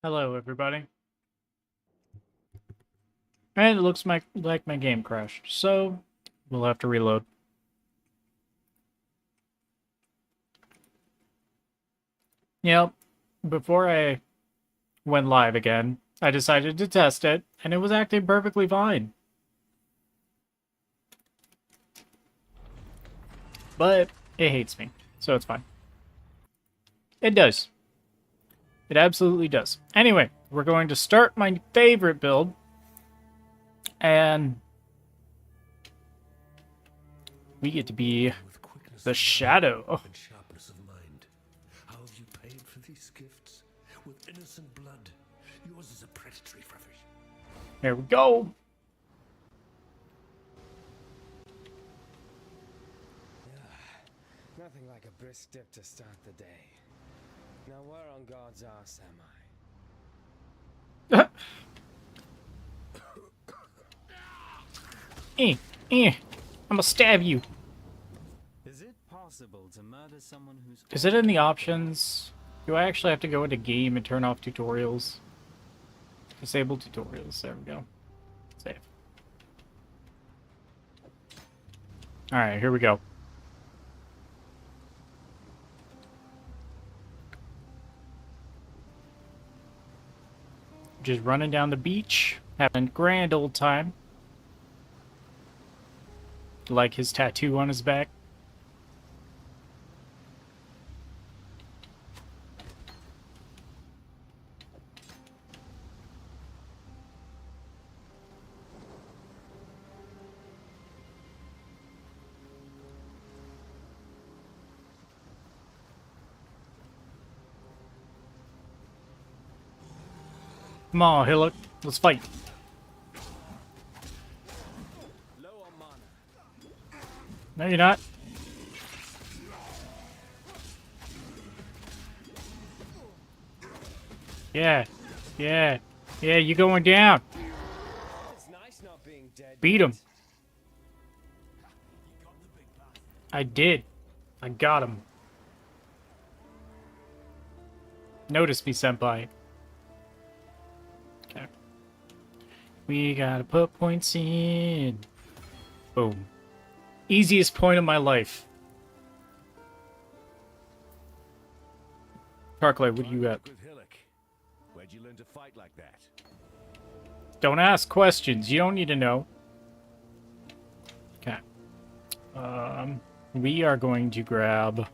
Hello, everybody. And it looks like my game crashed, so we'll have to reload. Yep, before I went live again, I decided to test it, and it was acting perfectly fine. But it hates me, so it's fine. It does. It absolutely does. Anyway, we're going to start my favorite build, and we get to be the Shadow. And sharpness of mind. How have you paid for these gifts? With innocent blood. Yours is a predatory profession. Here we go. Nothing like a brisk dip to start the day. Now where on God's arse am I? I'm gonna stab you. Is it possible to murder someone who's... Is it in the options? Do I actually have to go into game and turn off tutorials? Disable tutorials. There we go. Save. Alright, here we go. Just running down the beach, having a grand old time. Like his tattoo on his back. Come on, Hillock. Let's fight. Low on mana. No, you're not. Yeah. Yeah. Yeah, you're going down. It's nice not being dead. Beat him. I did. I got him. Notice me, senpai. Okay. We gotta put points in. Boom. Easiest point of my life. Tarkley, what do you got? With Hillock. Where'd you learn to fight like that? Don't ask questions. You don't need to know. Okay. We are going to grab...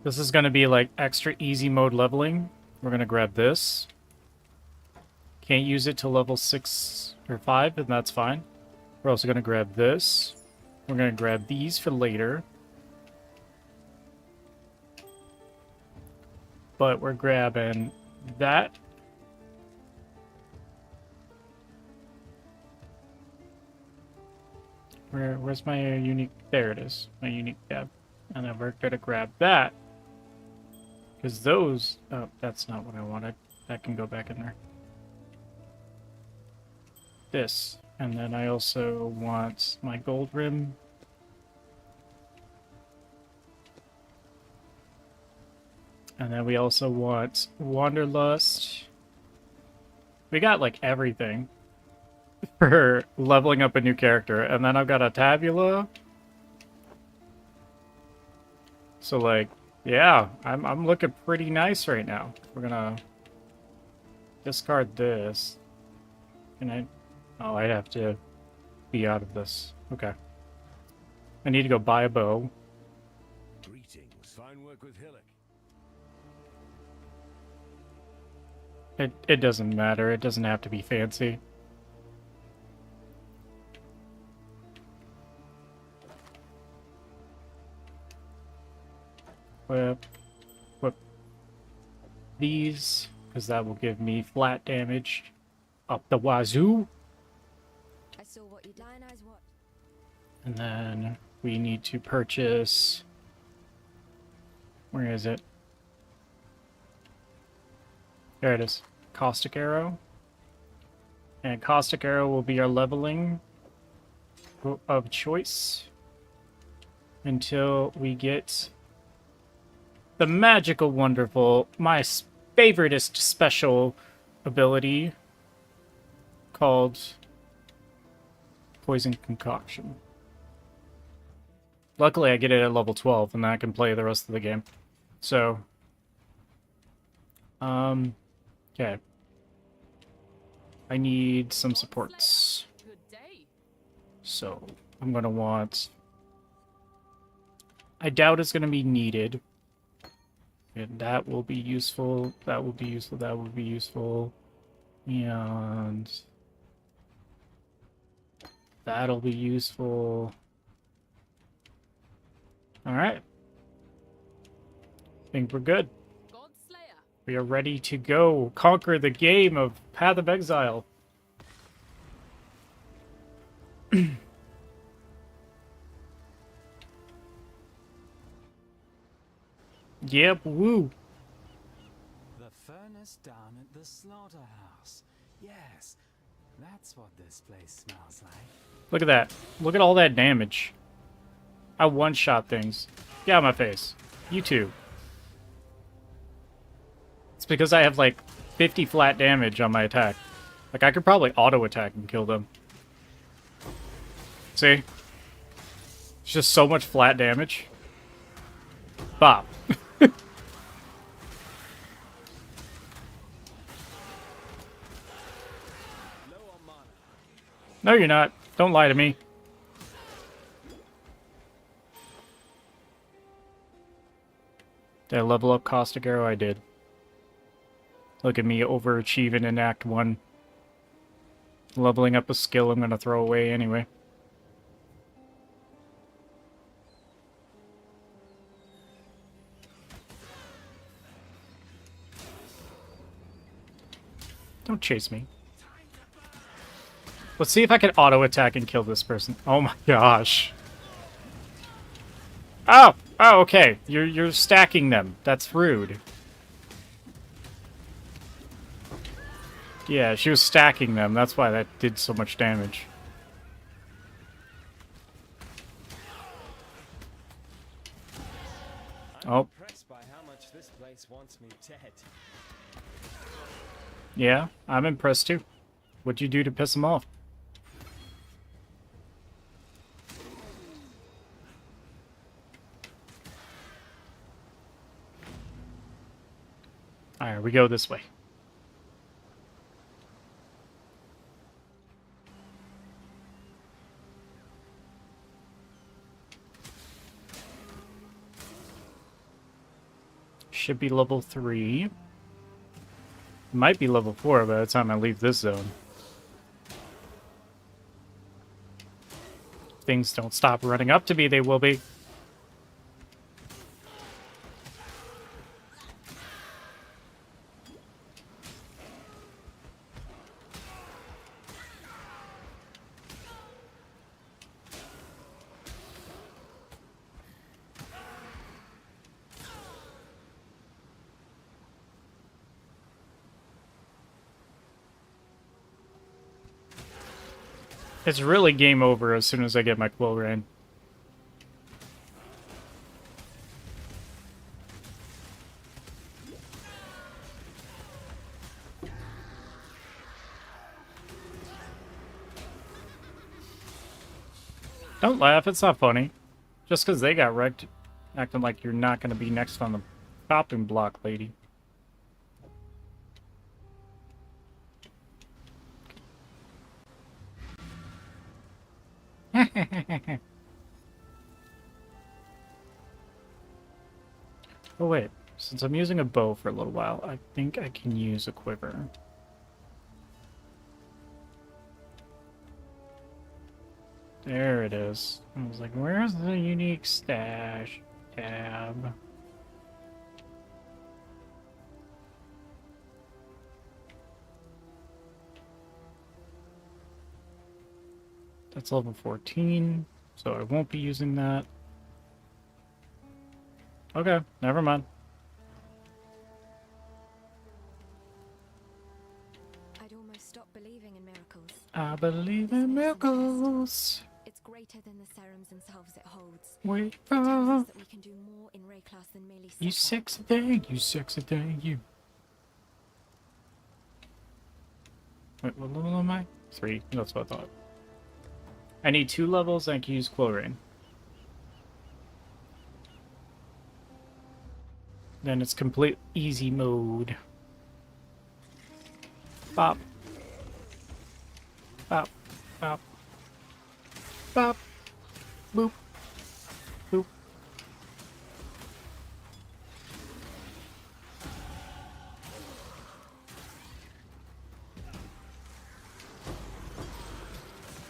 This is going to be like extra easy mode leveling. We're going to grab this. Can't use it till level 6 or 5, and that's fine. We're also going to grab this. We're going to grab these for later. But we're grabbing that. Where's my unique? There it is. My unique tab. And then we're going to grab that. Because those... Oh, that's not what I wanted. That can go back in there. This. And then I also want my gold rim. And then we also want Wanderlust. We got like everything for leveling up a new character. And then I've got a Tabula. So like, yeah, I'm looking pretty nice right now. We're gonna discard this. And I'd have to be out of this. Okay. I need to go buy a bow. Greetings. Fine work with Hillock. It doesn't matter. It doesn't have to be fancy. Whip these, because that will give me flat damage up the wazoo. I saw what you'd line eyes what. And then we need to purchase... Where is it? There it is. Caustic Arrow. And Caustic Arrow will be our leveling of choice until we get the magical, wonderful, my favoriteest special ability called Poison Concoction. Luckily, I get it at level 12, and then I can play the rest of the game. So, okay. I need some supports. So, I'm gonna want... I doubt it's gonna be needed. And that will be useful, that will be useful, that will be useful. And... that'll be useful. Alright. I think we're good. We are ready to go conquer the game of PathofExile. Yep, woo. The furnace down at the slaughterhouse. Yes, that's what this place smells like. Look at that. Look at all that damage. I one-shot things. Get out of my face. You too. It's because I have like 50 flat damage on my attack. Like I could probably auto-attack and kill them. See? It's just so much flat damage. Bop. No, you're not. Don't lie to me. Did I level up Caustic Arrow? I did. Look at me overachieving in Act 1. Leveling up a skill I'm going to throw away anyway. Don't chase me. Let's see if I can auto-attack and kill this person. Oh my gosh. Oh! Oh, okay. You're stacking them. That's rude. Yeah, she was stacking them. That's why that did so much damage. I'm impressed by how much this place wants me dead. Yeah, I'm impressed too. What'd you do to piss him off? Alright, we go this way. Should be level 3. Might be level 4 by the time I leave this zone. If things don't stop running up to me, they will be. It's really game over as soon as I get my Quill Rain. Don't laugh, it's not funny. Just because they got wrecked, acting like you're not going to be next on the chopping block, lady. Oh wait, since I'm using a bow for a little while, I think I can use a quiver. There it is. I was like, where's the unique stash tab? That's level 14, so I won't be using that. Okay, never mind. I'd almost stop believing in miracles. I believe in miracles. It's greater than the serums themselves it holds. Wait, It tells us that we can do more in Ray class than merely you set up. sexy thing, you sexy thing, you. Wait, what level am I? 3. That's what I thought. I need 2 levels and I can use Chlorine. Then it's complete easy mode. Bop. Bop. Bop. Bop. Boop. Boop.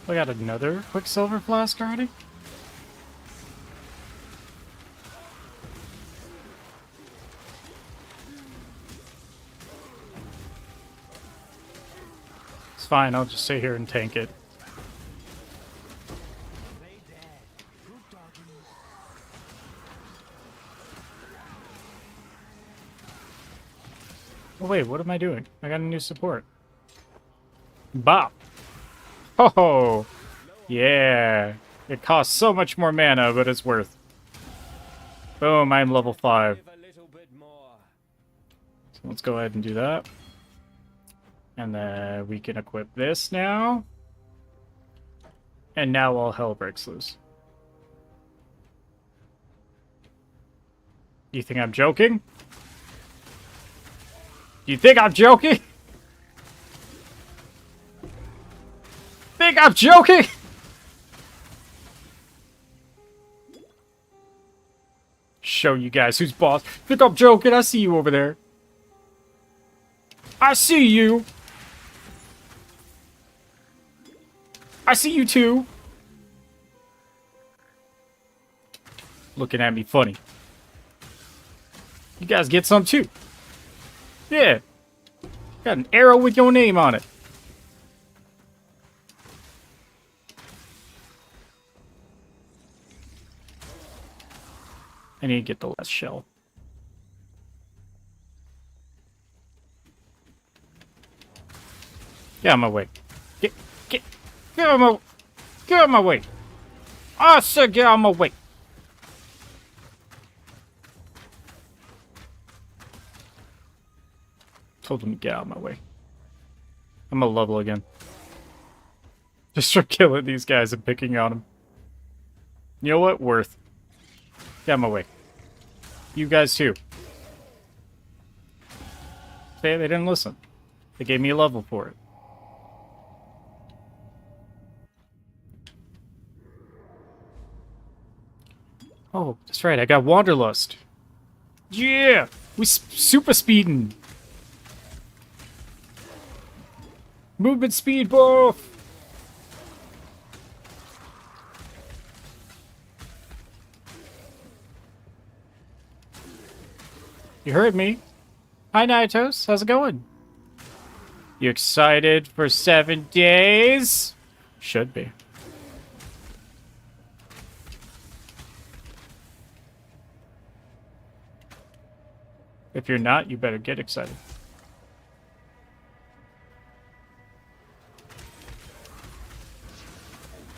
We got another Quicksilver Flask already? It's fine, I'll just sit here and tank it. Oh wait, what am I doing? I got a new support. Bop! Oh, yeah. It costs so much more mana, but it's worth. Boom, I'm level 5. So let's go ahead and do that. And then we can equip this now. And now all hell breaks loose. You think I'm joking? You think I'm joking? Think I'm joking? Show you guys who's boss. Think I'm joking? I see you over there. I see you. I see you too. Looking at me funny. You guys get some too. Yeah. Got an arrow with your name on it. I need to get the last shell. Get out of my way. Get out of my way. I said get out of my way. Told him to get out of my way. I'm gonna level again. Just for killing these guys and picking on them. You know what? Worth. Get out of my way. You guys too. They didn't listen. They gave me a level for it. Oh, that's right. I got Wanderlust. Yeah! We super speeding. Movement speed buff! You heard me. Hi, Naitos. How's it going? You excited for 7 days? Should be. If you're not, you better get excited.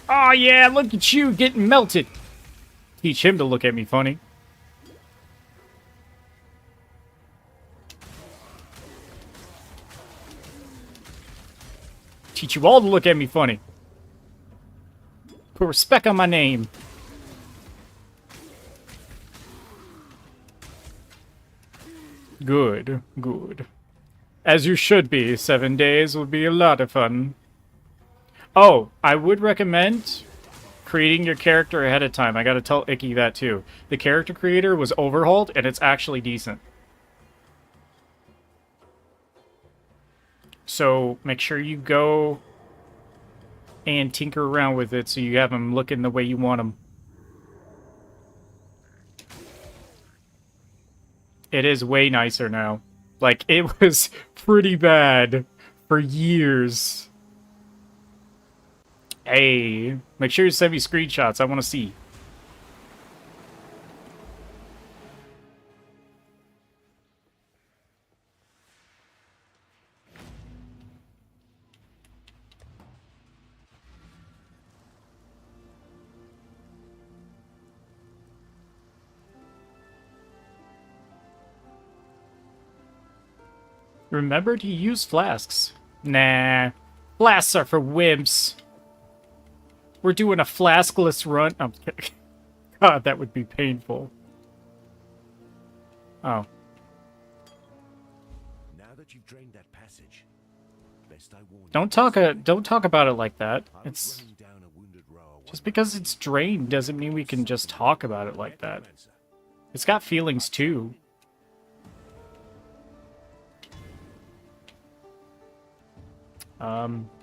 Oh yeah, look at you getting melted. Teach him to look at me funny. Teach you all to look at me funny. Put respect on my name. Good, good. As you should be. 7 days will be a lot of fun. Oh, I would recommend creating your character ahead of time. I gotta tell Icky that too. The character creator was overhauled, and it's actually decent. So make sure you go and tinker around with it so you have them looking the way you want them. It is way nicer now. Like, it was pretty bad for years. Hey, make sure you send me screenshots. I want to see. Remember to use flasks. Nah. Blasts are for wimps. We're doing a flaskless run. I'm kidding. God, that would be painful. Oh. Now that you've drained that passage, best I warn you. Don't talk about it like that. I was It's running down a wounded rower just one because it's drained doesn't mean we can just talk about it like that. necromancer. It's got feelings too.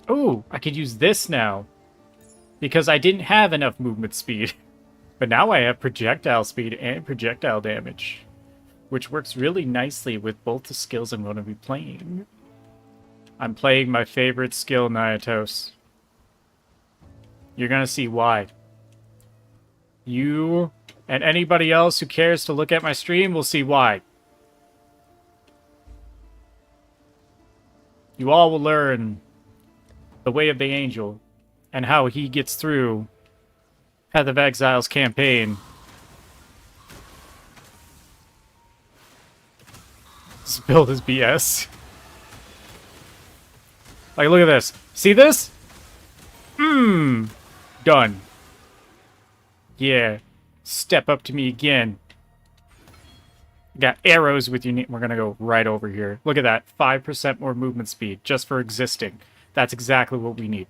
Oh, I could use this now. Because I didn't have enough movement speed. But now I have projectile speed and projectile damage. Which works really nicely with both the skills I'm going to be playing. I'm playing my favorite skill, Nyatos. You're going to see why. You and anybody else who cares to look at my stream will see why. You all will learn the way of the angel and how he gets through Path of Exile's campaign. This build is BS. Like, look at this. See this? Done. Yeah. Step up to me again. Got arrows with your name. We're gonna go right over here. Look at that. 5% more movement speed just for existing. That's exactly what we need.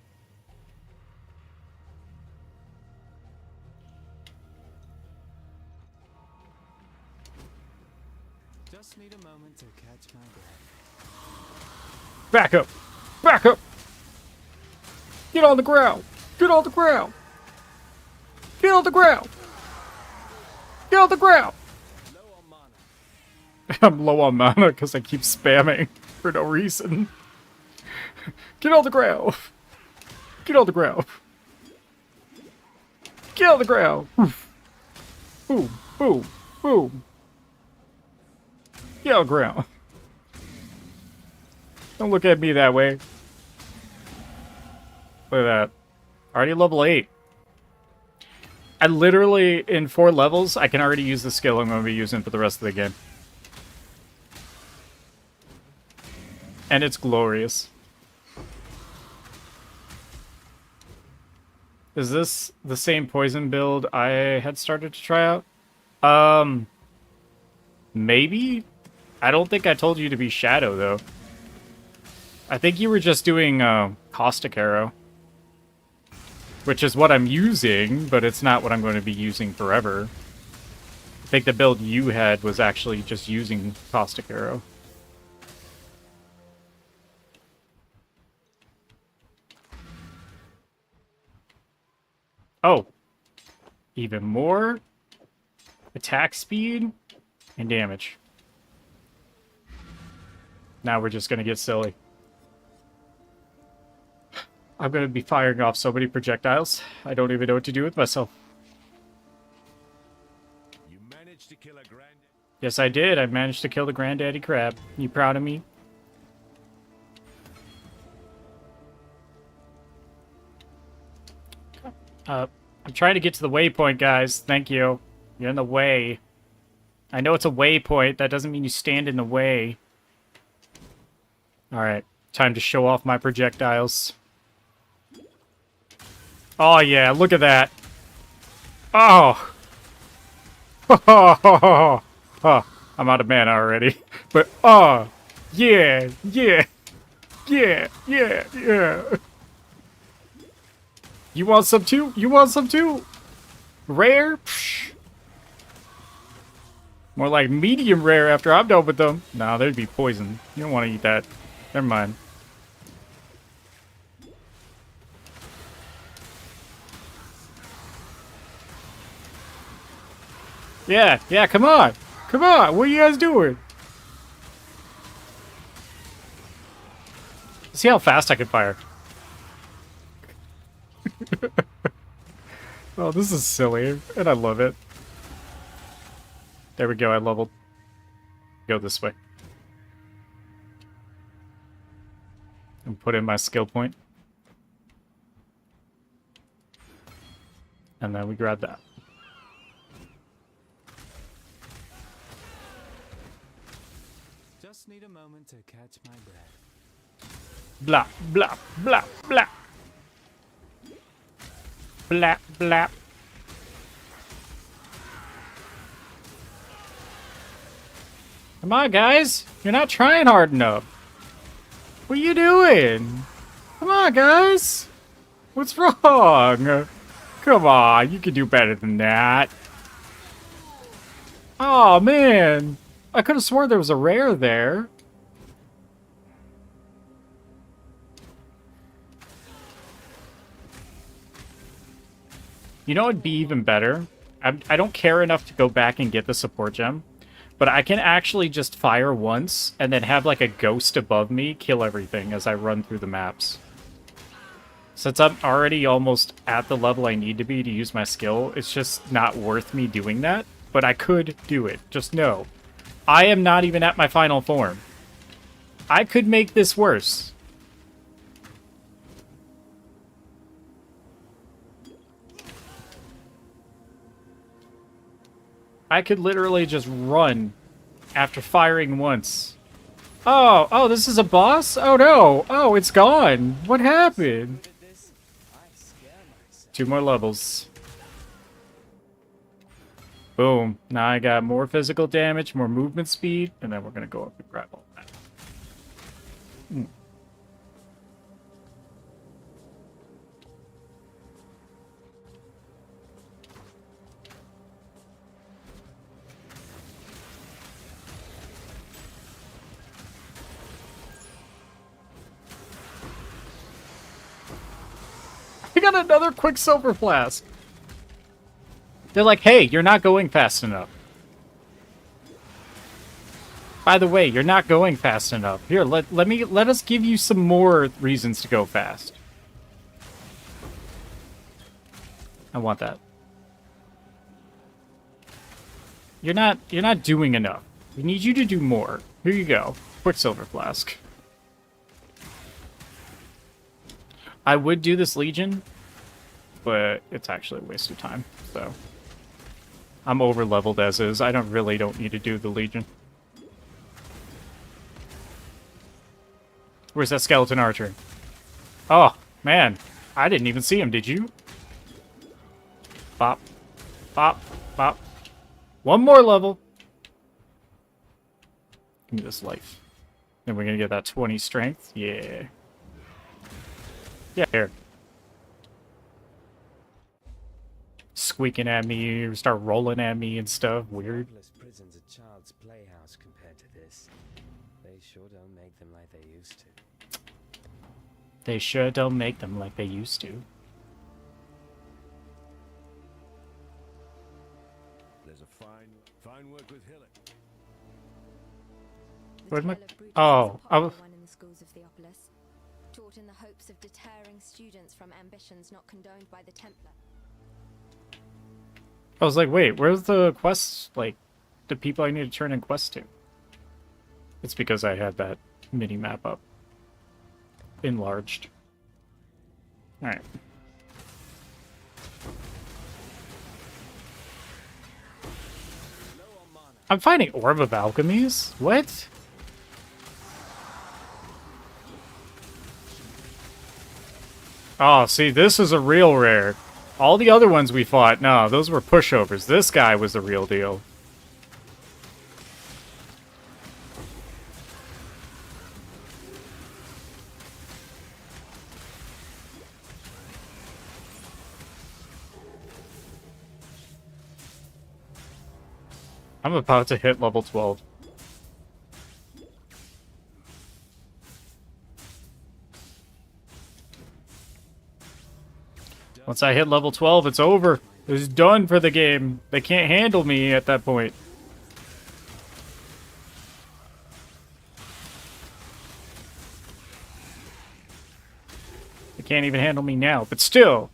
Just need a moment to catch my breath. Back up! Back up! Get on the ground! Get on the ground! Get on the ground! Get on the ground! Low on mana. I'm low on mana because I keep spamming for no reason. Get on the ground! Get on the ground! Get on the ground! Oof. Boom, boom, boom. Get on the ground. Don't look at me that way. Look at that. Already level 8. I literally, in 4 levels, I can already use the skill I'm going to be using for the rest of the game. And it's glorious. Is this the same poison build I had started to try out? Maybe? I don't think I told you to be Shadow, though. I think you were just doing Caustic Arrow. Which is what I'm using, but it's not what I'm going to be using forever. I think the build you had was actually just using Caustic Arrow. Oh. Even more attack speed and damage. Now we're just going to get silly. I'm going to be firing off so many projectiles. I don't even know what to do with myself. You managed to kill a grand. Yes, I did. I managed to kill the Granddaddy Crab. You proud of me? I'm trying to get to the waypoint, guys. Thank you. You're in the way. I know it's a waypoint. That doesn't mean you stand in the way. Alright. Time to show off my projectiles. Oh, yeah. Look at that. Oh. Oh, I'm out of mana already. But, oh. Yeah. Yeah. Yeah. Yeah. Yeah. You want some too? You want some too? Rare? Psh. More like medium rare after I'm done with them. Nah, they'd be poison. You don't want to eat that. Never mind. Yeah, yeah, come on. Come on, what are you guys doing? See how fast I can fire. Oh, this is silly, and I love it. There we go, I leveled. Go this way. And put in my skill point. And then we grab that. Just need a moment to catch my breath. Blah, blah, blah, blah. Blah, blah. Come on, guys. You're not trying hard enough. What are you doing? Come on, guys. What's wrong? Come on, you can do better than that. Oh, man. I could have sworn there was a rare there. You know what would be even better? I don't care enough to go back and get the support gem, but I can actually just fire once and then have like a ghost above me kill everything as I run through the maps. Since I'm already almost at the level I need to be to use my skill, it's just not worth me doing that, but I could do it. Just know, I am not even at my final form. I could make this worse. I could literally just run after firing once. Oh, this is a boss? Oh no! Oh, it's gone! What happened? 2 more levels. Boom. Now I got more physical damage, more movement speed, and then we're gonna go up and grab all that. I got another Quicksilver Flask. They're like, hey, you're not going fast enough. By the way, you're not going fast enough. Here, let us give you some more reasons to go fast. I want that. You're not doing enough. We need you to do more. Here you go. Quicksilver Flask. I would do this Legion, but it's actually a waste of time, so I'm over leveled as is. I don't need to do the Legion. Where's that skeleton archer? Oh, man. I didn't even see him, did you? Bop. Bop. Bop. One more level. Give me this life. Then we're gonna get that 20 strength. Yeah. Yeah, here. Squeaking at me, start rolling at me and stuff. Weird. Prison's a child's playhouse compared to this. They sure don't make them like they used to. They sure don't make them like they used to. There's a fine work with Hillock. Where'd my... Tale of Brutus Oh, is a I was... popular one in the schools of Theopolis, taught in the hopes of deterring students from ambitions not condoned by the Templar. I was like, wait, where's the quests, like, the people I need to turn in quests to? It's because I had that mini-map up. Enlarged. Alright. I'm finding Orb of Alchemies? What? Oh, see, this is a real rare. All the other ones we fought, no, those were pushovers. This guy was the real deal. I'm about to hit level 12. Once I hit level 12, it's over. It's done for the game. They can't handle me at that point. They can't even handle me now, but still.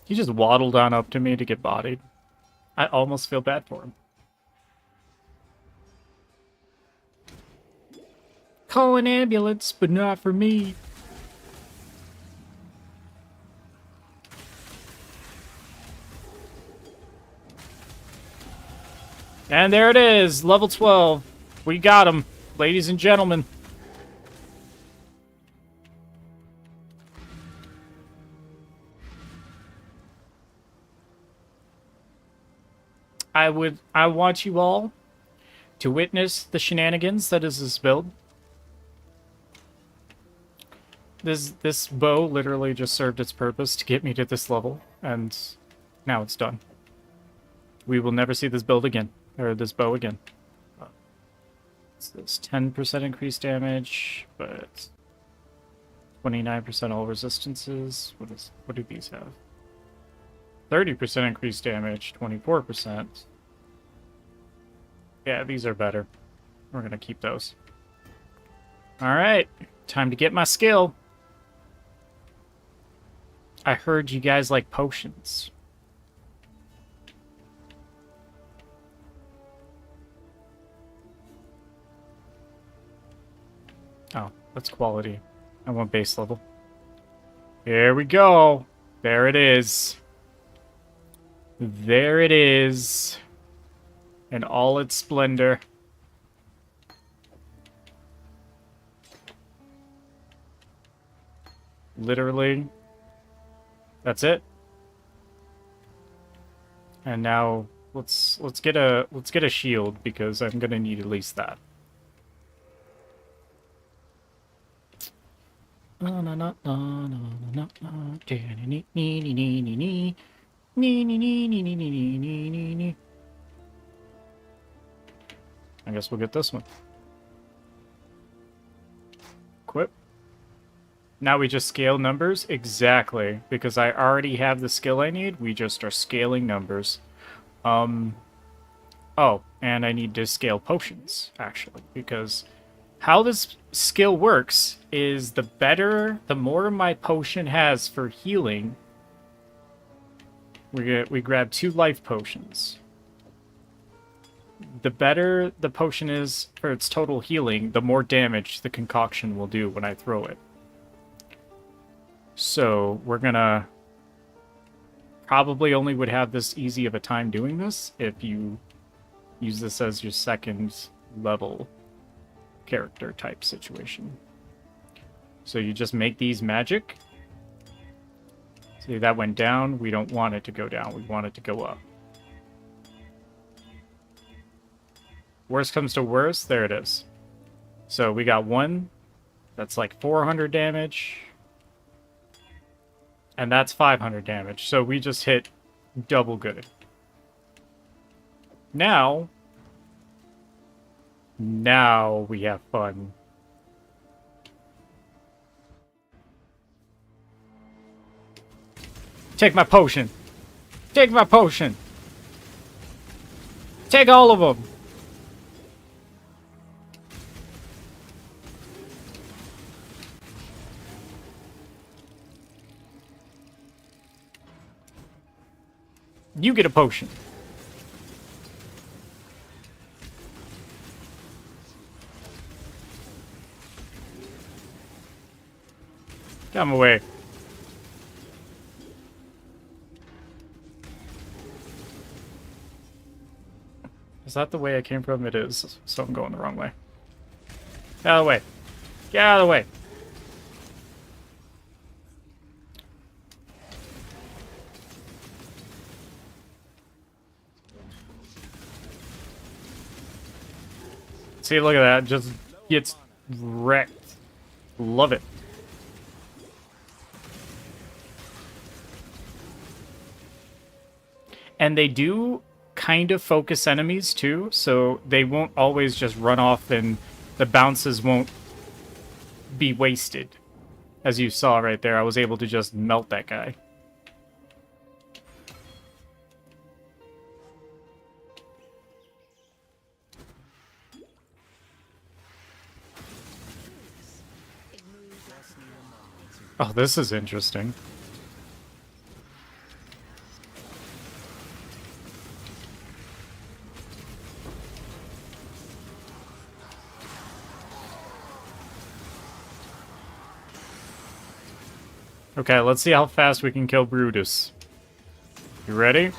He just waddled on up to me to get bodied. I almost feel bad for him. Call an ambulance, but not for me. And there it is, level 12. We got him, ladies and gentlemen. I want you all to witness the shenanigans that is this build. This bow literally just served its purpose to get me to this level, and now it's done. We will never see this build again, or this bow again. It's this 10% increased damage, but 29% all resistances. What do these have? 30% increased damage, 24%. Yeah, these are better. We're gonna keep those. Alright, time to get my skill. I heard you guys like potions. Oh, that's quality. I want base level. Here we go. There it is. There it is. In all its splendor. Literally. That's it. And now let's get a shield because I'm gonna need at least that. I guess we'll get this one. Equip. Now we just scale numbers? Exactly. Because I already have the skill I need, we just are scaling numbers. Oh, and I need to scale potions, actually. Because how this skill works is the more my potion has for healing, we grab 2 life potions. The better the potion is for its total healing, the more damage the concoction will do when I throw it. So we're gonna probably only would have this easy of a time doing this if you use this as your second level character type situation. So you just make these magic. See, that went down. We don't want it to go down. We want it to go up. Worst comes to worst, there it is. So we got one that's like 400 damage. And that's 500 damage. So we just hit double good. Now we have fun. Take my potion. Take my potion. Take all of them. You get a potion. Come away. Is that the way I came from? It is, so I'm going the wrong way. Get out of the way. Get out of the way. See, look at that. Just gets wrecked. Love it. And they do kind of focus enemies too, so they won't always just run off and the bounces won't be wasted. As you saw right there, I was able to just melt that guy. Oh, this is interesting. Okay, let's see how fast we can kill Brutus. You ready?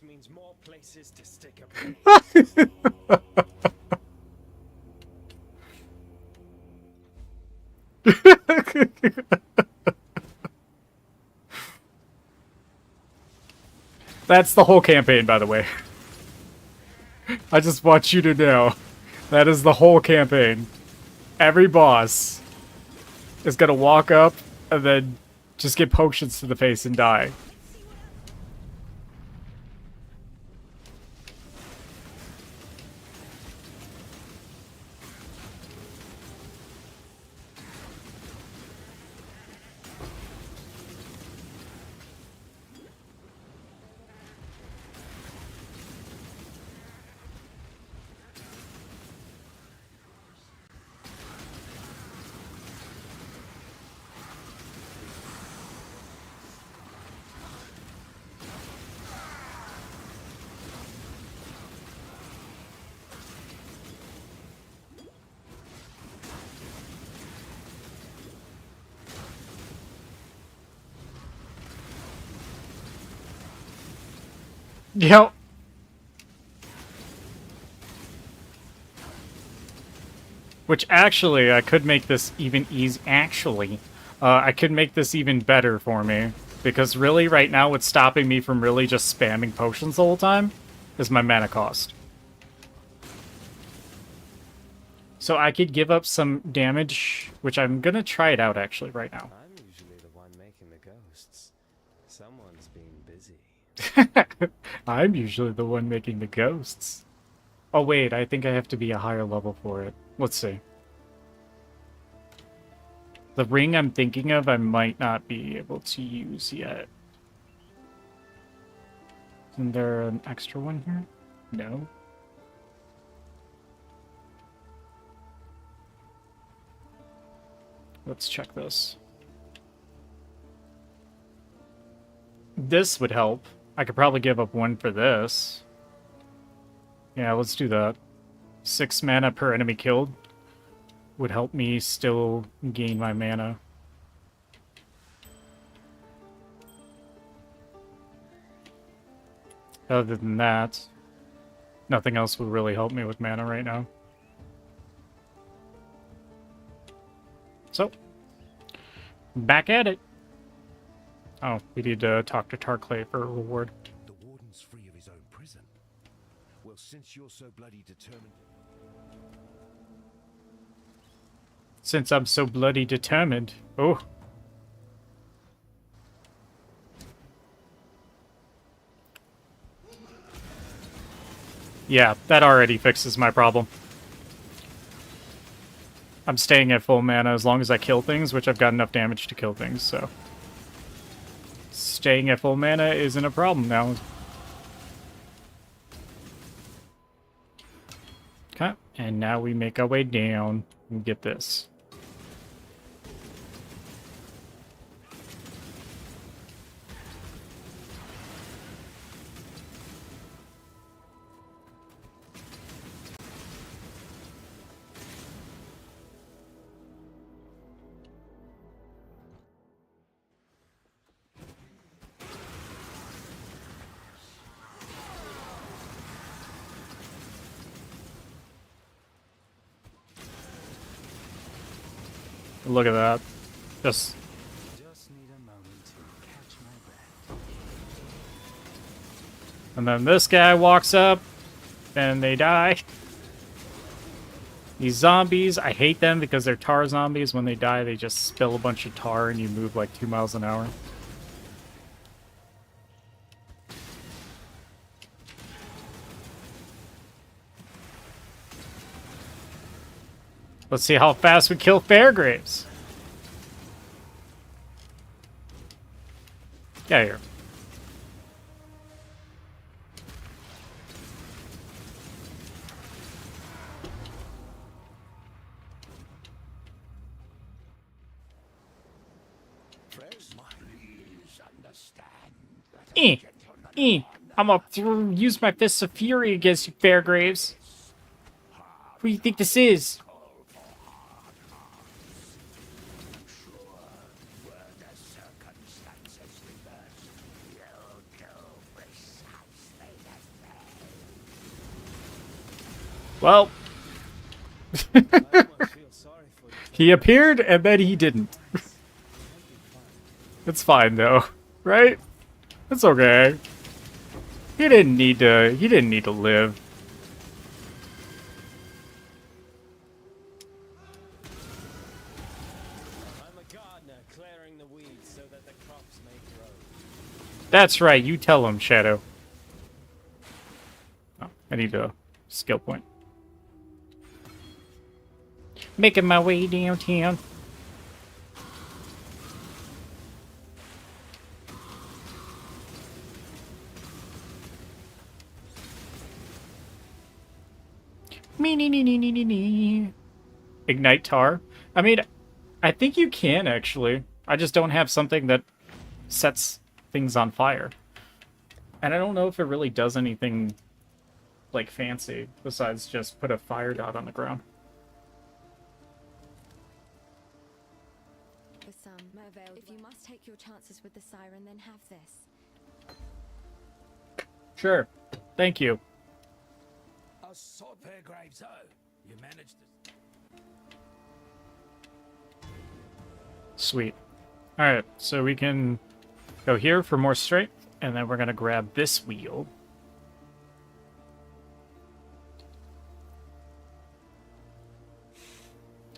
means more places to stick a blade. That's the whole campaign, by the way. I just want you to know. That is the whole campaign. Every boss is gonna walk up and then just get potions to the face and die. Yep. Which actually, I could make this even easy. Actually, I could make this even better for me. Because really, right now, what's stopping me from really just spamming potions the whole time is my mana cost. So I could give up some damage, which I'm gonna try it out actually right now. I'm usually the one making the ghosts. Someone's being busy. I'm usually the one making the ghosts. Oh wait, I think I have to be a higher level for it. Let's see. The ring I'm thinking of, I might not be able to use yet. Isn't there an extra one here? No. Let's check this. This would help. I could probably give up one for this. Yeah, let's do that. 6 mana per enemy killed would help me still gain my mana. Other than that, nothing else would really help me with mana right now. So, back at it. Oh, we need to talk to Tarclay for a reward. The warden's free of his own prison. Well, since you're so bloody determined... Since I'm so bloody determined. Oh. Yeah, that already fixes my problem. I'm staying at full mana as long as I kill things, which I've got enough damage to kill things, so... Staying at full mana isn't a problem now. Okay, and now we make our way down and get this. Look at that. Just Need a moment to catch my breath. and then this guy walks up and they die. These zombies, I hate them because they're tar zombies. When they die, they just spill a bunch of tar and you move like 2 miles an hour. Let's see how fast we kill Fairgraves. Get out of here. I'm gonna use my Fists of Fury against you, Fairgraves. Who do you think this is? Well, I almost feel sorry for you. he appeared and then he didn't. It's fine though, right? It's okay. He didn't need to. He didn't need to live. I'm a gardener clearing the weeds so that the crops may grow. That's right. You tell him, Shadow. Oh, I need a skill point. Making my way downtown. Ignite tar. I mean, I think you can actually. I just don't have something that sets things on fire. And I don't know if it really does anything like fancy besides just put a fire dot on the ground. For some, Mervale, if you must take your chances with the siren, then have this. Sure. Thank you. A sod fair graves. Oh, you managed to. Sweet. Alright, so we can go here for more strength, and then we're going to grab this wheel.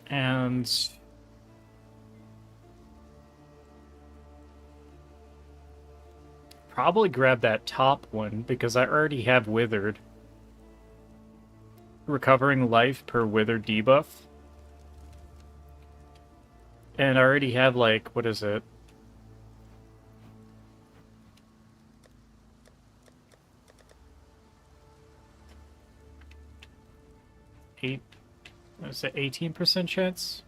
And probably grab that top one, because I already have Withered. Recovering life per Withered debuff. And I already have, like, what is it? What is it, 18% chance?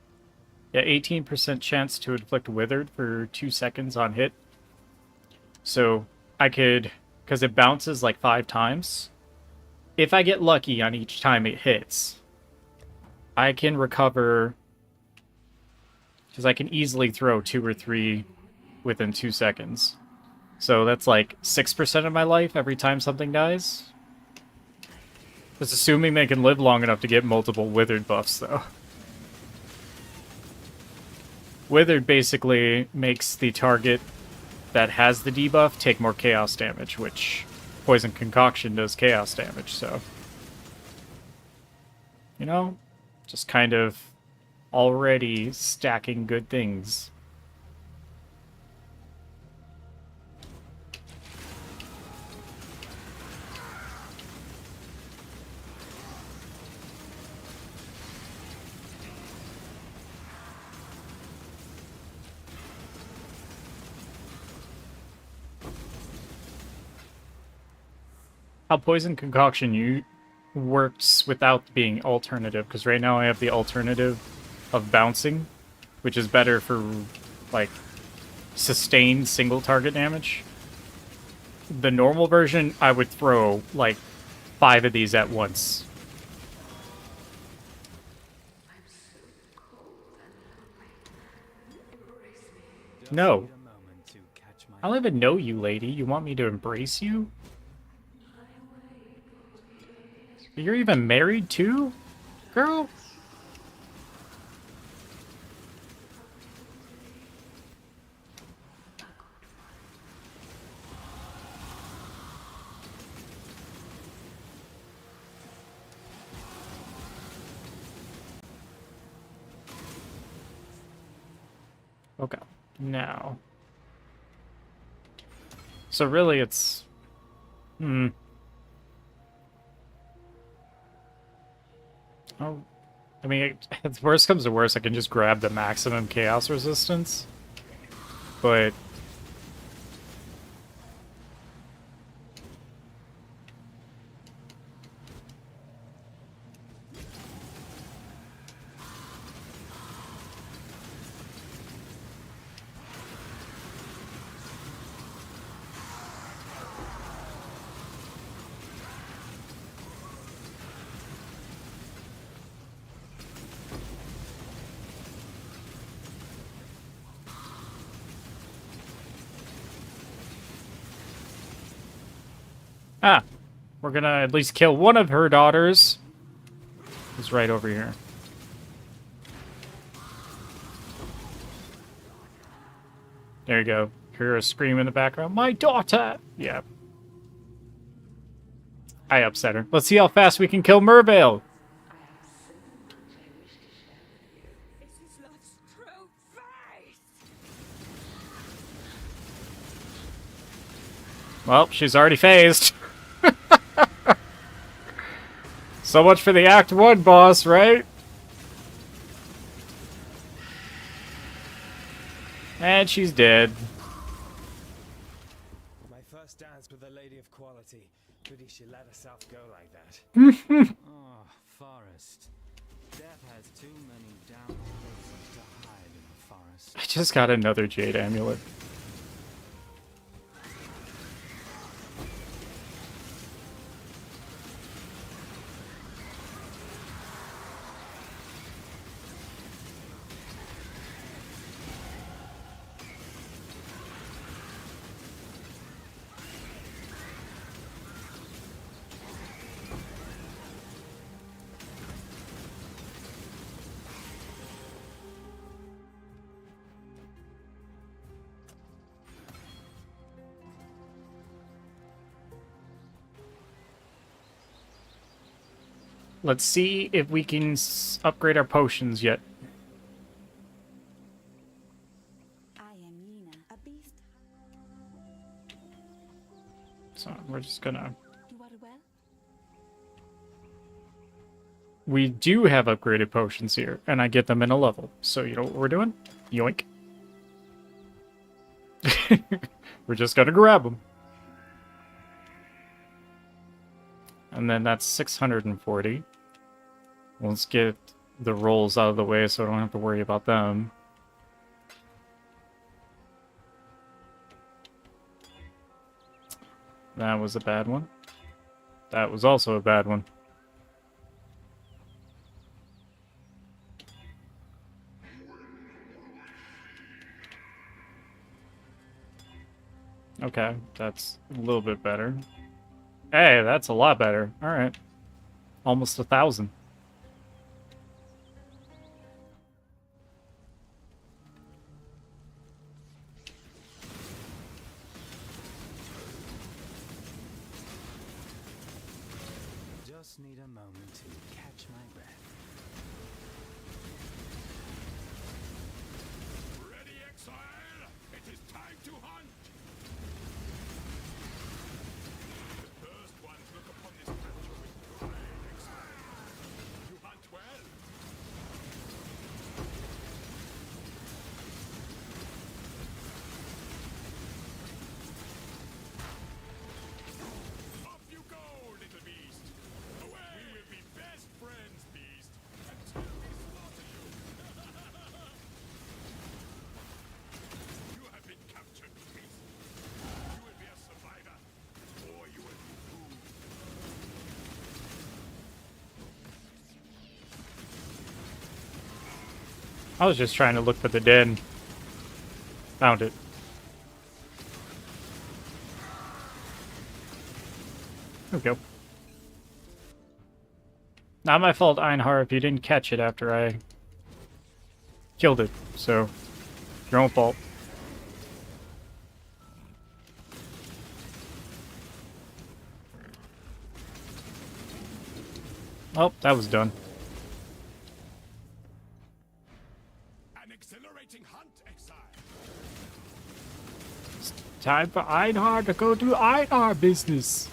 Yeah, 18% chance to inflict Withered for 2 seconds on hit. So I could, because it bounces like 5 times. If I get lucky on each time it hits, I can recover, because I can easily throw 2 or 3 within 2 seconds. So that's like 6% of my life every time something dies. Just assuming they can live long enough to get multiple Withered buffs, though. Withered basically makes the target that has the debuff take more chaos damage, which Poison Concoction does chaos damage, so... You know, just kind of already stacking good things. How Poison Concoction works without being alternative, because right now I have the alternative of bouncing, which is better for, like, sustained single target damage. The normal version, I would throw, like, 5 of these at once. No. Need a moment to catch my I don't even know you, lady. You want me to embrace you? You're even married too? Girl? Okay, now. So really it's... Oh, I mean, if worst comes to worst, I can just grab the maximum chaos resistance. But... Ah, we're gonna at least kill one of her daughters. He's right over here. There you go. Hear a scream in the background. My daughter! Yeah. I upset her. Let's see how fast we can kill Mervale. It's his love's true face! Well, she's already phased. So much for the Act 1 boss, right? And she's dead. My first dance with a lady of quality. Pity she let herself go like that. Oh, Forest. Death has too many damn places to hide in a forest. I just got another Jade Amulet. Let's see if we can upgrade our potions yet. I am Yena, a beast. So we're just gonna... You are well? We do have upgraded potions here, and I get them in a level. So you know what we're doing? Yoink. We're just gonna grab them. And then that's 640. Let's get the rolls out of the way so I don't have to worry about them. That was a bad one. That was also a bad one. Okay, that's a little bit better. Hey, that's a lot better. Alright. Almost 1,000. Just need a moment to catch my breath. Ready, Exile? It is time to hunt! The first ones look upon this capture with pride, Exile. You hunt well? Off you go, little beast! Away! We will be best friends, beast, until we slaughter you! You have been captured, beast. You will be a survivor, or you will be doomed. I was just trying to look for the den. Found it. There we go. Not my fault, Einhar, if you didn't catch it after I killed it. So, your own fault. Oh, that was done. An exhilarating hunt, Exile. Time for Einhar to go do Einhar business.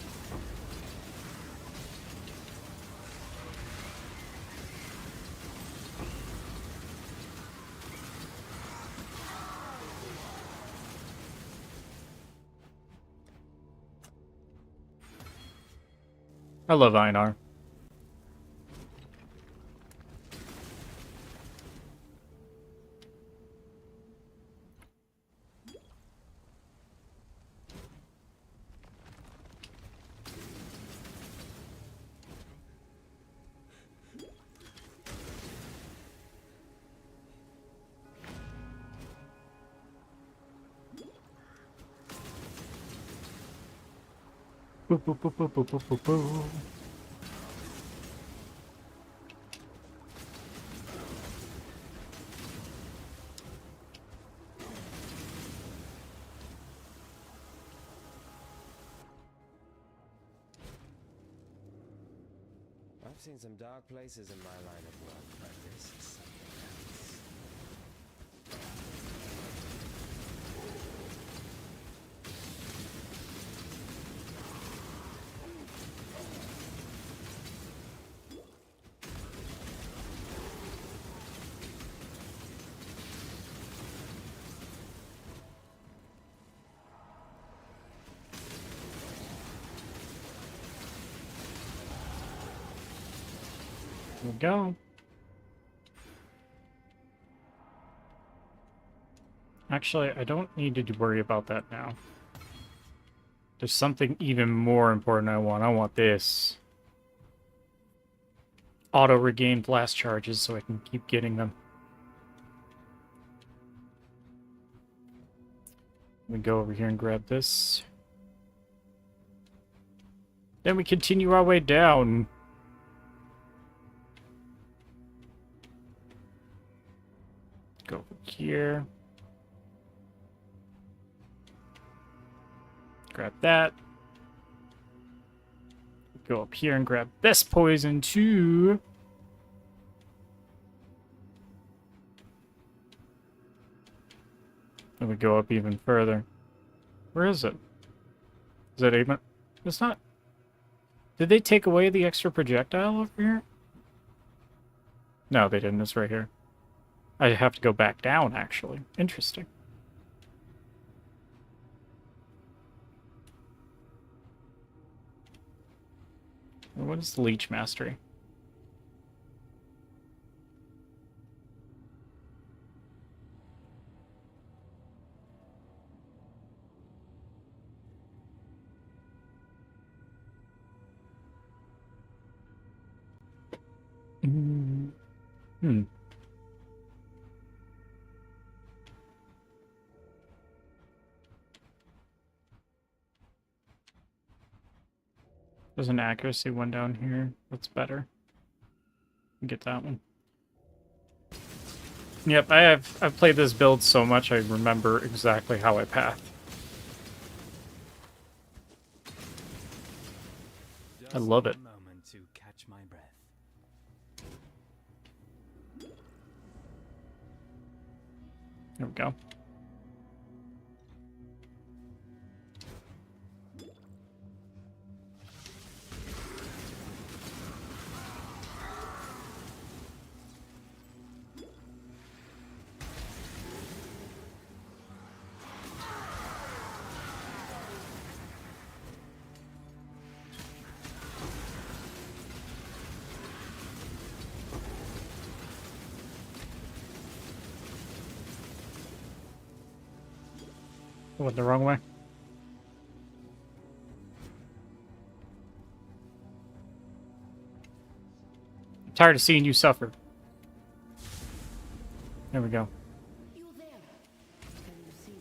I love Einar. Boo, boo, boo, boo, boo, boo, boo, boo. I've seen some dark places in my line of work, but this is something else. There we go. Actually, I don't need to worry about that now. There's something even more important I want. I want this. Auto regain blast charges so I can keep getting them. We go over here and grab this. Then we continue our way down. Go over here. Grab that. Go up here and grab this poison too. Then we go up even further. Where is it? Is that even? It's not. Did they take away the extra projectile over here? No, they didn't. It's right here. I have to go back down, actually. Interesting. What is the Leech Mastery? Hmm. There's an accuracy one down here. That's better. Get that one. Yep, I've played this build so much I remember exactly how I path. I love it. Just a moment to catch my breath. There we go. I went the wrong way. I'm tired of seeing you suffer. There we go. You're there. Can you see me?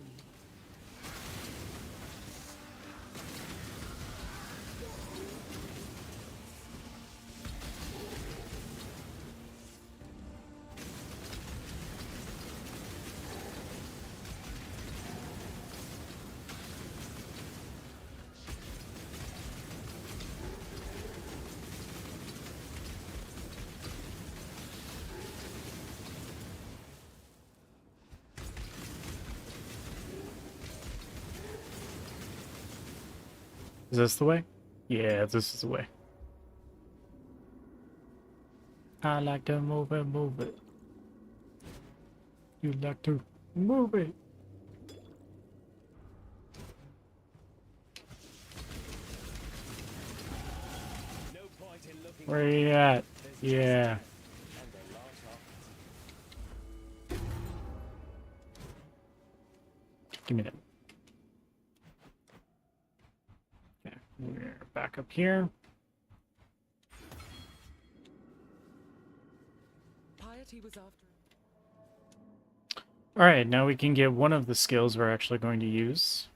Is this the way? Yeah, this is the way. I like to move it, move it. You like to move it. No point in looking Where are you at? Yeah. and a lot of it. Give me that. Okay, we're back up here. Piety was after. Alright, now we can get one of the skills we're actually going to use.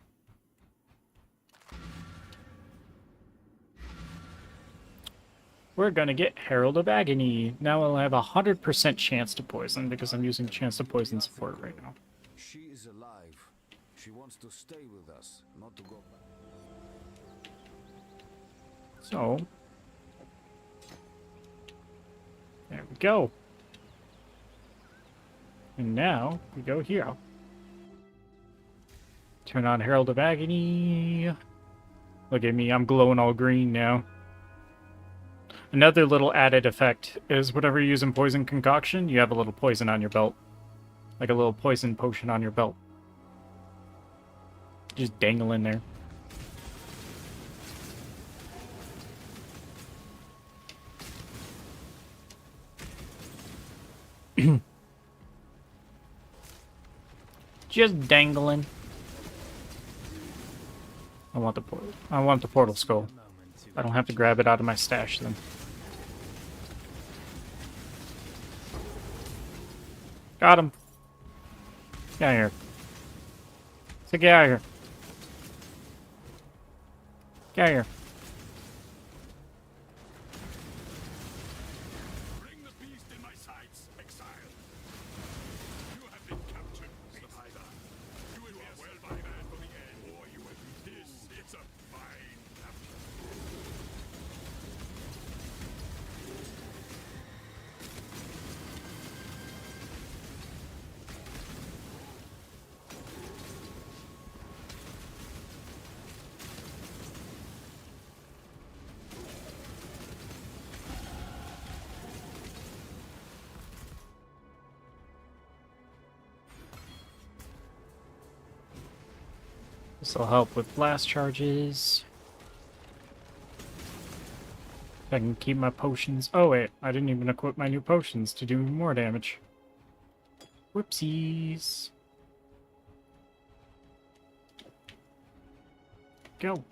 We're gonna get Herald of Agony. Now I'll have 100% chance to poison because I'm using chance to poison support right now. She is alive. She wants to stay with us, not to go back. So, There we go. And now we go here. Turn on Herald of Agony. Look at me, I'm glowing all green now. Another little added effect is whenever you're using poison concoction, you have a little poison on your belt. Like a little poison potion on your belt. Just dangling there. Just dangling. I want the portal skull. I don't have to grab it out of my stash then. Got him. Get out of here. So get out of here. Get out of here. Bring the beast in my sights, Exile. You have been captured, Survivor. You will be a well-by-man for the end, or you will be this. It's a fine capture. This will help with blast charges. If I can keep my potions. Oh wait, I didn't even equip my new potions to do more damage. Whoopsies. Go.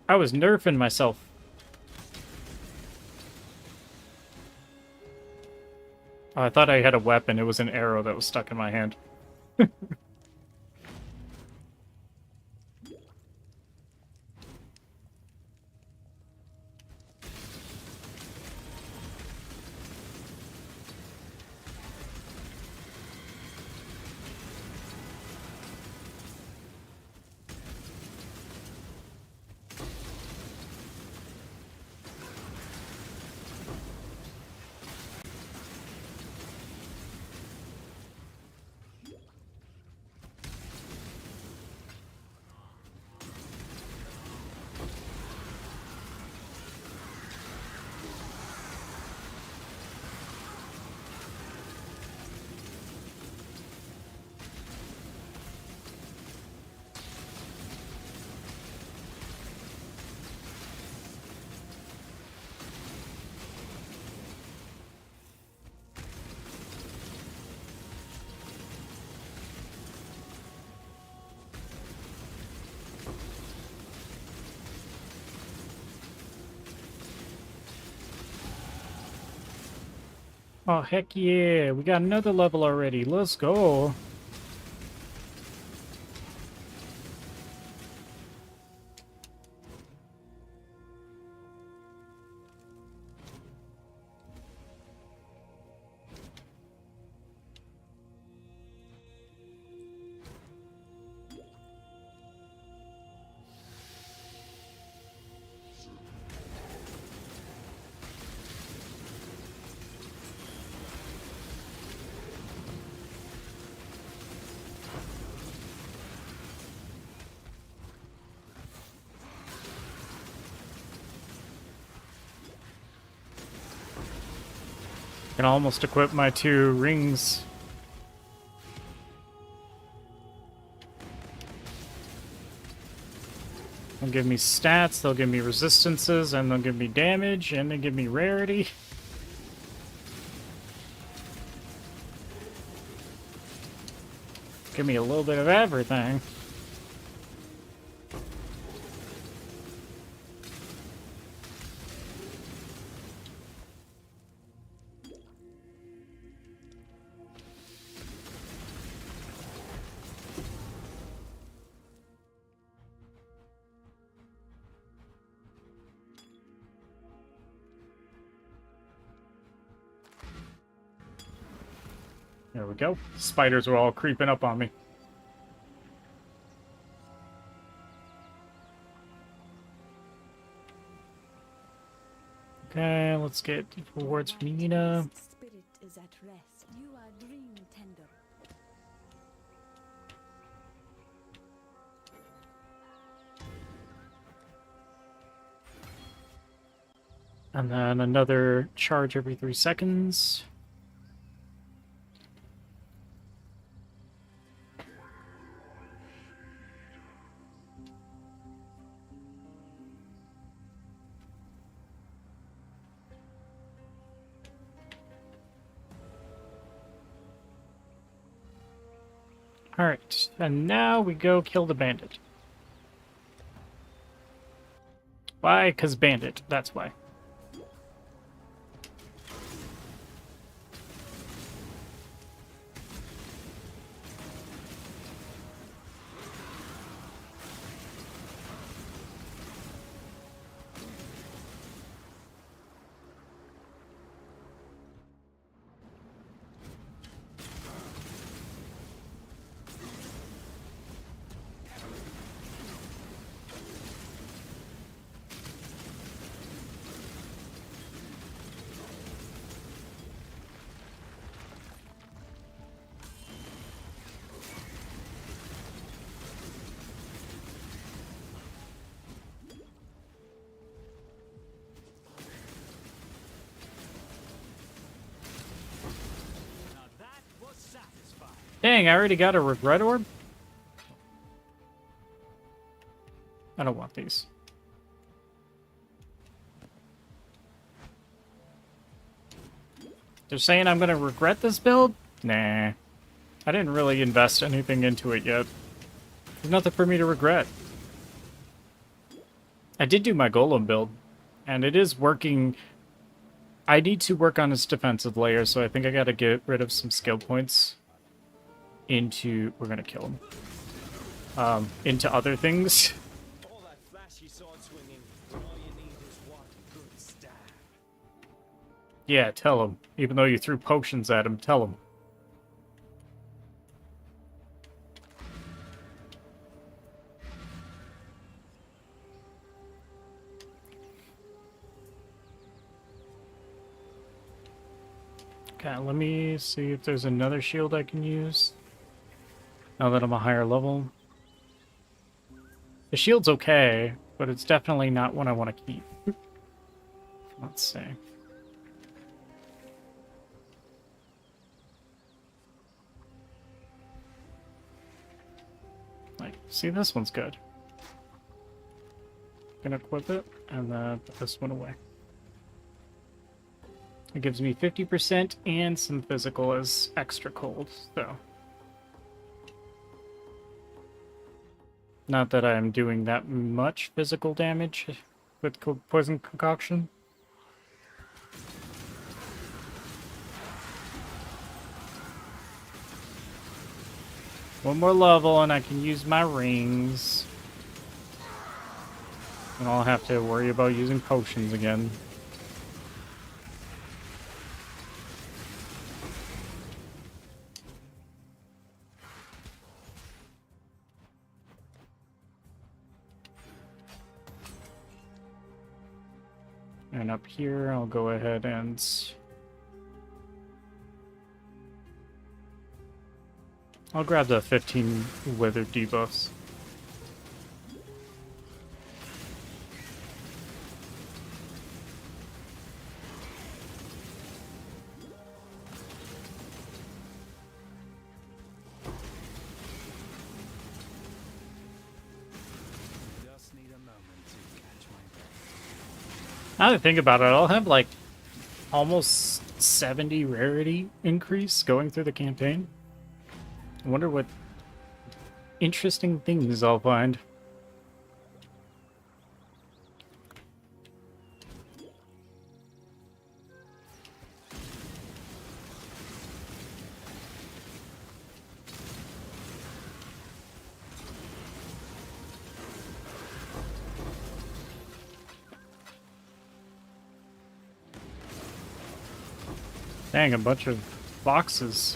I was nerfing myself. Oh, I thought I had a weapon. It was an arrow that was stuck in my hand. Oh, heck yeah. We got another level already. Let's go. Can almost equip my 2 rings. They'll give me stats, they'll give me resistances, and they'll give me damage, and they give me rarity. Give me a little bit of everything. There we go. Spiders were all creeping up on me. Okay, let's get rewards from Nina. Spirit is at rest. You are dream tender. And then another charge every 3 seconds. Alright, and now we go kill the bandit. Why? 'Cause bandit, that's why. Now that was satisfying. Dang, I already got a regret orb? I don't want these. They're saying I'm gonna regret this build? Nah. I didn't really invest anything into it yet. There's nothing for me to regret. I did do my golem build, and it is working. I need to work on its defensive layer, so I think I gotta get rid of some skill points into... We're gonna kill him. Into other things. All that flashy sword swinging, when all you need is one good stab. Yeah, tell him. Even though you threw potions at him, tell him. Okay, let me see if there's another shield I can use. Now that I'm a higher level. The shield's okay, but it's definitely not one I want to keep. Let's see. Like, see, this one's good. Gonna equip it, and then put this one away. It gives me 50% and some physical as extra cold, so. Not that I'm doing that much physical damage with poison concoction. One more level and I can use my rings. And I'll have to worry about using potions again. And up here, I'll go ahead and... I'll grab the 15 withered debuffs. Just need a moment to catch my breath. Now that I think about it, I'll have like almost 70 rarity increase going through the campaign. I wonder what interesting things I'll find. Dang, a bunch of boxes.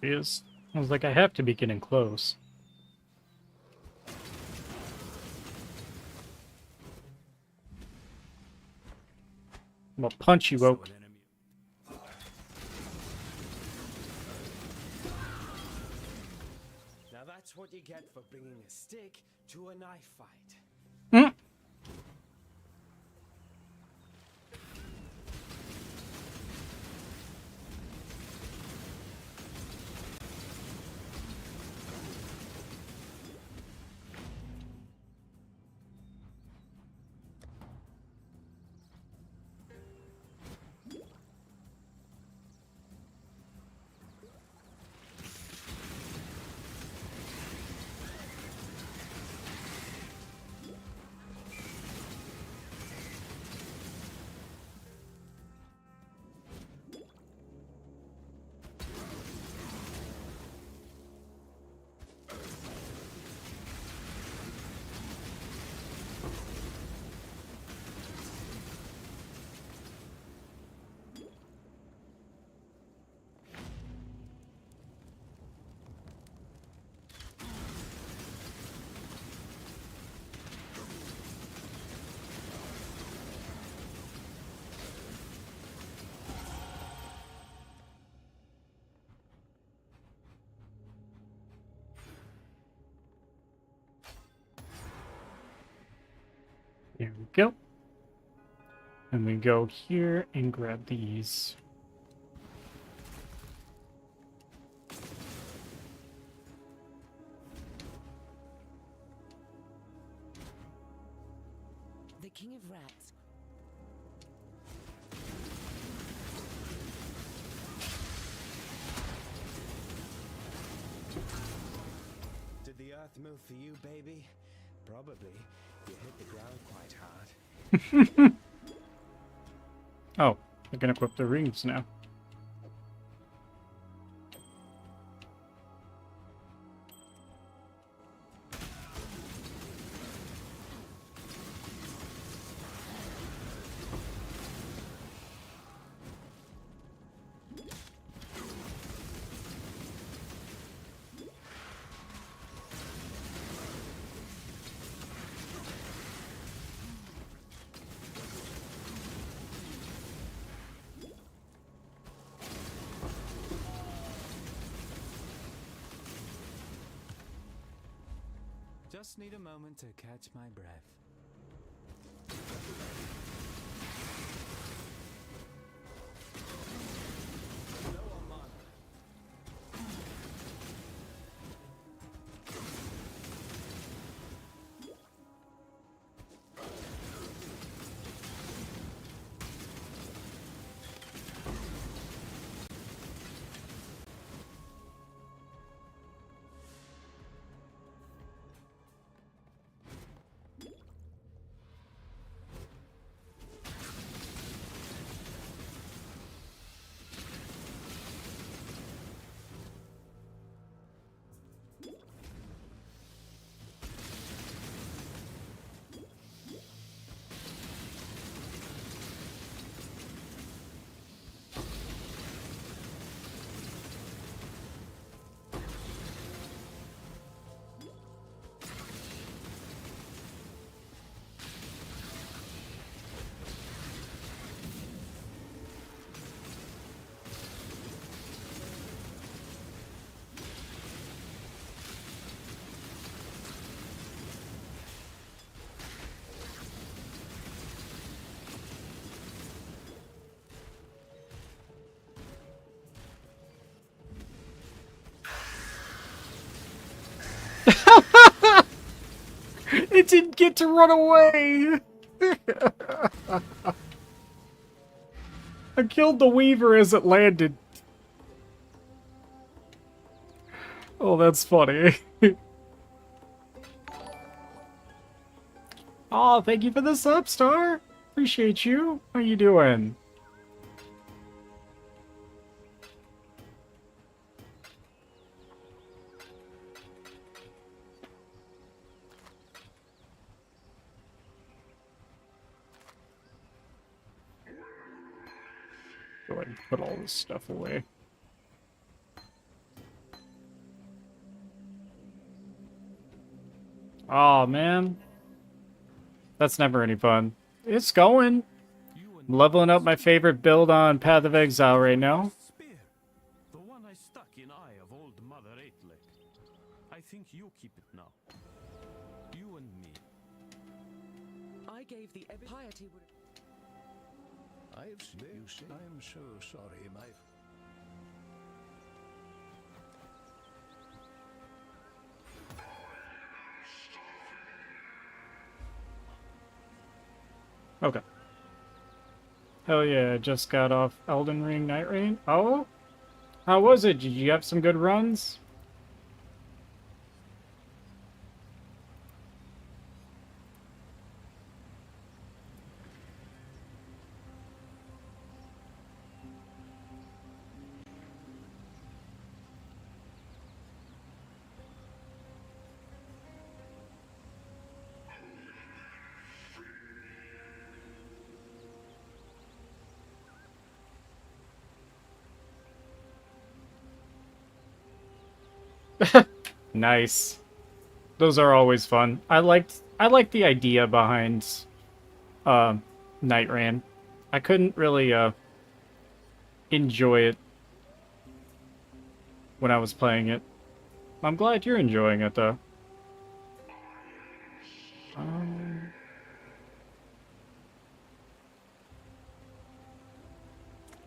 is. I was like, I have to be getting close. I'm gonna punch you, Oak. Now that's what you get for bringing a stick to a knife fight. Mm. There we go. And we go here and grab these. The King of Rats. Did the earth move for you, baby? Probably. You hit the ground quite hard. Oh, I can equip the rings now. Just need a moment to catch my breath. It didn't get to run away! I killed the Weaver as it landed. Oh, that's funny. Oh, thank you for the sub, Star. Appreciate you. How you doing? Go ahead and put all this stuff away. Oh, man. That's never any fun. It's going. I'm leveling up my favorite build on Path of Exile right now. Spear. The one I stuck in eye of old Mother Eightlek. I think you keep it now. You and me. I gave the piety would. I've seen you say. I'm so sorry, my. Okay. Hell yeah, just got off Elden Ring Night Rain. Oh? How was it? Did you have some good runs? Nice. Those are always fun. I liked the idea behind Night Rain. I couldn't really enjoy it when I was playing it. I'm glad you're enjoying it though.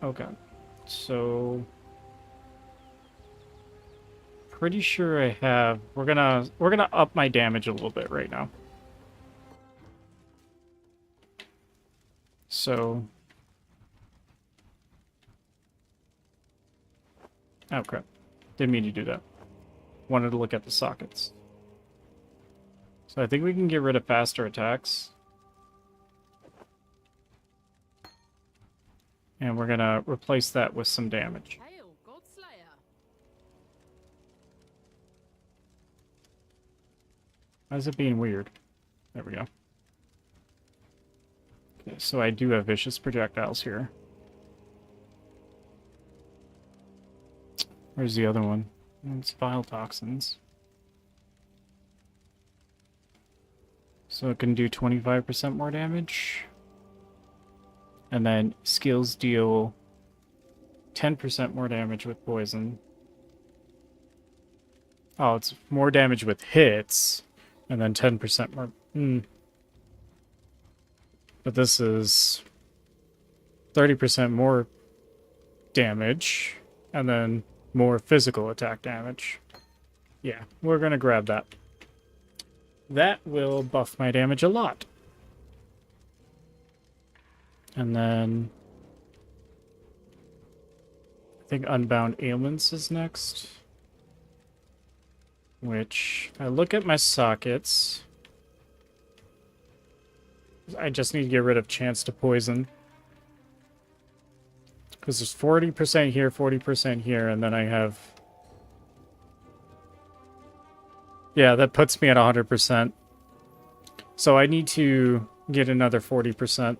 Okay. So pretty sure I have we're gonna up my damage a little bit right now. So oh crap. Didn't mean to do that. Wanted to look at the sockets. So I think we can get rid of faster attacks. And we're gonna replace that with some damage. Hail, Godslayer. Why is it being weird? There we go. Okay, so I do have vicious projectiles here. Where's the other one? It's vile toxins. So it can do 25% more damage. And then skills deal 10% more damage with poison. Oh, it's more damage with hits. And then 10% more. But this is 30% more damage. And then more physical attack damage. Yeah, we're going to grab that. That will buff my damage a lot. And then I think Unbound Ailments is next. Which, I look at my sockets. I just need to get rid of Chance to Poison. Because there's 40% here, 40% here, and then I have... Yeah, that puts me at 100%. So I need to get another 40%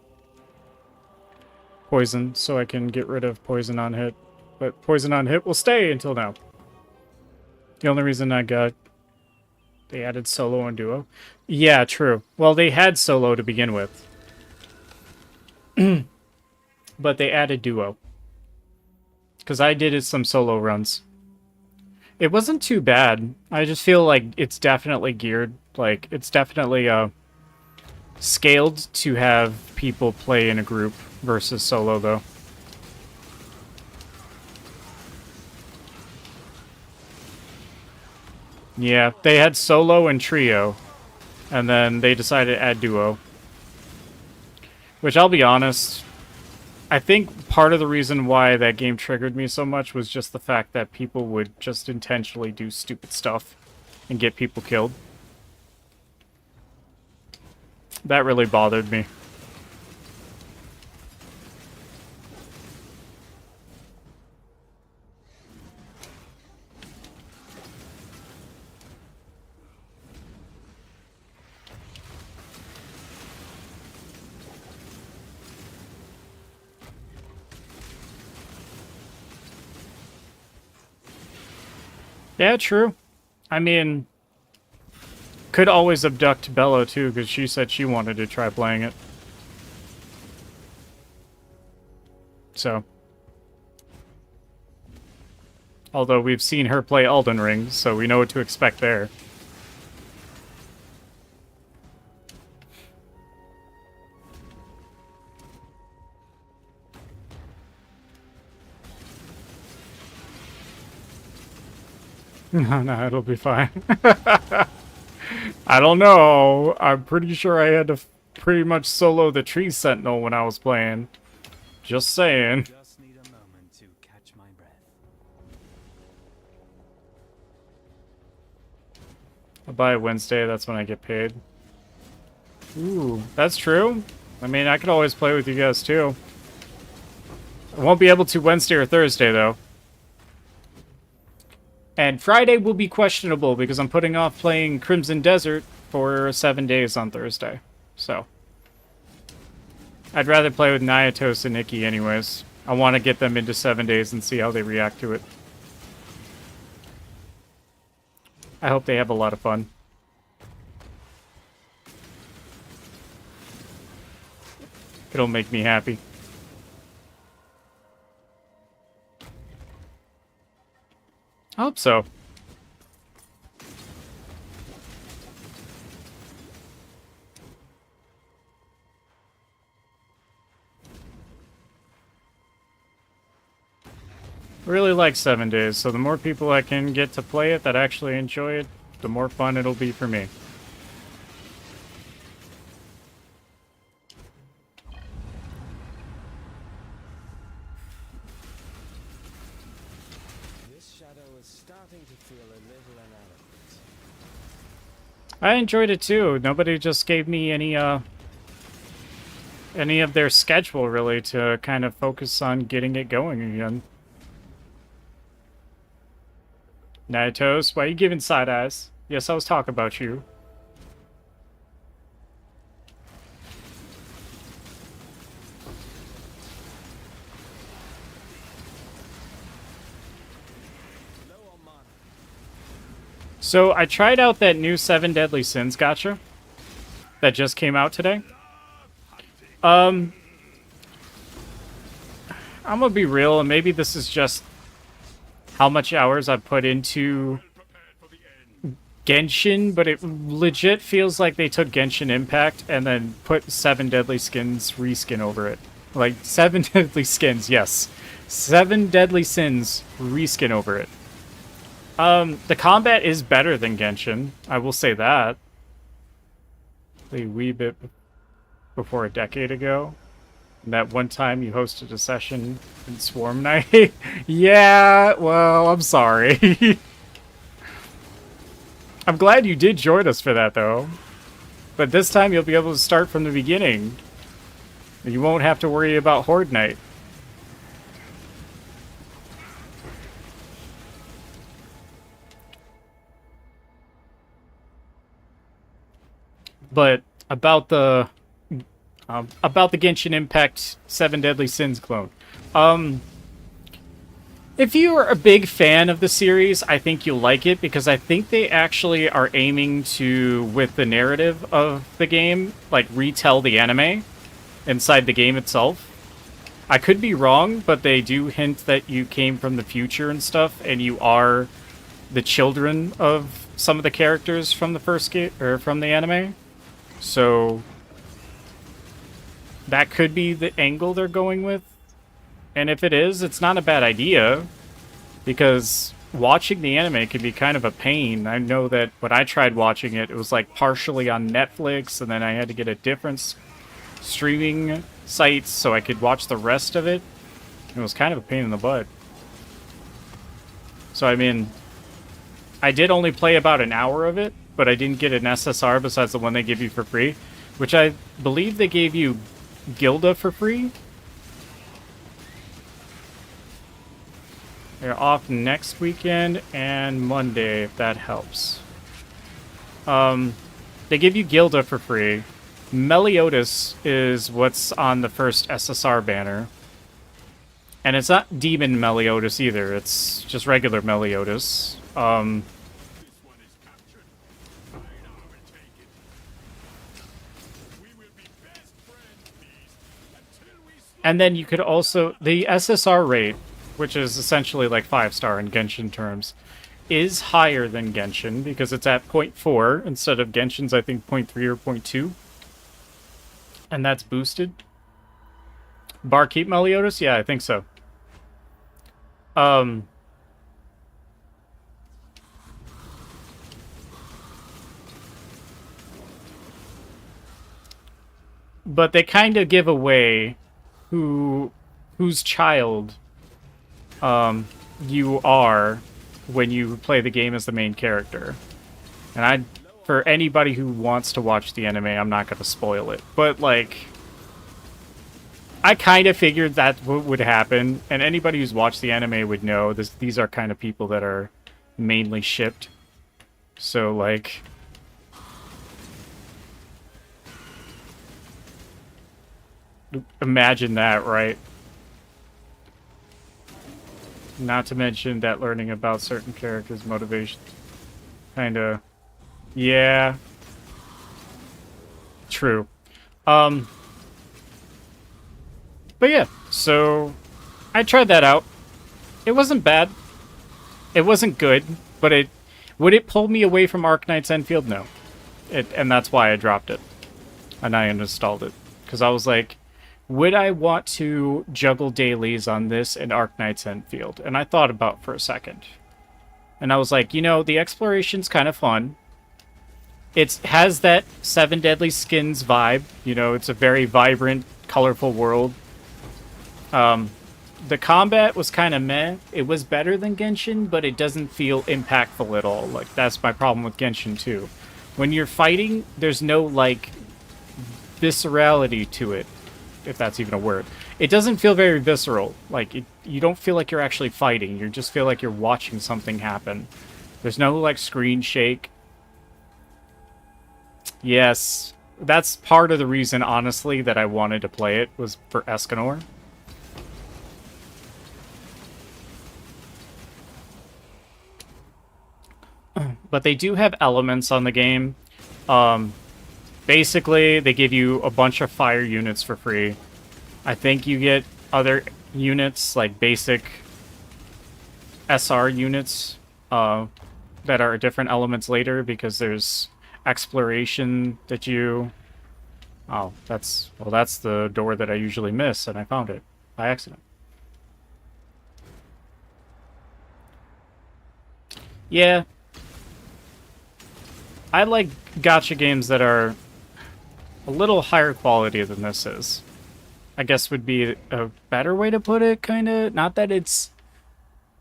poison so I can get rid of poison on hit. But poison on hit will stay until now. The only reason I got... They added solo and duo. Yeah, true. Well, they had solo to begin with. But they added duo. Because I did some solo runs. It wasn't too bad. I just feel like it's definitely geared. Like, it's definitely scaled to have people play in a group versus solo, though. Yeah, they had solo and trio. And then they decided to add duo. Which, I'll be honest, I think part of the reason why that game triggered me so much was just the fact that people would just intentionally do stupid stuff and get people killed. That really bothered me. Yeah, true. I mean, Could always abduct Bella too, because she said she wanted to try playing it. So. Although we've seen her play Elden Ring, so we know what to expect there. No, it'll be fine. I don't know. I'm pretty sure I had to pretty much solo the Tree Sentinel when I was playing. Just saying. Just need a moment to catch my breath. By Wednesday, that's when I get paid. Ooh, that's true. I mean, I could always play with you guys too. I won't be able to Wednesday or Thursday though. And Friday will be questionable because I'm putting off playing Crimson Desert for 7 days on Thursday. So. I'd rather play with Nyatos and Nikki anyways. I want to get them into 7 days and see how they react to it. I hope they have a lot of fun. It'll make me happy. I hope so. Really like 7 days, so the more people I can get to play it that actually enjoy it, the more fun it'll be for me. I enjoyed it too. Nobody just gave me any of their schedule really to kind of focus on getting it going again. Natos, why are you giving side eyes? Yes, I was talking about you. So I tried out that new 7 Deadly Sins gacha that just came out today. I'm gonna be real, and maybe this is just how much hours I've put into Genshin, but it legit feels like they took Genshin Impact and then put 7 Deadly Skins reskin over it. Like, 7 Deadly Skins, yes. 7 Deadly Sins reskin over it. The combat is better than Genshin. I will say that. A wee bit before a decade ago. And that one time you hosted a session in Swarm Night. Yeah, well, I'm sorry. I'm glad you did join us for that, though. But this time you'll be able to start from the beginning. You won't have to worry about Horde Night. But about the Genshin Impact 7 Deadly Sins clone. If you're a big fan of the series, I think you'll like it, because I think they actually are aiming to, with the narrative of the game, like, retell the anime inside the game itself. I could be wrong, but they do hint that you came from the future and stuff, and you are the children of some of the characters from the first game, or from the anime. So that could be the angle they're going with. And if it is, it's not a bad idea, because watching the anime can be kind of a pain. I know that when I tried watching it, it was like partially on Netflix, and then I had to get a different streaming site so I could watch the rest of it. It was kind of a pain in the butt. So, I mean, I did only play about an hour of it, but I didn't get an SSR besides the one they give you for free, which I believe they gave you Gilda for free. They're off next weekend and Monday, if that helps. They give you Gilda for free. Meliodas is what's on the first SSR banner. And it's not Demon Meliodas either, it's just regular Meliodas. And then you could also... The SSR rate, which is essentially like 5-star in Genshin terms, is higher than Genshin because it's at 0.4 instead of Genshin's, I think, 0.3 or 0.2. And that's boosted. Barkeep Meliodas? Yeah, I think so. But they kind of give away whose child you are when you play the game as the main character. And for anybody who wants to watch the anime, I'm not going to spoil it. But, like, I kind of figured that would happen, and anybody who's watched the anime would know these are kind of people that are mainly shipped. So, like... Imagine that, right? Not to mention that learning about certain characters' motivations. Kinda... Yeah. True. But yeah, so... I tried that out. It wasn't bad. It wasn't good, but it... Would it pull me away from Arknight's Enfield? No. And that's why I dropped it. And I uninstalled it. Because I was like... Would I want to juggle dailies on this and Arknight's Enfield? And I thought about it for a second. And I was like, you know, the exploration's kind of fun. It has that 7 Deadly Skins vibe. You know, it's a very vibrant, colorful world. The combat was kind of meh. It was better than Genshin, but it doesn't feel impactful at all. Like, that's my problem with Genshin, too. When you're fighting, there's no, like, viscerality to it. If that's even a word. It doesn't feel very visceral. Like, you don't feel like you're actually fighting. You just feel like you're watching something happen. There's no, like, screen shake. Yes. That's part of the reason, honestly, that I wanted to play it, was for Escanor. But they do have elements on the game. Basically, they give you a bunch of fire units for free. I think you get other units, like basic SR units, that are different elements later, because there's exploration that you... Oh, that's the door that I usually miss, and I found it by accident. Yeah. I like gacha games that are a little higher quality than this is. I guess would be a better way to put it, kind of. Not that it's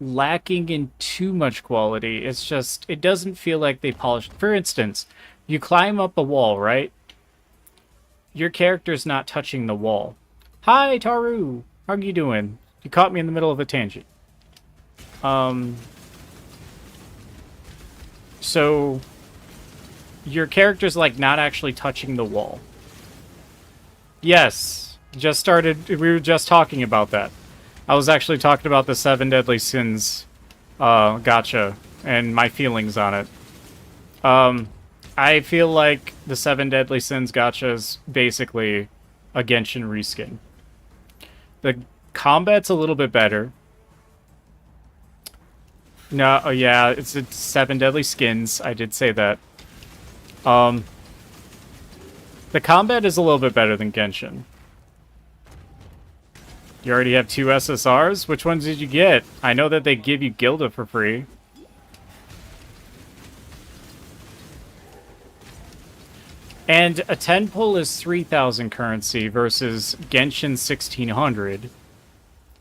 lacking in too much quality. It's just, it doesn't feel like they polished. For instance, you climb up a wall, right? Your character's not touching the wall. Hi, Taru! How you doing? You caught me in the middle of a tangent. So... Your character's, like, not actually touching the wall. Yes. Just started... We were just talking about that. I was actually talking about the 7 Deadly Sins gacha and my feelings on it. I feel like the 7 Deadly Sins gacha is basically a Genshin reskin. The combat's a little bit better. No, oh yeah, it's 7 Deadly Skins. I did say that. The combat is a little bit better than Genshin. You already have 2 SSRs? Which ones did you get? I know that they give you Gilda for free. And a 10 pull is 3,000 currency versus Genshin 1,600.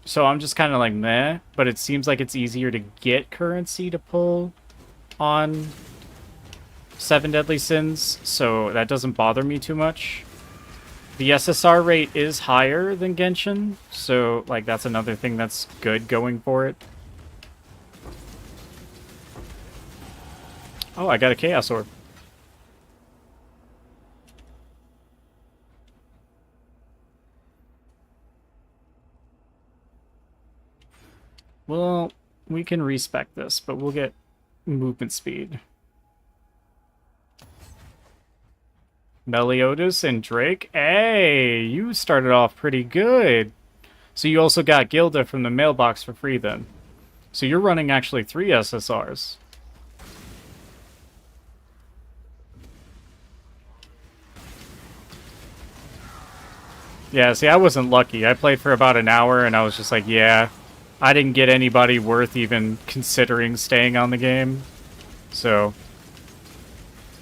So I'm just kind of like, meh. But it seems like it's easier to get currency to pull on 7 Deadly Sins, so that doesn't bother me too much. The SSR rate is higher than Genshin, so, like, that's another thing that's good going for it. Oh, I got a Chaos Orb. Well, we can respec this, but we'll get movement speed. Meliodas and Drake. Hey, you started off pretty good. So you also got Gilda from the mailbox for free then. So you're running actually 3 SSRs. Yeah, see, I wasn't lucky. I played for about an hour, and I was just like, yeah, I didn't get anybody worth even considering staying on the game. So,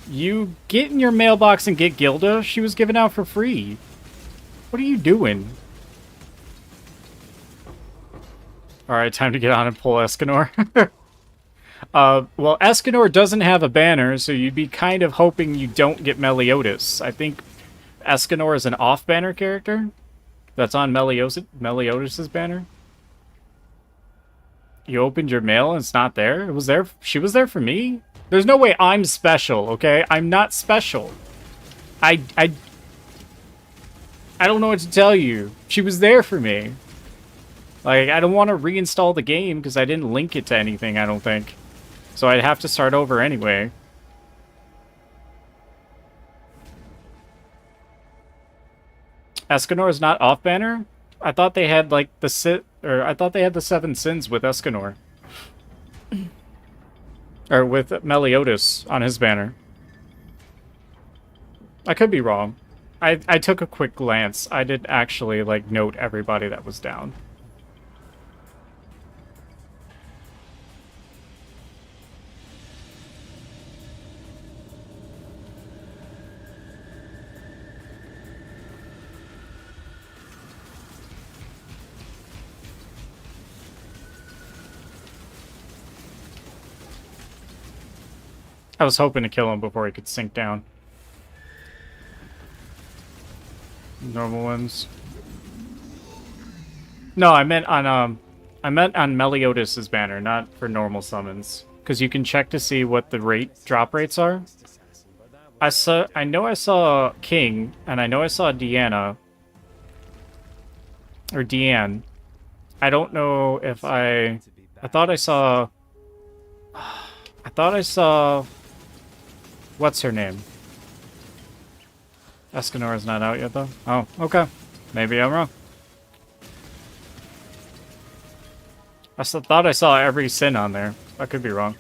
you get in your mailbox and get Gilda. She was given out for free. What are you doing? Alright, time to get on and pull Escanor. Well, Escanor doesn't have a banner, so you'd be kind of hoping you don't get Meliodas. I think Escanor is an off-banner character that's on Meliodas' banner. You opened your mail and it's not there? It was there. She was there for me? There's no way I'm special, okay? I'm not special. I don't know what to tell you. She was there for me. Like, I don't want to reinstall the game because I didn't link it to anything, I don't think. So I'd have to start over anyway. Escanor is not off banner? I thought they had like I thought they had the 7 sins with Escanor. Or with Meliodas on his banner. I could be wrong. I took a quick glance. I didn't actually like note everybody that was down. I was hoping to kill him before he could sink down. Normal ones. No, I meant on Meliodas' banner, not for normal summons. Because you can check to see what the drop rates are. I know I saw King, and I know I saw Deanna. Or Deanne. I don't know if I thought I saw what's her name? Escanor is not out yet, though. Oh, okay. Maybe I'm wrong. I thought I saw every sin on there. I could be wrong.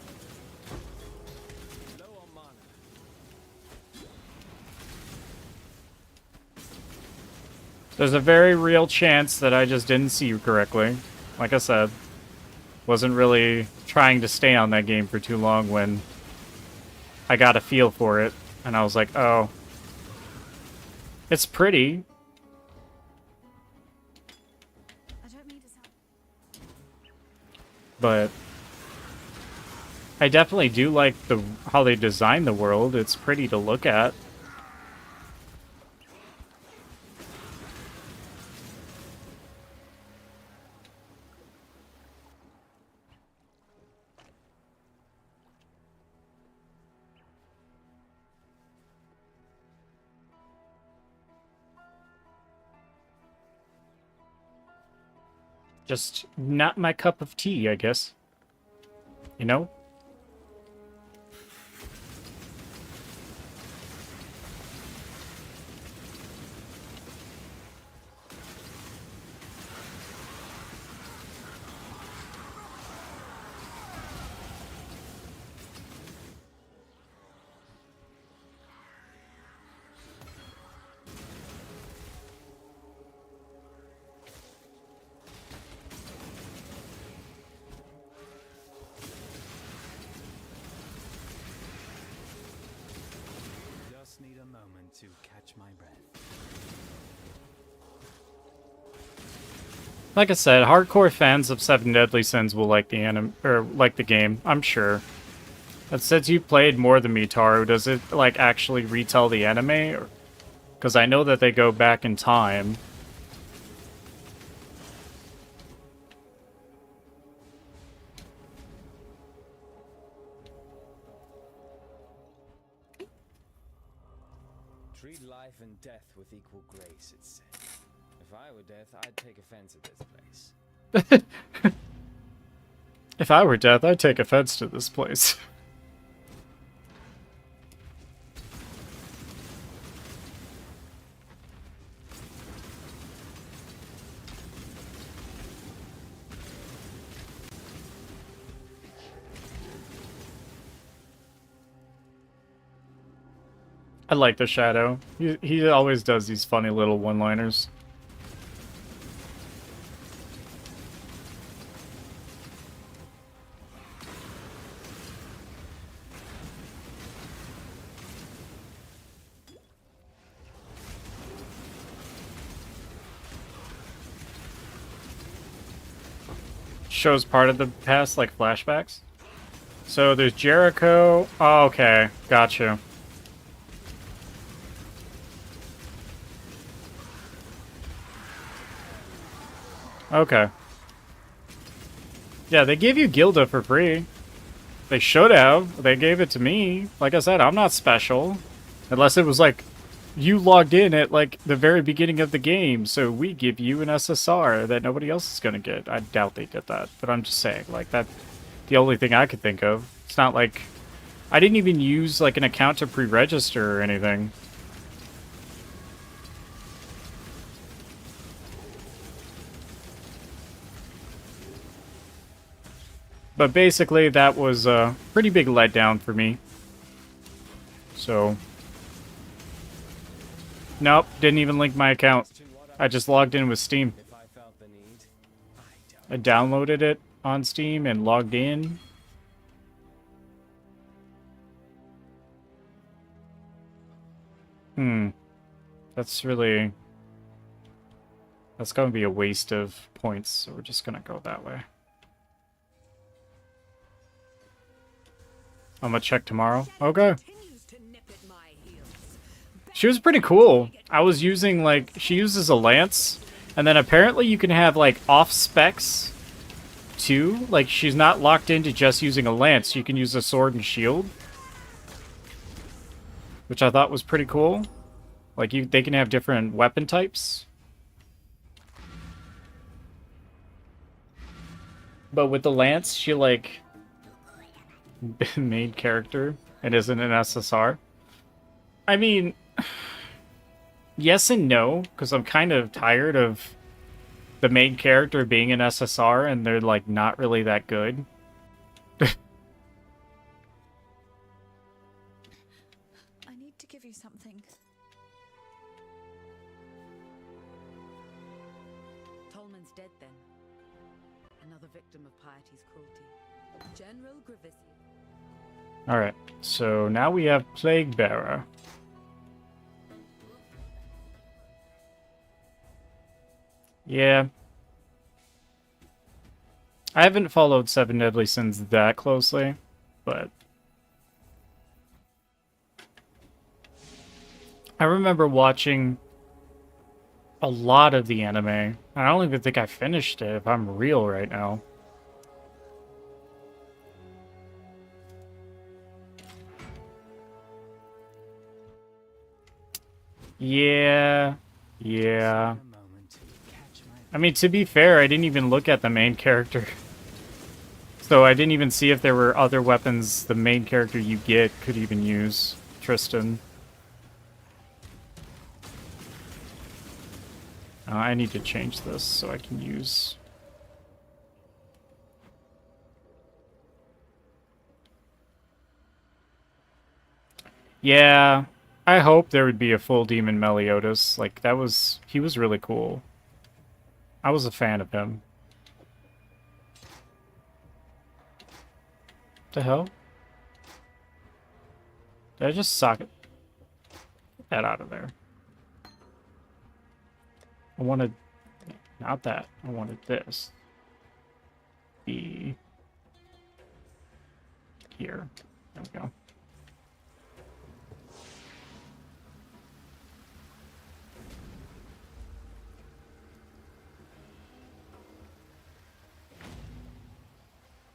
There's a very real chance that I just didn't see you correctly. Like I said, wasn't really trying to stay on that game for too long when I got a feel for it, and I was like, oh. It's pretty. But I definitely do like how they design the world. It's pretty to look at. Just not my cup of tea, I guess. You know? Need a moment to catch my breath. Like I said, hardcore fans of Seven Deadly Sins will like the game, I'm sure. But since you played more than me, Taru, does it like actually retell the anime? Because I know that they go back in time. Treat life and death with equal grace, it said. If I were death, I'd take offense at this place. If I were death, I'd take offense to this place. I like the Shadow. He always does these funny little one-liners. Shows part of the past, like flashbacks. So there's Jericho. Oh, okay, gotcha. Okay. Yeah, they gave you Gilda for free. They should have. They gave it to me. Like I said, I'm not special. Unless it was like, you logged in at like the very beginning of the game, so we give you an SSR that nobody else is gonna get. I doubt they did that, but I'm just saying, like, that, the only thing I could think of. It's not like, I didn't even use like an account to pre-register or anything. But basically, that was a pretty big letdown for me. So, nope, didn't even link my account. I just logged in with Steam. If I felt the need, I downloaded it on Steam and logged in. That's really... That's going to be a waste of points, so we're just going to go that way. I'm going to check tomorrow. Okay. She was pretty cool. I was using, like, she uses a lance, and then apparently you can have, like, off-specs, too. Like, she's not locked into just using a lance. You can use a sword and shield. Which I thought was pretty cool. Like, they can have different weapon types. But with the lance, she, like, main character. It isn't an SSR. I mean, yes and no, because I'm kind of tired of the main character being an SSR, and they're, like, not really that good. I need to give you something. Tolman's dead then. Another victim of Piety's cruelty. General Grievous. Alright, so now we have Plague Bearer. Yeah. I haven't followed Seven Deadly Sins that closely, but... I remember watching a lot of the anime. I don't even think I finished it, if I'm real right now. Yeah. I mean, to be fair, I didn't even look at the main character. So I didn't even see if there were other weapons the main character you get could even use. Tristan. I need to change this so I can use... Yeah, I hope there would be a full Demon Meliodas. Like, that was... He was really cool. I was a fan of him. The hell? Did I just sock it? Get that out of there. I wanted... Not that. I wanted this. Be... Here. There we go.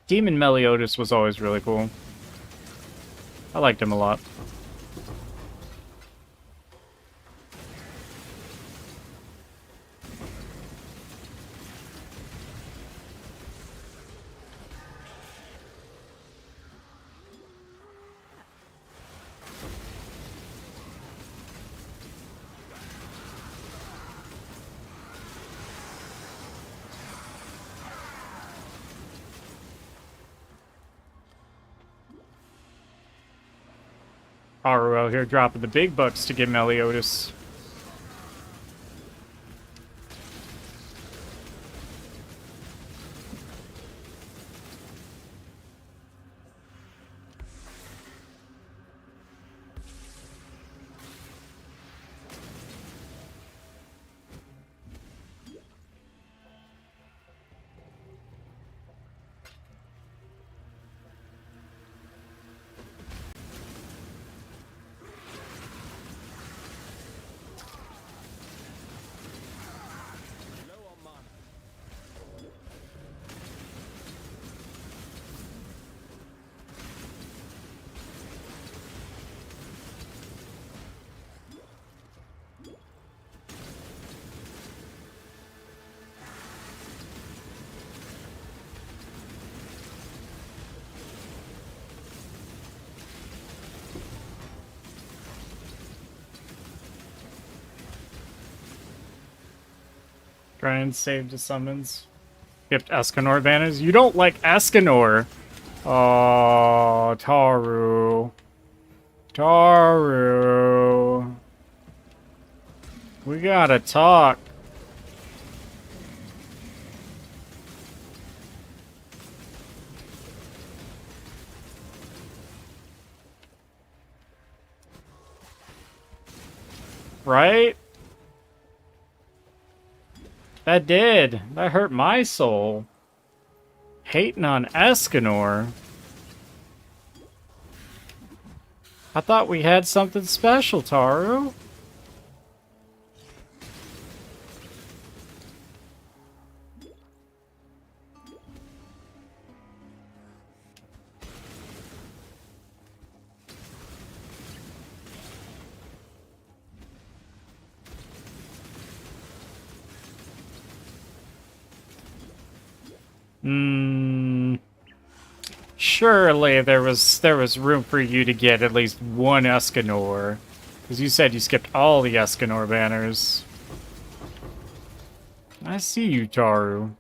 Demon Meliodas was always really cool. I liked him a lot. Haru out here dropping the big bucks to get Meliodas. Low on mana. Try and save the summons. Skipped Escanor banners. You don't like Escanor. Oh, Taru. Taru. We gotta talk. Right? That did. That hurt my soul. Hating on Escanor. I thought we had something special, Taru. Surely there was room for you to get at least one Escanor. Because you said you skipped all the Escanor banners. I see you, Taru.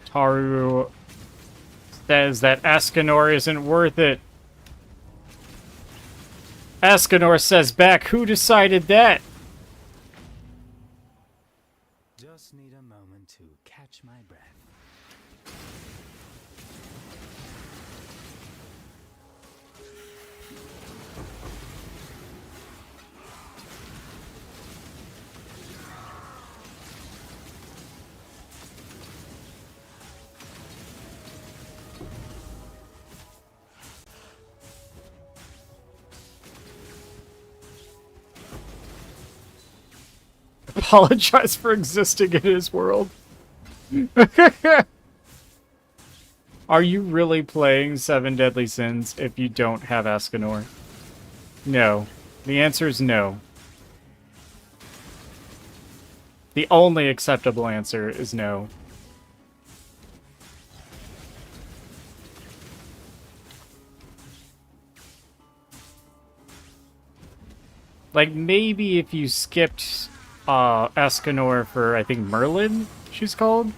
Taru says that Escanor isn't worth it. Escanor says back, who decided that? Just need a moment to catch my breath. Apologize for existing in his world. Are you really playing Seven Deadly Sins if you don't have Escanor? No. The answer is no. The only acceptable answer is no. Like, maybe if you skipped Escanor for, I think, Merlin, she's called?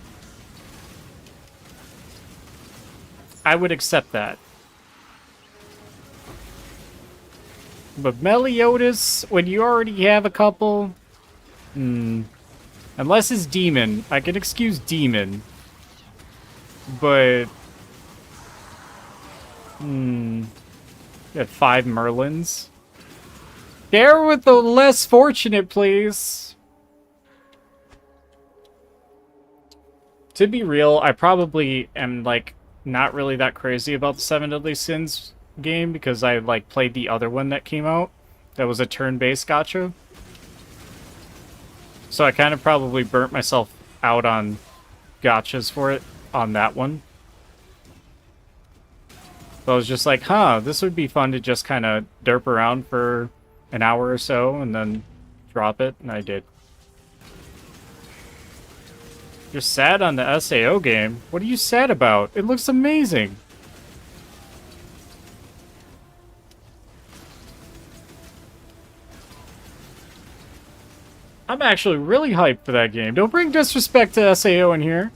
I would accept that. But Meliodas, when you already have a couple... Unless it's Demon. I can excuse Demon. But... You had 5 Merlins. Share with the less fortunate, please. To be real, I probably am, like, not really that crazy about the Seven Deadly Sins game because I, like, played the other one that came out. That was a turn-based gacha. So I kind of probably burnt myself out on gachas for it on that one. So I was just like, huh, this would be fun to just kind of derp around for an hour or so and then drop it, and I did. You're sad on the SAO game? What are you sad about? It looks amazing. I'm actually really hyped for that game. Don't bring disrespect to SAO in here.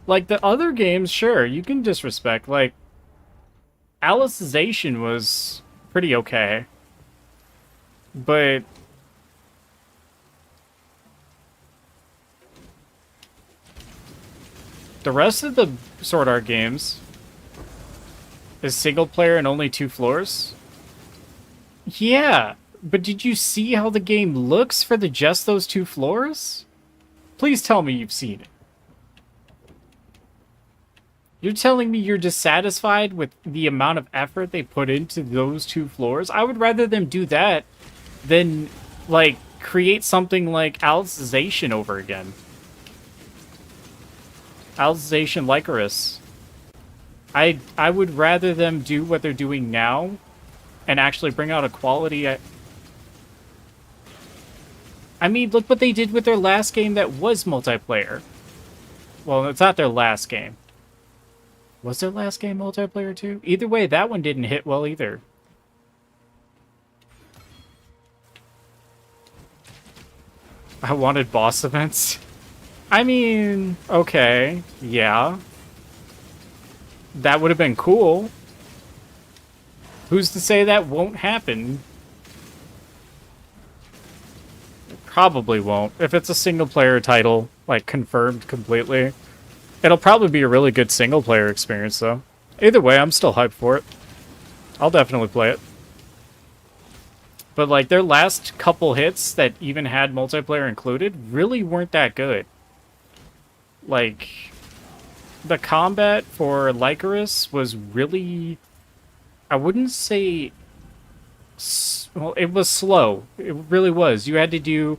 Like, the other games, sure, you can disrespect. Like, Alicization was pretty okay. But the rest of the Sword Art games is single player and only 2 floors. Yeah, but did you see how the game looks for just those 2 floors? Please tell me you've seen it. You're telling me you're dissatisfied with the amount of effort they put into those 2 floors? I would rather them do that than, like, create something like Alicization over again. Alicization Lycoris. I would rather them do what they're doing now and actually bring out a quality... I mean, look what they did with their last game that was multiplayer. Well, it's not their last game. Was their last game multiplayer too? Either way, that one didn't hit well either. I wanted boss events. I mean, okay, yeah. That would have been cool. Who's to say that won't happen? Probably won't. If it's a single-player title, like, confirmed completely. It'll probably be a really good single-player experience, though. Either way, I'm still hyped for it. I'll definitely play it. But, like, their last couple hits that even had multiplayer included really weren't that good. Like, the combat for Lycoris was really... I wouldn't say... Well, it was slow. It really was. You had to do...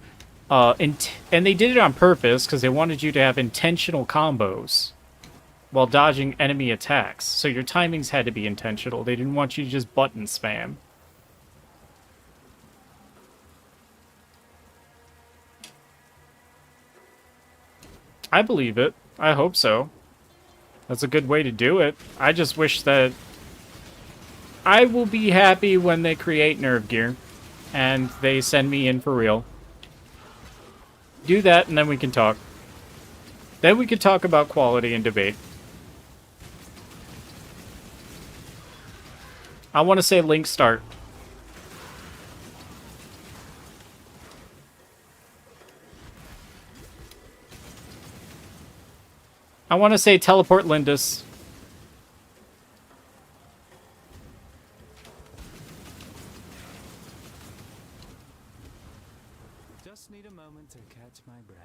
and they did it on purpose because they wanted you to have intentional combos while dodging enemy attacks. So your timings had to be intentional. They didn't want you to just button spam. I believe it. I hope so. That's a good way to do it. I just wish that... I will be happy when they create Nerve Gear and they send me in for real. Do that and then we can talk. Then we can talk about quality and debate. I want to say Link start. I want to say teleport Lindis. Just need a moment to catch my breath.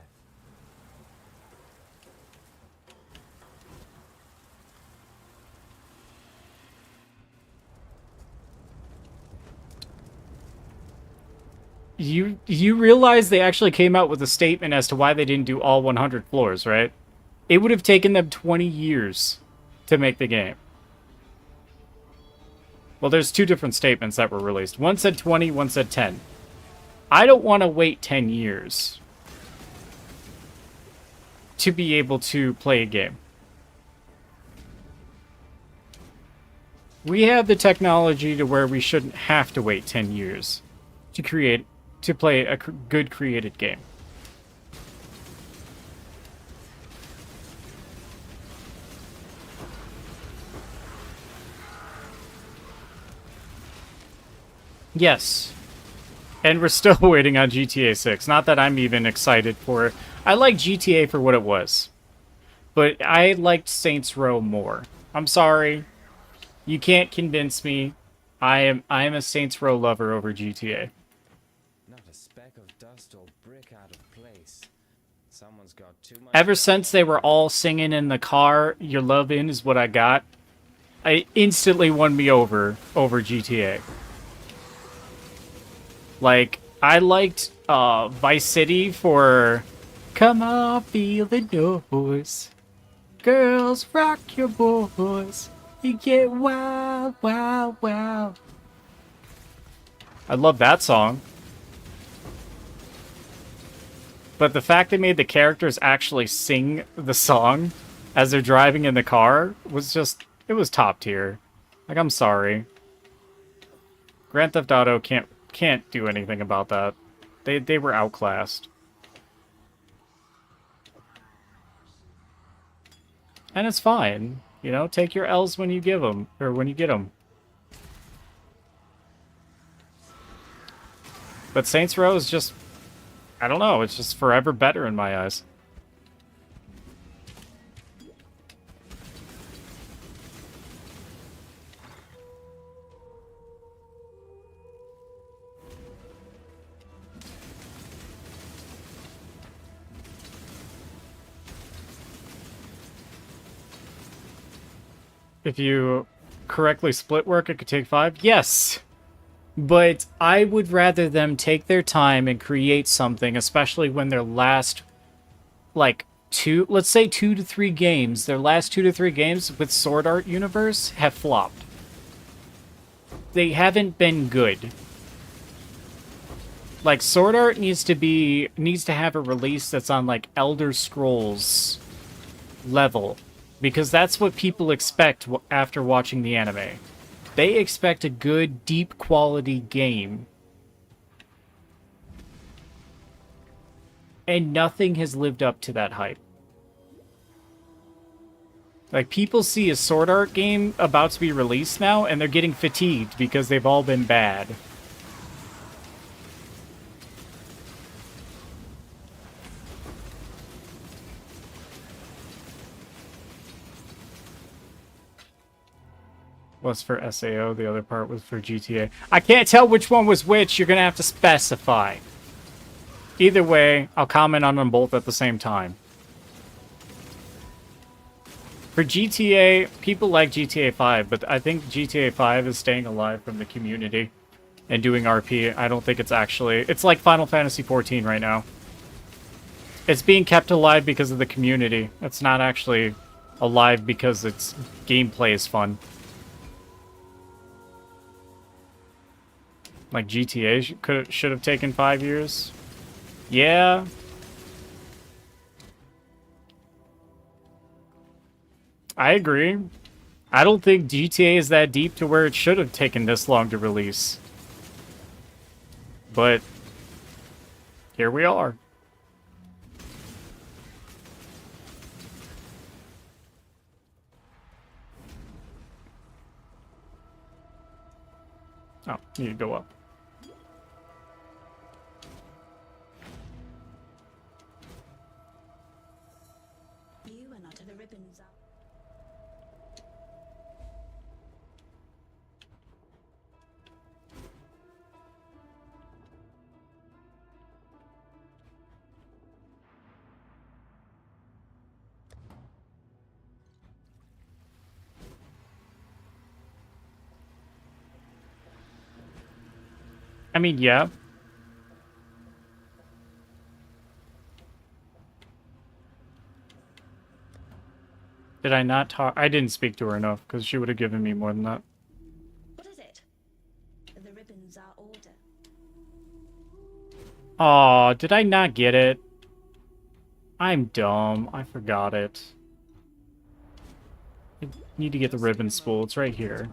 You realize they actually came out with a statement as to why they didn't do all 100 floors, right? It would have taken them 20 years to make the game. Well, there's 2 different statements that were released. One said 20, one said 10. I don't want to wait 10 years to be able to play a game. We have the technology to where we shouldn't have to wait 10 years to play a good created game. Yes. And we're still waiting on GTA 6. Not that I'm even excited for it. I like GTA for what it was. But I liked Saints Row more. I'm sorry. You can't convince me. I am a Saints Row lover over GTA. Not a speck of dust or brick out of place. Someone's got too much... Ever since they were all singing in the car, Your Lovin' Is What I Got, it instantly won me over GTA. Like, I liked Vice City for Come on, feel the noise. Girls, rock your boys. You get wild, wild, wild. I love that song. But the fact they made the characters actually sing the song as they're driving in the car was just, it was top tier. Like, I'm sorry. Grand Theft Auto can't do anything about that. They were outclassed. And it's fine. You know, take your L's when you give them, or when you get them. But Saints Row is just, I don't know, it's just forever better in my eyes. If you correctly split work, it could take 5. Yes! But I would rather them take their time and create something, especially when their last, like, let's say 2 to 3 games, their last 2 to 3 games with Sword Art Universe have flopped. They haven't been good. Like, Sword Art needs to have a release that's on, like, Elder Scrolls level. Because that's what people expect after watching the anime. They expect a good, deep quality game. And nothing has lived up to that hype. Like, people see a Sword Art game about to be released now, and they're getting fatigued because they've all been bad. Was for SAO, the other part was for GTA. I can't tell which one was which, you're gonna have to specify. Either way, I'll comment on them both at the same time. For GTA, people like GTA 5, but I think GTA 5 is staying alive from the community and doing RP. I don't think it's actually... It's like Final Fantasy 14 right now. It's being kept alive because of the community. It's not actually alive because its gameplay is fun. Like GTA should have taken 5 years. Yeah. I agree. I don't think GTA is that deep to where it should have taken this long to release. But here we are. Oh, you need to go up. You are not the ribbons up. I mean, yeah. Did I not talk? I didn't speak to her enough, because she would have given me more than that. What is it? The ribbons are order. Aw, did I not get it? I'm dumb. I forgot it. I need to get the ribbon spool. It's right here.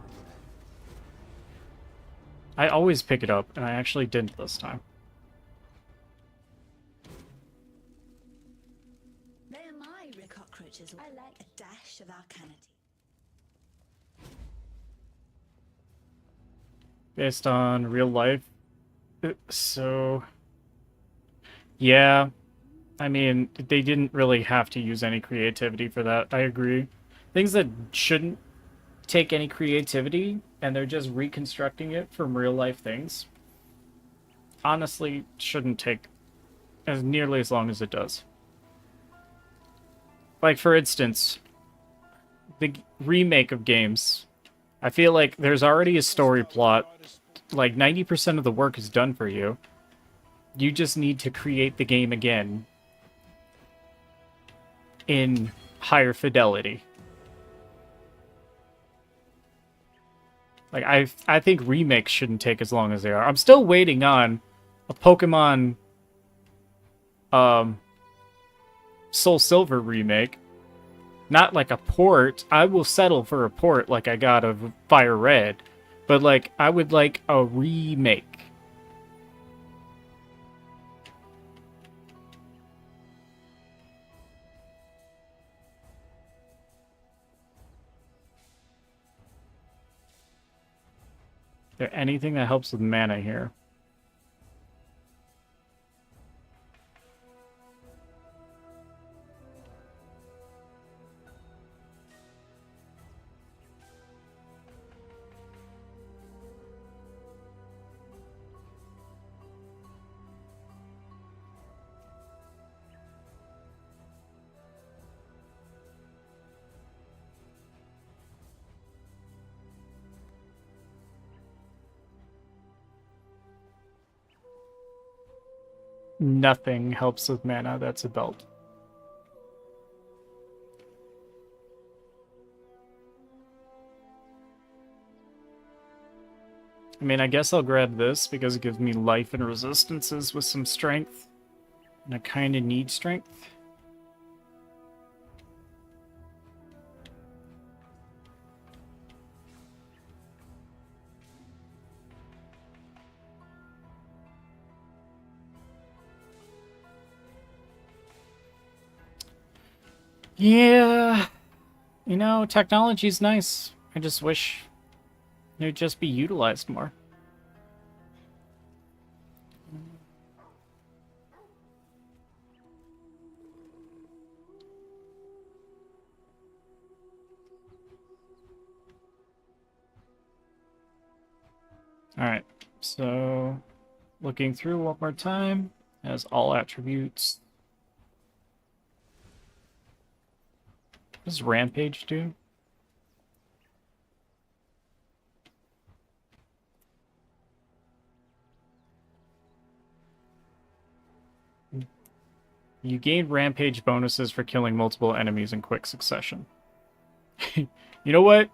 I always pick it up, and I actually didn't this time. They are my cockroaches. I like a dash of arcanity. Based on real life. So... Yeah. I mean, they didn't really have to use any creativity for that. I agree. Things that shouldn't take any creativity, and they're just reconstructing it from real life things, honestly shouldn't take as nearly as long as it does. Like, for instance, the remake of games. I feel like there's already a story plot. Like, 90% of the work is done for you. You just need to create the game again in higher fidelity. Like, I think remakes shouldn't take as long as they are. I'm still waiting on a Pokemon Soul Silver remake. Not like a port. I will settle for a port like I got of Fire Red. But, like, I would like a remake. there anything that helps with mana here? Nothing helps with mana that's a belt. I mean, I guess I'll grab this because it gives me life and resistances with some strength. And I kind of need strength. Yeah, you know, technology's nice. I just wish it would just be utilized more. Alright, so looking through one more time, has all attributes. What does Rampage do? You gain Rampage bonuses for killing multiple enemies in quick succession. You know what?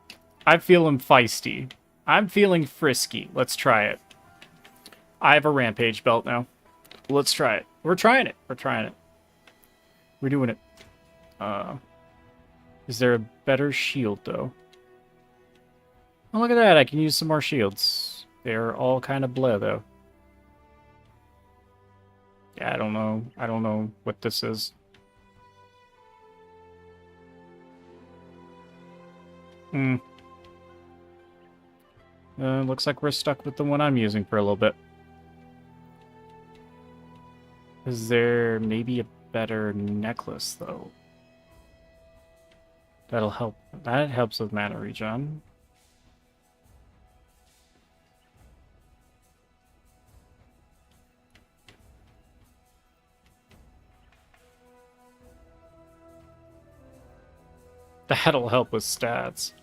I'm feeling feisty. I'm feeling frisky. Let's try it. I have a Rampage belt now. Let's try it. We're trying it. We're trying it. We're doing it. Is there a better shield, though? Oh, look at that. I can use some more shields. They're all kind of bleh, though. Yeah, I don't know. I don't know what this is. Looks like we're stuck with the one I'm using for a little bit. Is there maybe a better necklace, though? That'll help. That helps with mana regen. That'll help with stats.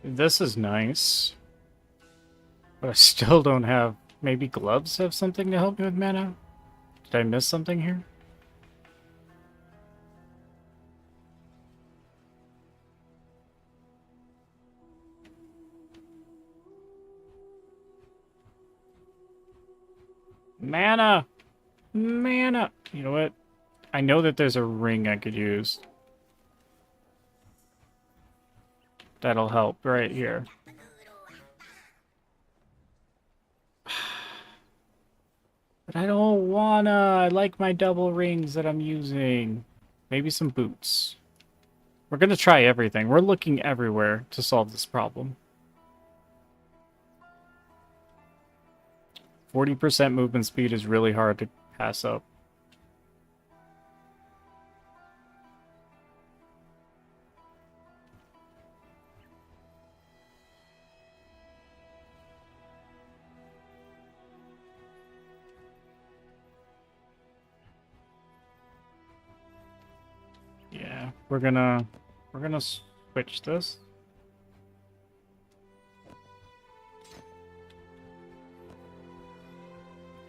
This is nice. But I still don't have... Maybe gloves have something to help me with mana? Did I miss something here? Mana! Mana! You know what? I know that there's a ring I could use. That'll help right here. But I don't wanna. I like my double rings that I'm using. Maybe some boots. We're gonna try everything. We're looking everywhere to solve this problem. 40% movement speed is really hard to pass up. Yeah, we're gonna switch this.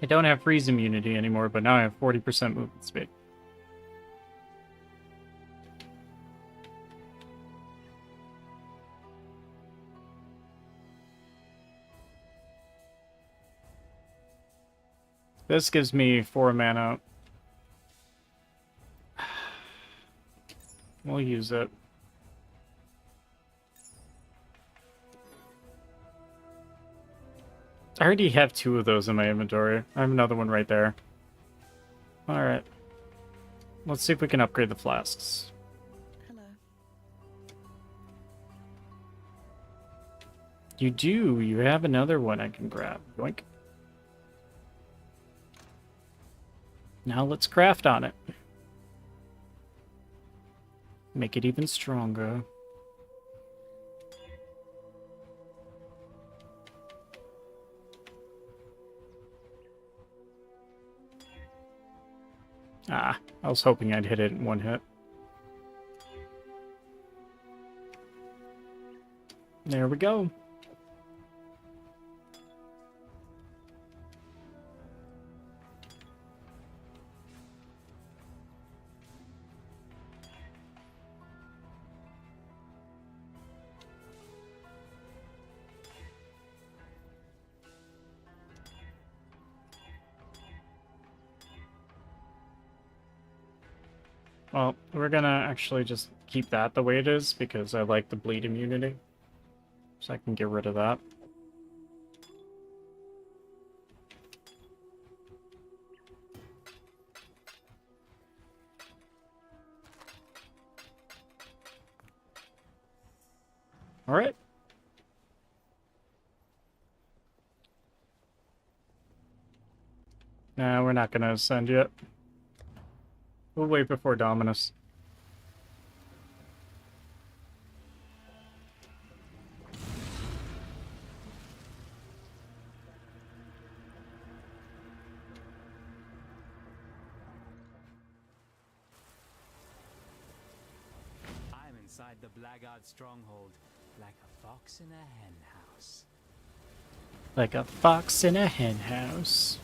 I don't have freeze immunity anymore, but now I have 40% movement speed. This gives me 4 mana. We'll use it. I already have 2 of those in my inventory. I have another one right there. Alright. Let's see if we can upgrade the flasks. Hello. You do. You have another one I can grab. Yoink. Now let's craft on it. Make it even stronger. Ah, I was hoping I'd hit it in one hit. There we go. Well, we're gonna actually just keep that the way it is because I like the bleed immunity. So I can get rid of that. Alright. Nah, we're not gonna ascend yet. We'll wait before Dominus. I'm inside the Blackguard stronghold, like a fox in a hen house. Like a fox in a hen house.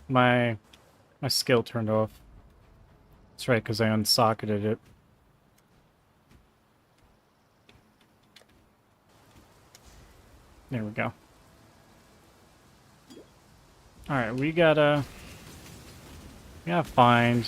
My skill turned off. That's right, because I unsocketed it. There we go. Alright, we gotta find...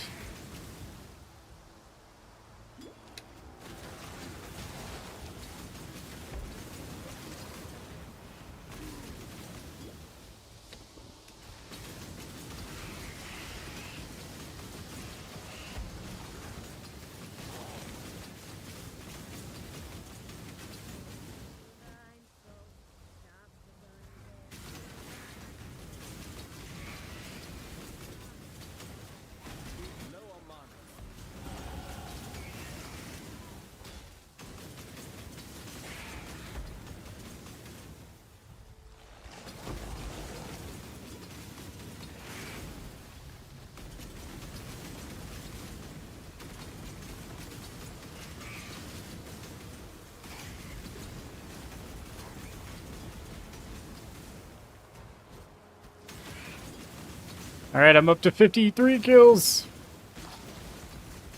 Alright, I'm up to 53 kills.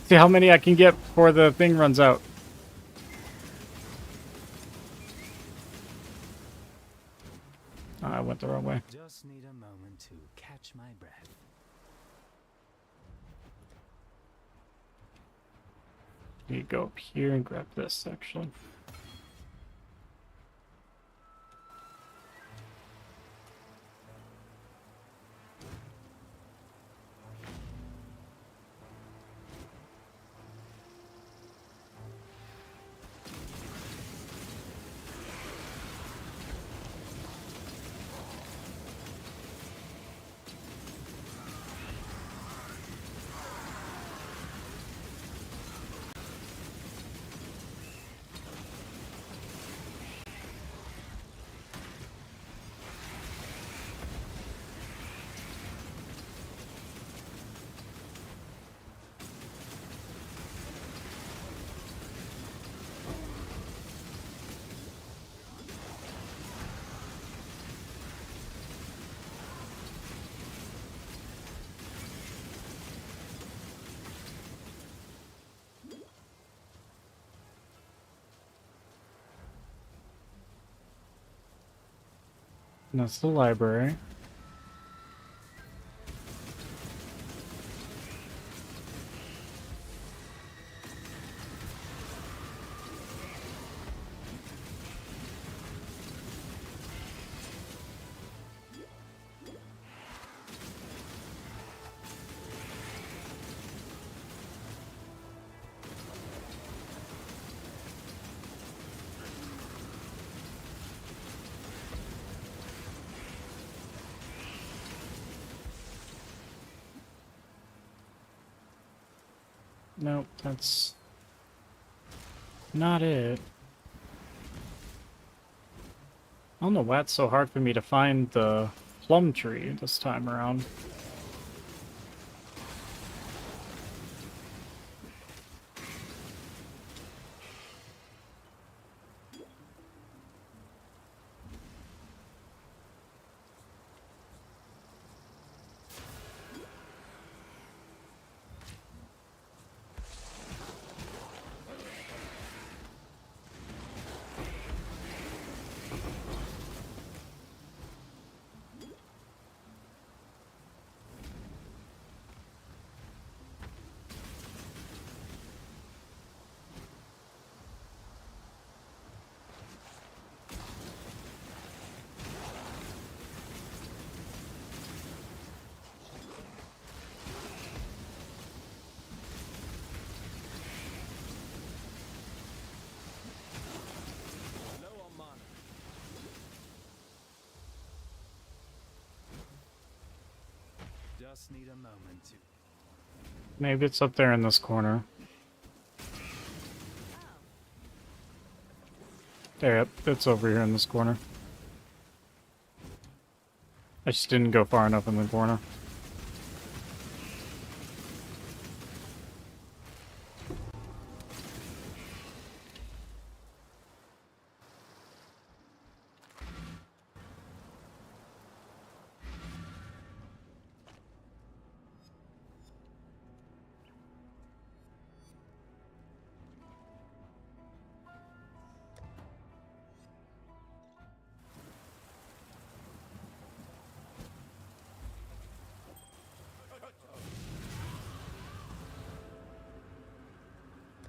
See how many I can get before the thing runs out. Oh, I went the wrong way. Just need a moment to catch my breath. You go up here and grab this, actually. And that's the library. Nope, that's not it. I don't know why it's so hard for me to find the plum tree this time around. Low on mana. Just need a moment to. Maybe it's up there in this corner. There, yep, it's over here in this corner. I just didn't go far enough in the corner.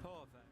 Perfect.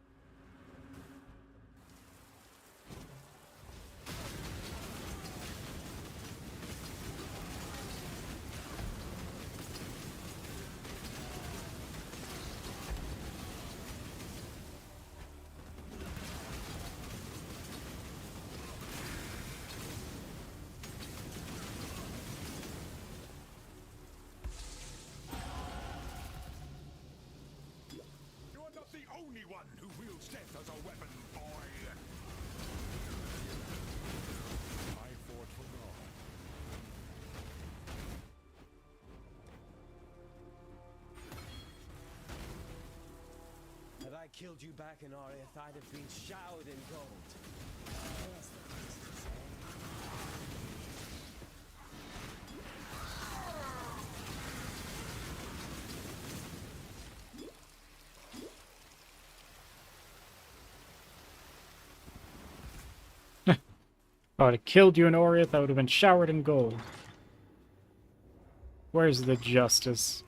You are not the only one who wields death as a weapon, boy. I fought for God. Had I killed you back in Ariath, I'd have been showered in gold. There's the least to say. If I would have killed you in Oriath, I would have been showered in gold. Where's the justice?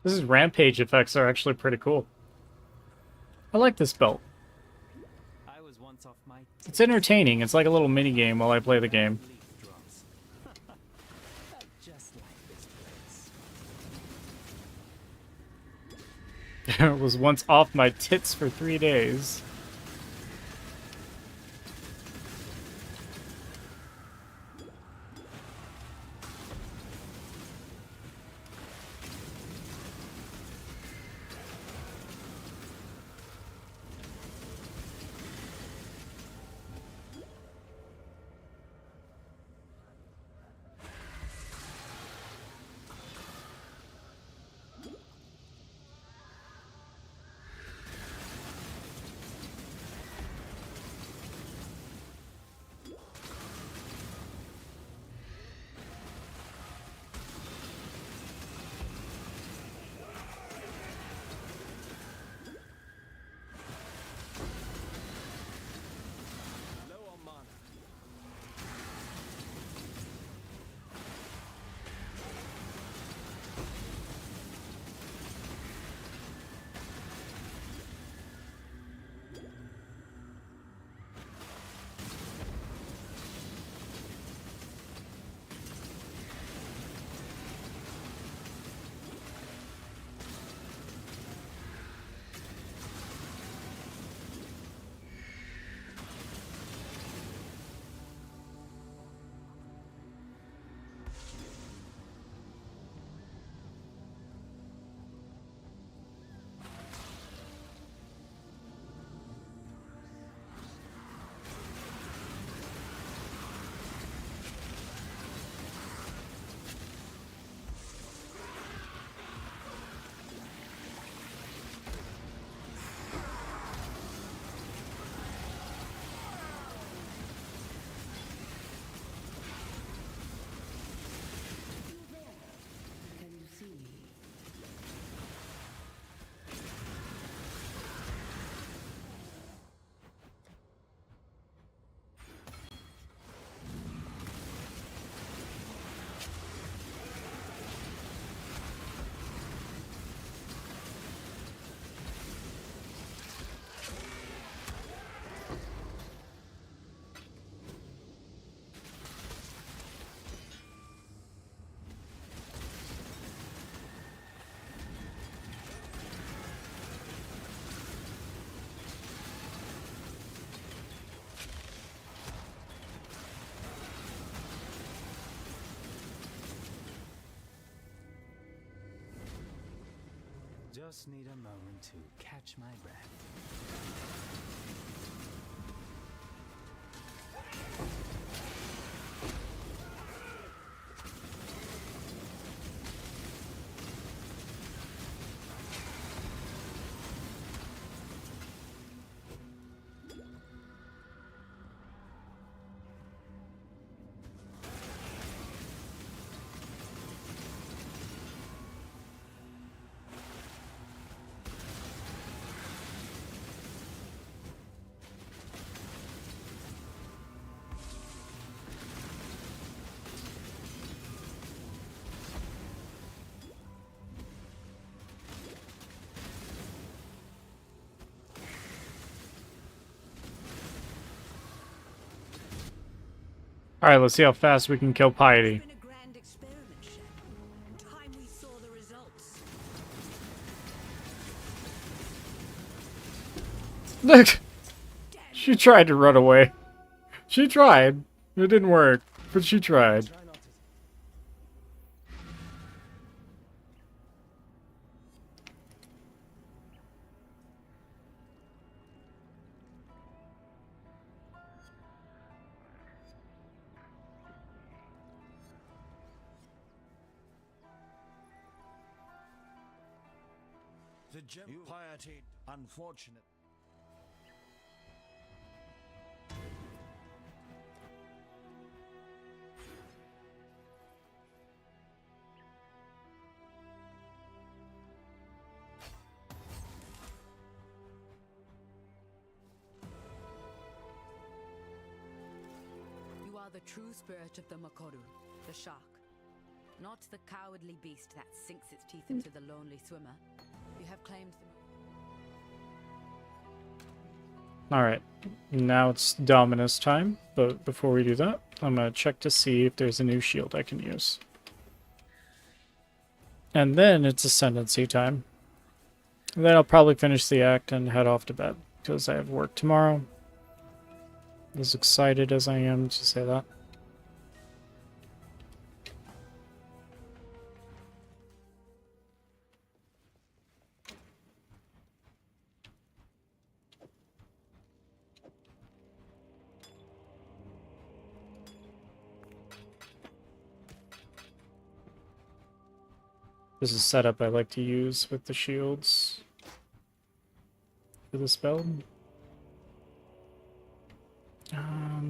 This rampage effects are actually pretty cool. I like this belt. I was once off my It's entertaining. It's like a little mini game while I play the game. leaf drops. Just like this place. It was once off my tits for 3 days. Low on mana. Can you see me? Just need a moment to catch my breath. Alright, let's see how fast we can kill Piety. It's been a grand experiment, Shep. Time we saw the results. Look! She tried to run away. She tried. It didn't work, but she tried. Try not to. The gem piety, unfortunate. You are the true spirit of the Makoru, the shark. Not the cowardly beast that sinks its teeth into the lonely swimmer. You have claimed the... Alright, now it's Dominus time, but before we do that, I'm gonna check to see if there's a new shield I can use. And then it's Ascendancy time. And then I'll probably finish the act and head off to bed, because I have work tomorrow. As excited as I am to say that. This is a setup I like to use with the shields for this build.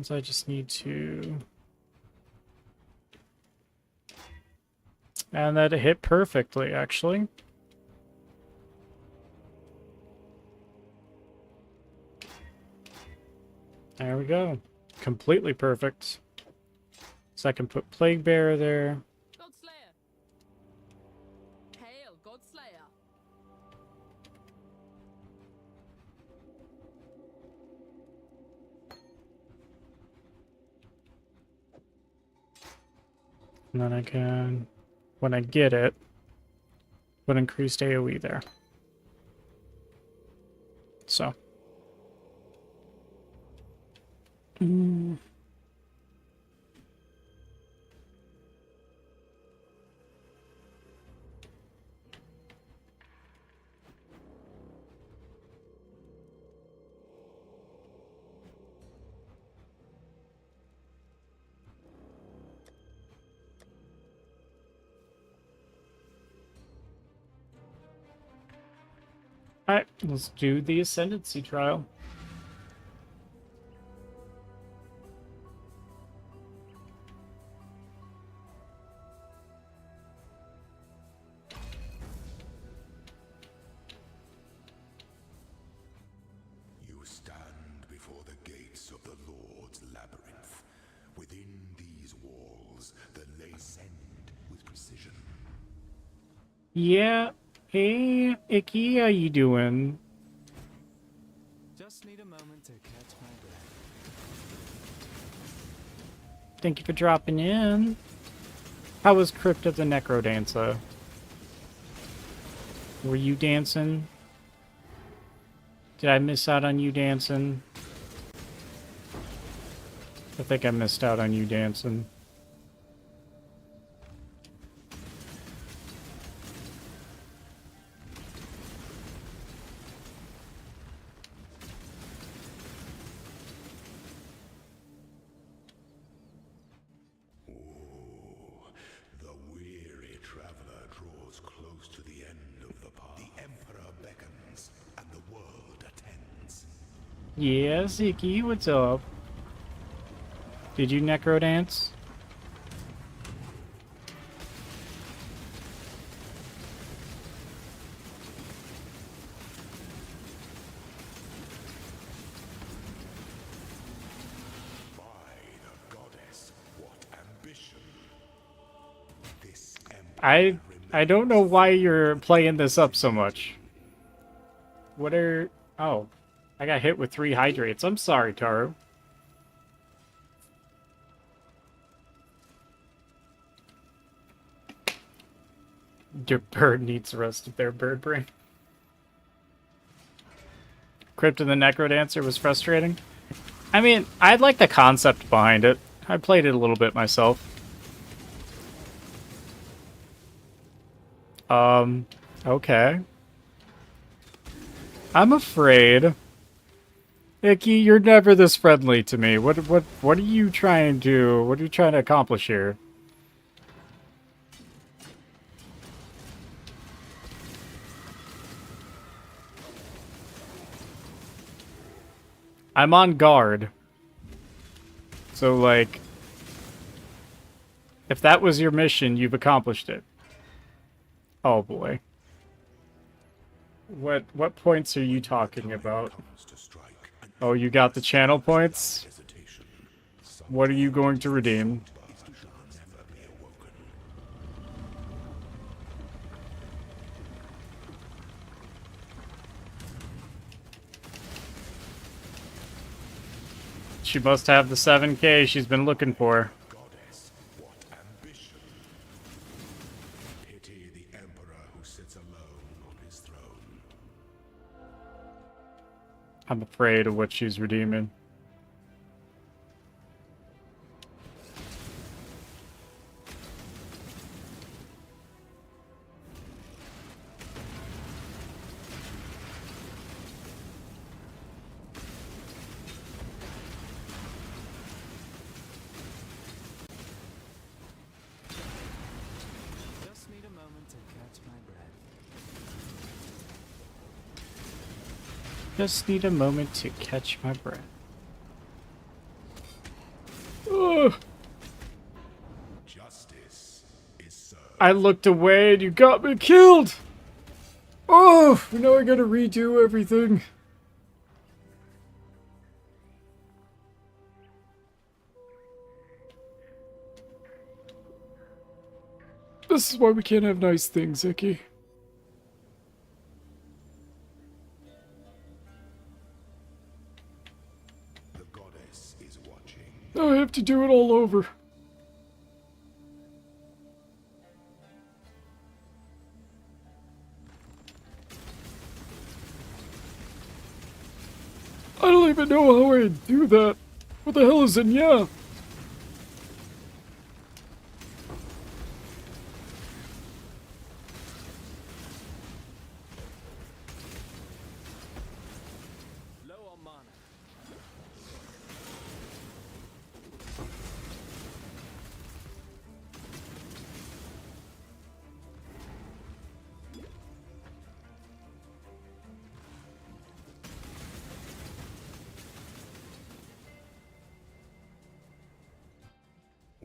So I just need to... And that hit perfectly, actually. There we go. Completely perfect. So I can put Plague Bearer there. Godslayer! Hail, Godslayer! And then I can, when I get it, put increased AoE there. So. Alright, let's do the Ascendancy trial. You stand before the gates of the Lord's labyrinth. Within these walls, the lay send with precision. Yeah. Hey, Icky, how you doing? Just need a moment to catch my breath. Thank you for dropping in. How was Crypt of the Necrodancer? Were you dancing? Did I miss out on you dancing? I think I missed out on you dancing. The weary traveler draws close to the end of the path. The Emperor beckons, and the world attends. Yes, Icky, what's up? Did you necro dance? By the goddess, what ambition! This Emperor I don't know why you're playing this up so much. What are... Oh. I got hit with 3 hydrates. I'm sorry, Taru. Your bird needs the rest of their bird brain. Crypt of the Necrodancer was frustrating. I mean, I like the concept behind it. I played it a little bit myself. Okay. I'm afraid. Icky, you're never this friendly to me. What are you trying to... What are you trying to accomplish here? I'm on guard. So, like... If that was your mission, you've accomplished it. Oh, boy. What points are you talking about? Oh, you got the channel points? What are you going to redeem? She must have the 7K she's been looking for. Goddess, what ambition. Pity the Emperor who sits alone on his throne. I'm afraid of what she's redeeming. Just need a moment to catch my breath. Just need a moment to catch my breath. Ugh. Justice is served. I looked away and you got me killed! Oh, now I gotta redo everything. This is why we can't have nice things, Icky. The goddess is watching. Now I have to do it all over. I don't even know how I do that. What the hell is in yeah? Low on mana.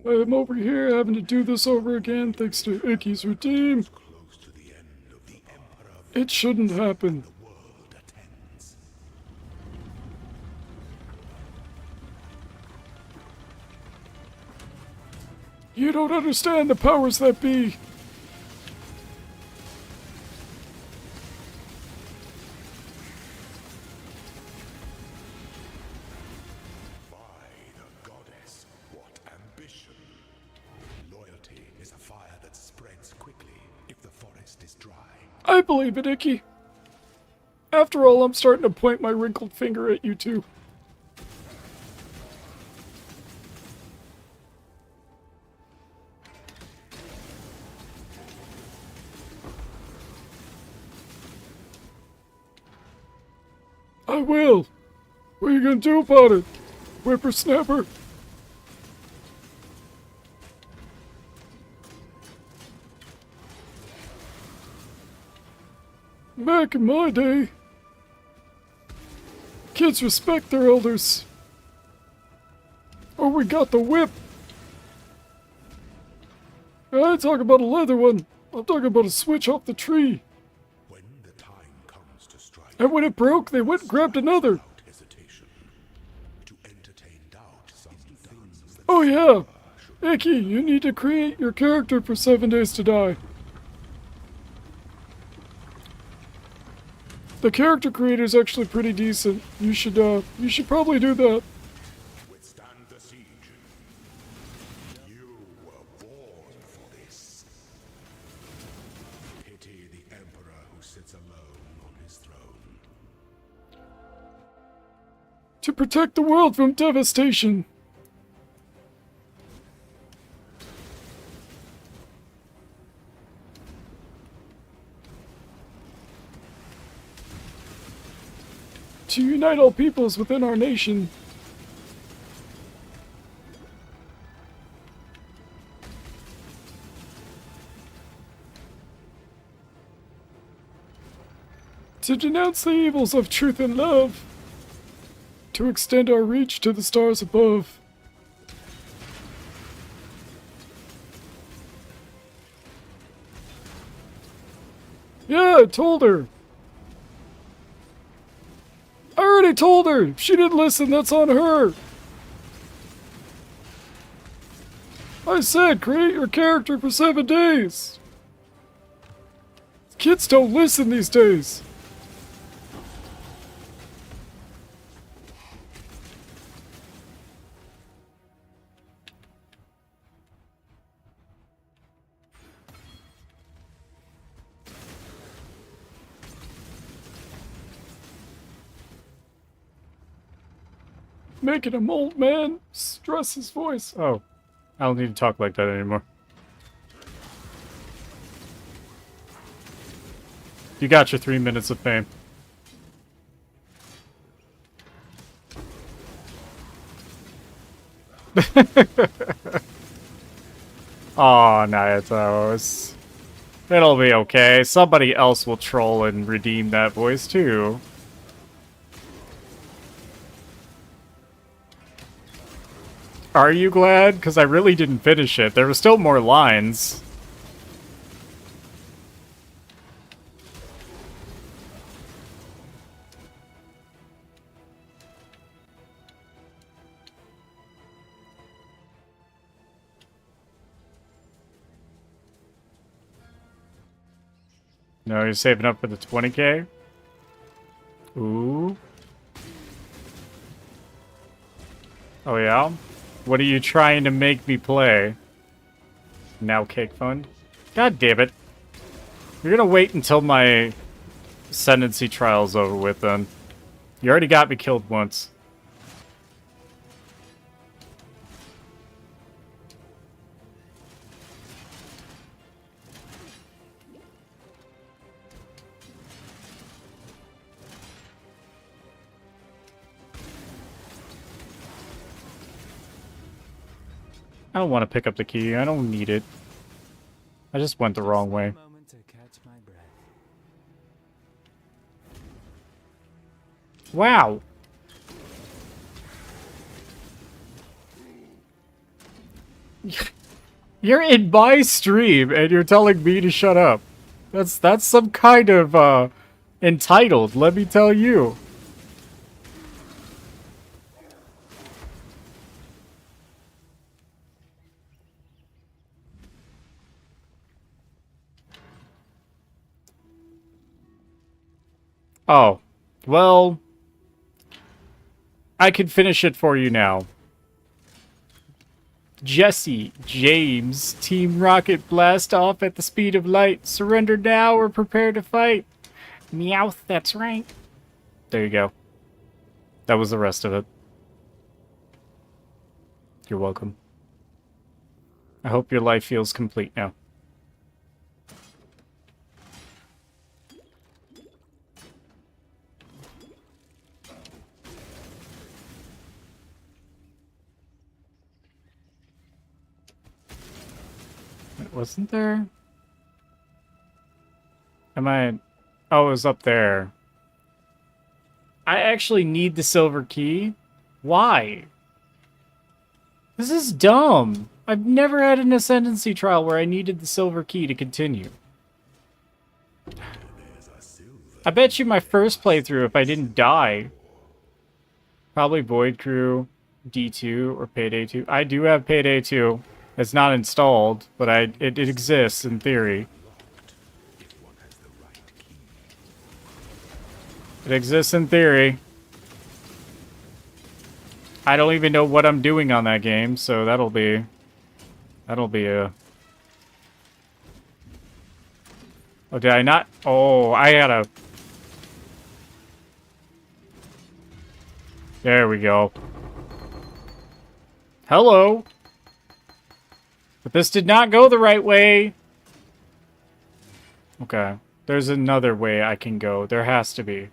I'm over here having to do this over again thanks to Icky's redeem. Close to the end of the Emperor. It shouldn't happen. The world attends. You don't understand the powers that be. By the goddess, what ambition. Loyalty is a fire that spreads quickly if the forest is dry. I believe it, Icky. After all, I'm starting to point my wrinkled finger at you too. I will. What are you gonna do about it, whippersnapper? Back in my day, kids respect their elders. Or we got the whip. I ain't talking about a leather one. I'm talking about a switch off the tree. When the time comes to strike, And when it broke, they went and grabbed another. without hesitation, to entertain doubt, some things that Oh yeah. Icky, you need to create your character for 7 Days to Die. The character creator is actually pretty decent. You should probably do that. withstand the siege. You were born for this. Pity the Emperor who sits alone on his throne. To protect the world from devastation. To unite all peoples within our nation. To denounce the evils of truth and love. To extend our reach to the stars above. Yeah, I told her. I already told her. If she didn't listen, that's on her. I said, create your character for 7 days. Kids don't listen these days. Making him old, man. Stress his voice. Oh, I don't need to talk like that anymore. You got your 3 minutes of fame. Oh, Nayatos. It'll be okay. Somebody else will troll and redeem that voice, too. Are you glad? Because I really didn't finish it. There were still more lines. No, you're saving up for the 20k? Ooh. Oh, yeah? What are you trying to make me play? Now cake fund? God damn it. You're gonna wait until my ascendancy trial's over with, then. You already got me killed once. I don't want to pick up the key. I don't need it. I just went the wrong way. Moment to catch my breath. Wow. You're in my stream and you're telling me to shut up. That's some kind of entitled, let me tell you. Oh, well, I can finish it for you now. Jesse, James, Team Rocket blast off at the speed of light. Surrender now or prepare to fight. Meowth, that's right. There you go. That was the rest of it. You're welcome. I hope your life feels complete now. Wasn't there? Am I... Oh, it was up there. I actually need the silver key? Why? This is dumb. I've never had an ascendancy trial where I needed the silver key to continue. I bet you my first playthrough, if I didn't die, probably Void Crew, D2, or Payday 2. I do have Payday 2. It's not installed, but it exists in theory. It exists in theory. I don't even know what I'm doing on that game, so that'll be a... Oh, did I not? Oh, I gotta... There we go. Hello! But this did not go the right way. Okay. There's another way I can go. There has to be.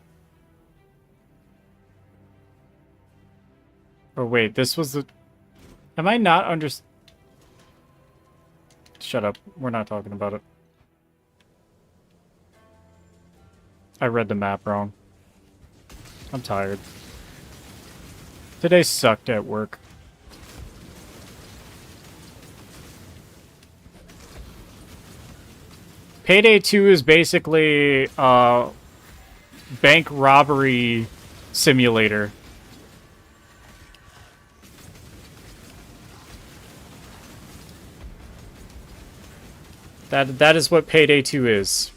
Or wait, this was the... Am I not under... Shut up. We're not talking about it. I read the map wrong. I'm tired. Today sucked at work. Payday 2 is basically bank robbery simulator. That is what Payday 2 is.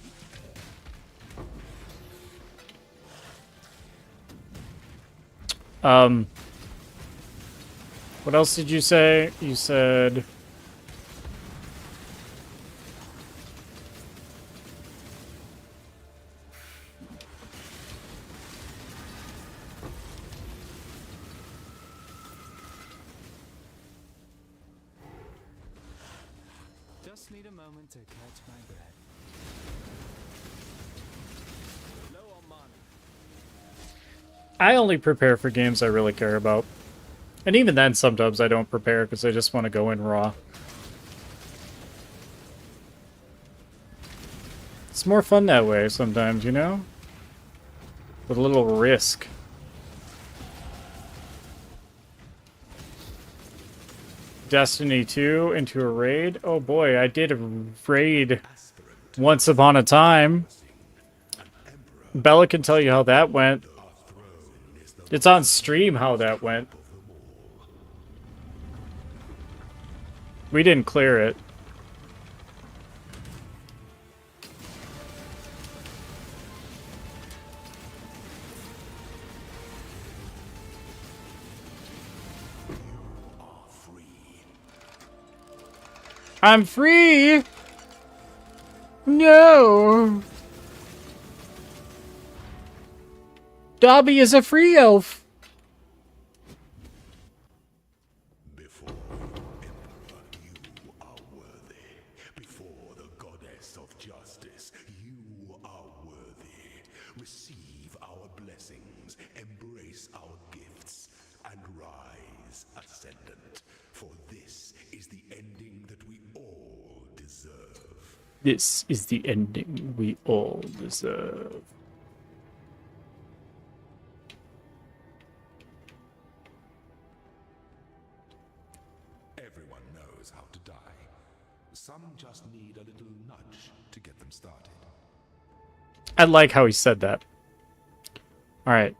What else did you say? You said... just need a moment to catch my breath. Low on mana. I only prepare for games I really care about. And even then, sometimes I don't prepare because I just want to go in raw. It's more fun that way sometimes, you know? With a little risk. Destiny 2 into a raid? Oh boy, I did a raid once upon a time. Bella can tell you how that went. It's on stream how that went. We didn't clear it. I'm free! No! Dobby is a free elf! Before Emperor, you are worthy. Before the goddess of justice, you are worthy. Receive our blessings, embrace our gifts, and rise, Ascendant. For this is the ending that we all deserve. This is the ending we all deserve. Everyone knows how to die. Some just need a little nudge to get them started. I like how he said that. Alright.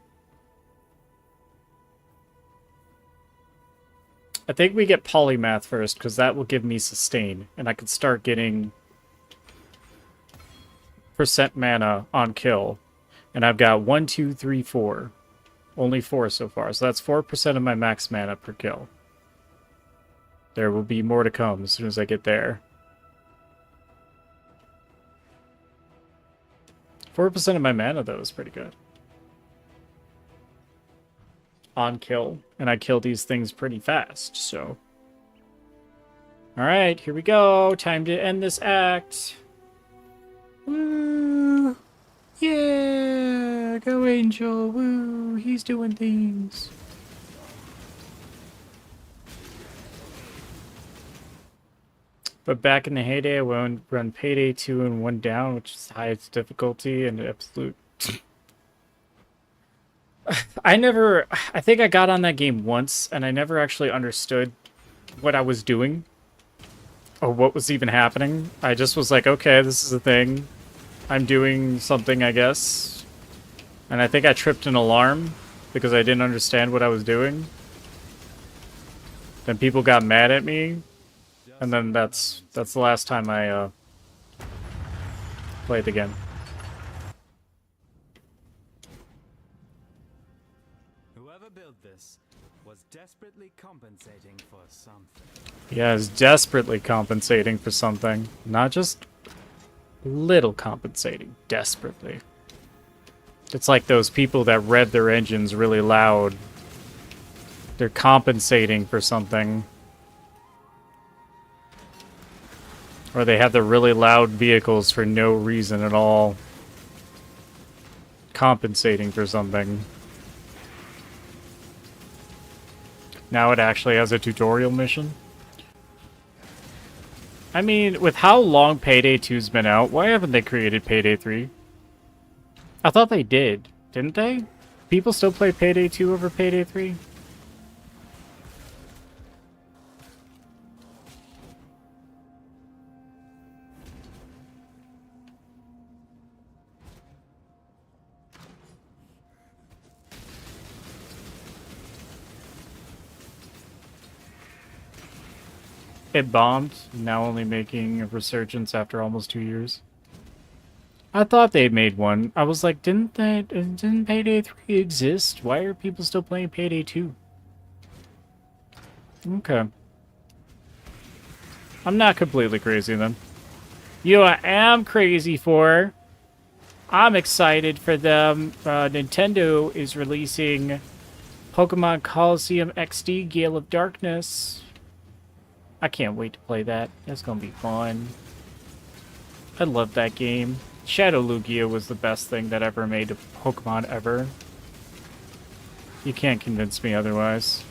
I think we get polymath first, because that will give me sustain, and I can start getting percent mana on kill. And I've got 1, 2, 3, 4. Only 4 so far, so that's 4% of my max mana per kill. There will be more to come as soon as I get there. 4% of my mana, though, is pretty good. On kill, and I kill these things pretty fast, so. Alright, here we go. Time to end this act. Woo! Yeah! Go Angel! Woo! He's doing things. But back in the heyday, I would run Payday 2 and 1 down, which is highest difficulty and absolute. I think I got on that game once, and I never actually understood what I was doing. Or what was even happening. I just was like, okay, this is a thing. I'm doing something, I guess. And I think I tripped an alarm, because I didn't understand what I was doing. Then people got mad at me. And then that's the last time I played the game. Whoever built this was desperately compensating for something. Yeah, it's desperately compensating for something. Not just little compensating. Desperately. It's like those people that rev their engines really loud. They're compensating for something. Or they have the really loud vehicles for no reason at all. Compensating for something. Now it actually has a tutorial mission. I mean, with how long Payday 2's been out, why haven't they created Payday 3? I thought they did, didn't they? People still play Payday 2 over Payday 3? It bombed, now only making a resurgence after almost 2 years. I thought they made one. I was like, didn't Payday 3 exist? Why are people still playing Payday 2? Okay. I'm not completely crazy then. You know, I am crazy for. I'm excited for them. Nintendo is releasing Pokemon Coliseum XD Gale of Darkness. I can't wait to play that. It's gonna be fun. I love that game. Shadow Lugia was the best thing that ever made a Pokemon ever. You can't convince me otherwise.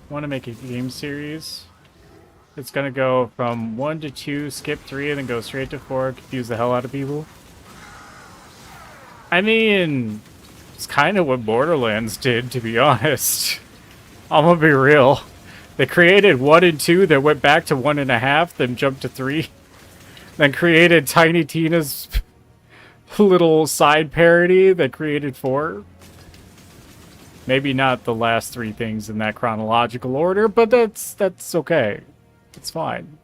Want to make a game series? It's gonna go from 1 to 2, skip 3, and then go straight to 4, confuse the hell out of people. I mean, it's kind of what Borderlands did, to be honest. I'm gonna be real. They created 1 and 2, then went back to 1.5, then jumped to 3. Then created Tiny Tina's little side parody that created 4. Maybe not the last 3 things in that chronological order, but that's okay. It's fine.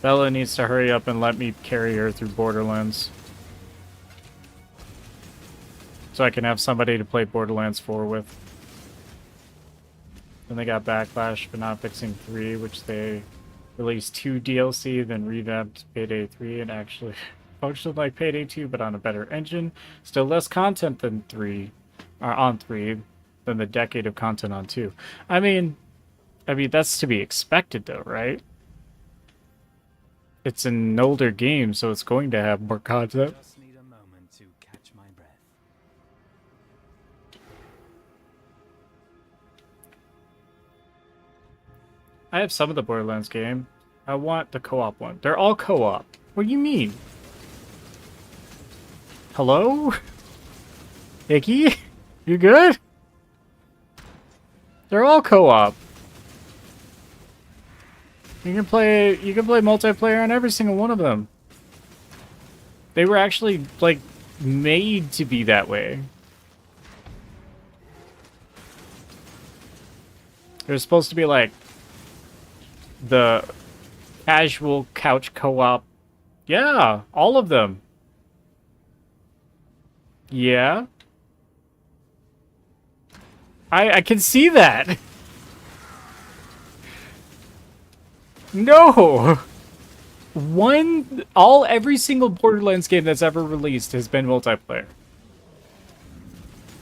Bella needs to hurry up and let me carry her through Borderlands. So I can have somebody to play Borderlands 4 with. Then they got Backlash for not fixing 3, which they released 2 DLC, then revamped Payday 3, and actually functioned like Payday 2, but on a better engine. Still less content than 3, or on 3, than the decade of content on 2. I mean, that's to be expected, though, right? It's an older game, so it's going to have more content. Just need a moment to catch my breath. I have some of the Borderlands game. I want the co-op one. They're all co-op. What do you mean? Hello? Icky? You good? They're all co-op. You can play multiplayer on every single one of them. They were actually like made to be that way. They're supposed to be like the casual couch co-op. Yeah, all of them. Yeah. I can see that. No. Every single Borderlands game that's ever released has been multiplayer.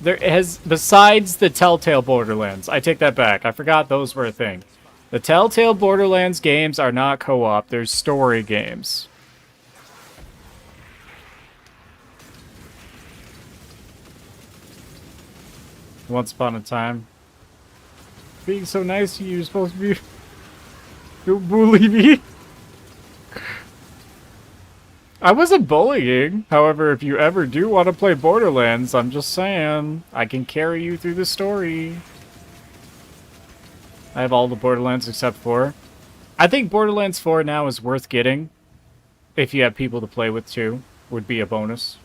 Besides the Telltale Borderlands. I take that back. I forgot those were a thing. The Telltale Borderlands games are not co-op. They're story games. Once upon a time. Being so nice to you, you're supposed to be... Don't bully me. I wasn't bullying. However, if you ever do want to play Borderlands, I'm just saying, I can carry you through the story. I have all the Borderlands except 4. I think Borderlands 4 now is worth getting. If you have people to play with too, would be a bonus.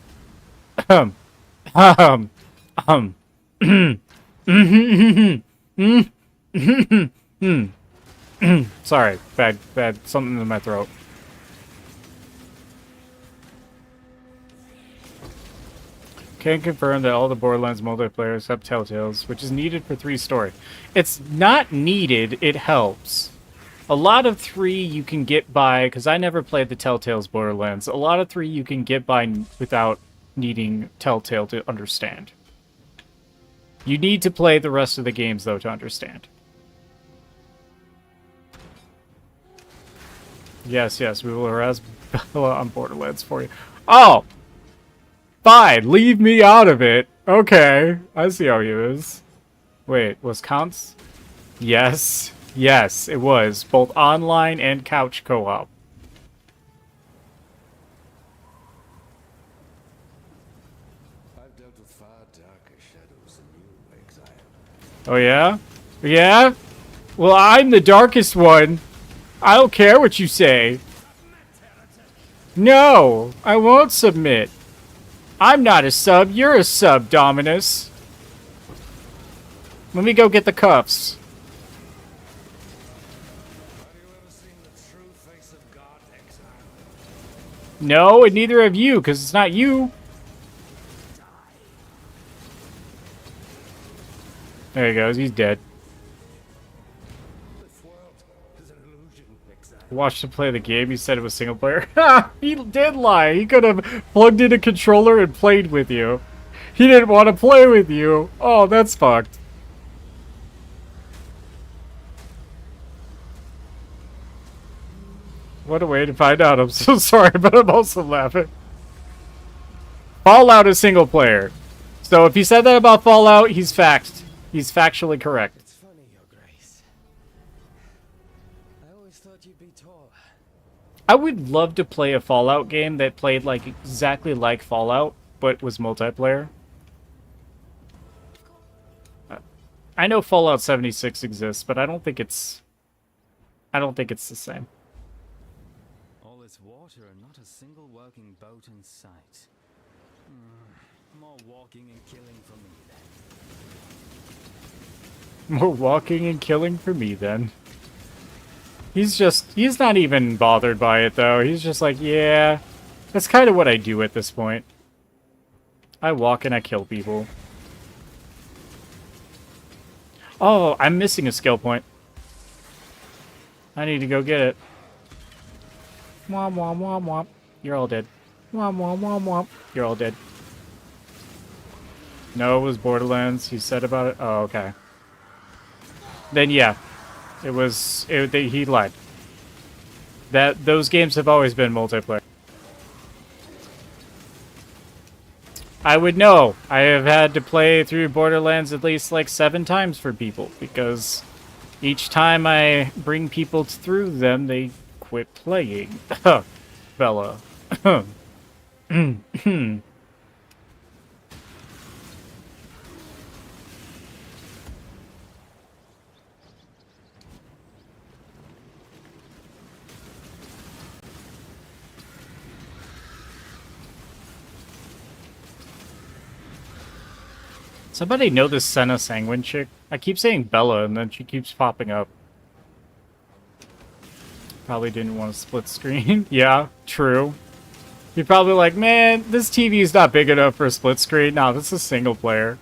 Sorry, bad, something in my throat. Can confirm that all the Borderlands multiplayer except Telltale's, which is needed for 3 story. It's not needed, it helps. A lot of 3 you can get by, because I never played the Telltale's Borderlands, a lot of 3 you can get by without needing Telltale to understand. You need to play the rest of the games, though, to understand. Yes, we will harass Bella on Borderlands for you. Oh! Fine, leave me out of it. Okay, I see how he is. Wait, was counts? Yes, it was. Both online and couch co-op. I've dealt with far darker shadows than you, Exile. Oh yeah? Yeah? Well, I'm the darkest one. I don't care what you say. No, I won't submit. I'm not a sub, you're a sub, Dominus. Let me go get the cuffs. Have you ever seen the true face of God, Exile? No, and neither of you, because it's not you. There he goes. He's dead. This world is an illusion, Exile. Watched him play the game. He said it was single player. Ha! He did lie. He could have plugged in a controller and played with you. He didn't want to play with you. Oh, that's fucked. What a way to find out. I'm so sorry, but I'm also laughing. Fallout is single player. So if he said that about Fallout, he's factually correct. It's funny, Your Grace. I always thought you'd be taller. I would love to play a Fallout game that played like exactly like Fallout, but was multiplayer. I know Fallout 76 exists, but I don't think it's the same. All this water and not a single working boat in sight. More walking and killing for me then. More walking and killing for me then. He's not even bothered by it though. He's just like, yeah, that's kind of what I do at this point. I walk and I kill people. Oh, I'm missing a skill point. I need to go get it. Womp womp womp womp. You're all dead. Womp womp womp womp. You're all dead. No, it was Borderlands. He said about it. Oh, okay. Then yeah, he lied. Those games have always been multiplayer. I would know. I have had to play through Borderlands at least like 7 times for people because each time I bring people through them, they quit playing. Bella. Somebody know this Senna Sanguine chick? I keep saying Bella and then she keeps popping up. Probably didn't want to split screen. Yeah, true. You're probably like, man, this TV is not big enough for a split screen. No, this is single player.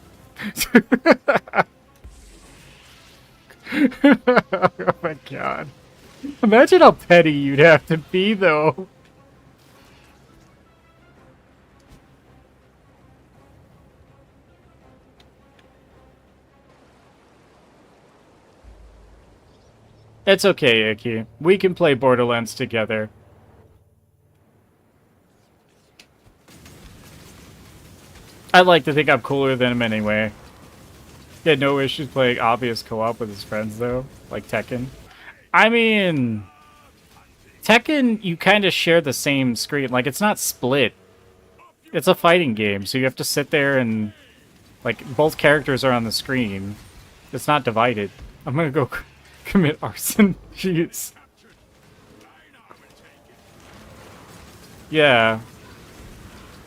Oh my god. Imagine how petty you'd have to be, though. It's okay, Icky. We can play Borderlands together. I like to think I'm cooler than him anyway. He had no issues playing obvious co-op with his friends, though. Like Tekken. I mean... Tekken, you kind of share the same screen. Like, it's not split. It's a fighting game, so you have to sit there and... Like, both characters are on the screen. It's not divided. I'm gonna go... commit arson. Jeez. Yeah.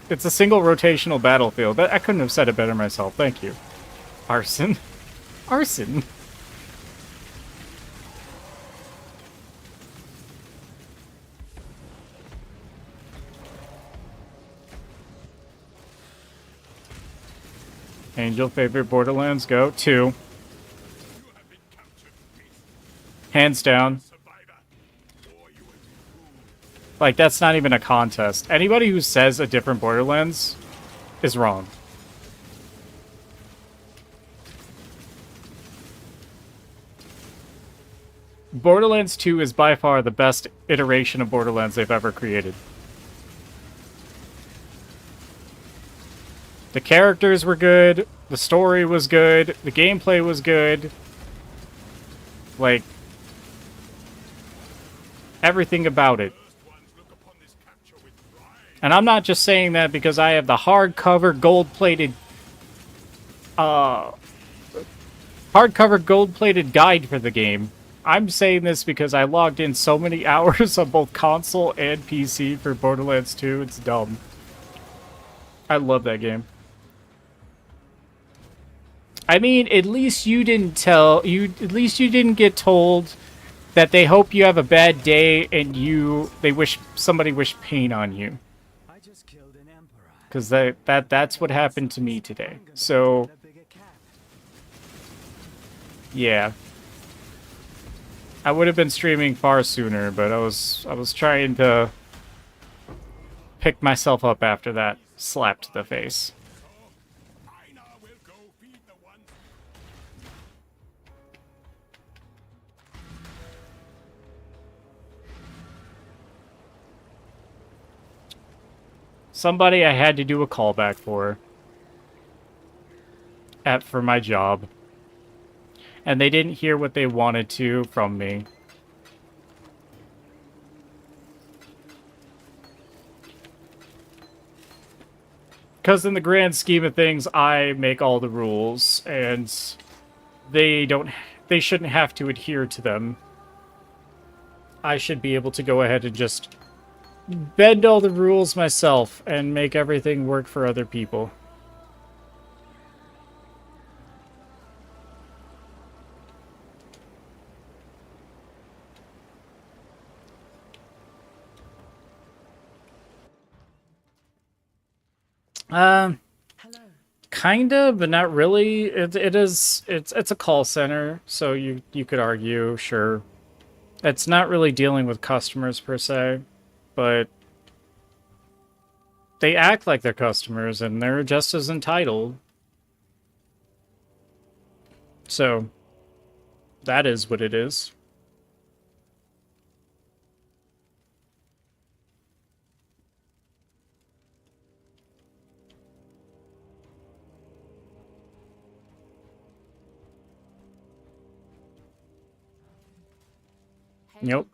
It's a single rotational battlefield. I couldn't have said it better myself. Thank you. Arson. Arson. Angel, favorite Borderlands? Go. 2. Hands down. Like, that's not even a contest. Anybody who says a different Borderlands is wrong. Borderlands 2 is by far the best iteration of Borderlands they've ever created. The characters were good, the story was good, the gameplay was good. Like, everything about it. And I'm not just saying that because I have the hardcover gold-plated guide for the game. I'm saying this because I logged in so many hours on both console and PC for Borderlands 2. It's dumb. I love that game. I mean, at least you didn't get told that they hope you have a bad day and somebody wish pain on you. I just killed an emperor. Because that's what happened to me today. So, A bigger cat. yeah. I would have been streaming far sooner, but I was trying to pick myself up after that slap to the face. Aina will go feed the ones. Somebody I had to do a callback for my job. And they didn't hear what they wanted to from me. Because in the grand scheme of things, I make all the rules, and they shouldn't have to adhere to them. I should be able to go ahead and just bend all the rules myself and make everything work for other people. Kinda, but not really. It's a call center, so you could argue, sure. It's not really dealing with customers per se, but they act like they're customers and they're just as entitled. So that is what it is. Yep.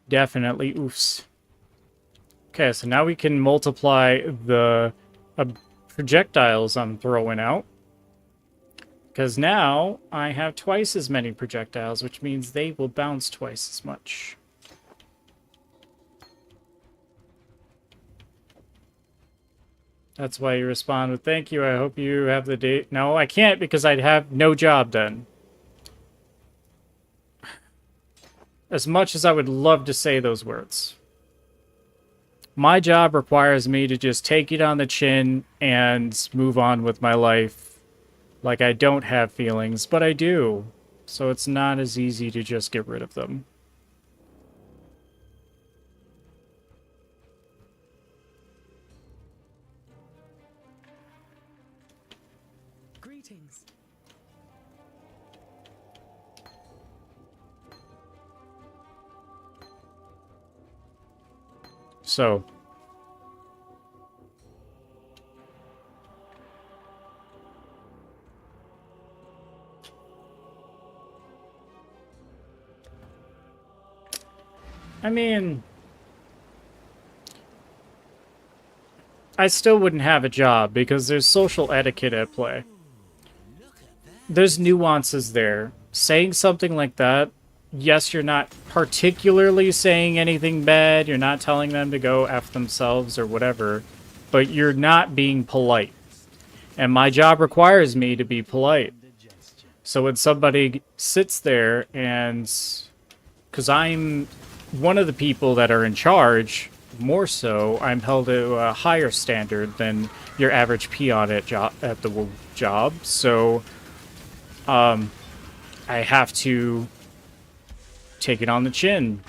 Definitely oofs. Okay, so now we can multiply the projectiles I'm throwing out. Because now I have twice as many projectiles, which means they will bounce twice as much. That's why you respond with, thank you, I hope you have the date. No, I can't because I'd have no job then. As much as I would love to say those words. My job requires me to just take it on the chin and move on with my life. Like I don't have feelings, but I do. So it's not as easy to just get rid of them. Greetings. So, I mean, I still wouldn't have a job because there's social etiquette at play. There's nuances there. Saying something like that, yes, you're not particularly saying anything bad, you're not telling them to go F themselves or whatever, but you're not being polite. And my job requires me to be polite. So when somebody sits there and... Because I'm one of the people that are in charge, more so, I'm held to a higher standard than your average peon at the job. So, I have to take it on the chin.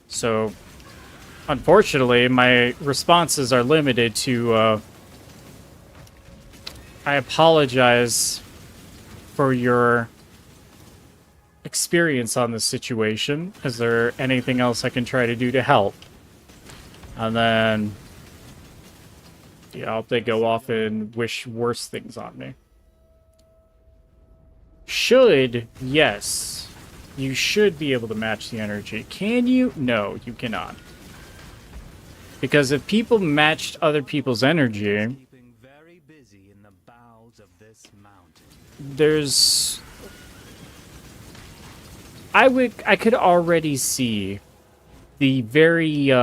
So, unfortunately, my responses are limited to, I apologize for your experience on this situation. Is there anything else I can try to do to help? And then, yeah, they go off and wish worse things on me. Should, yes. You should be able to match the energy. Can you? No, you cannot. Because if people matched other people's energy, there's... I could already see the very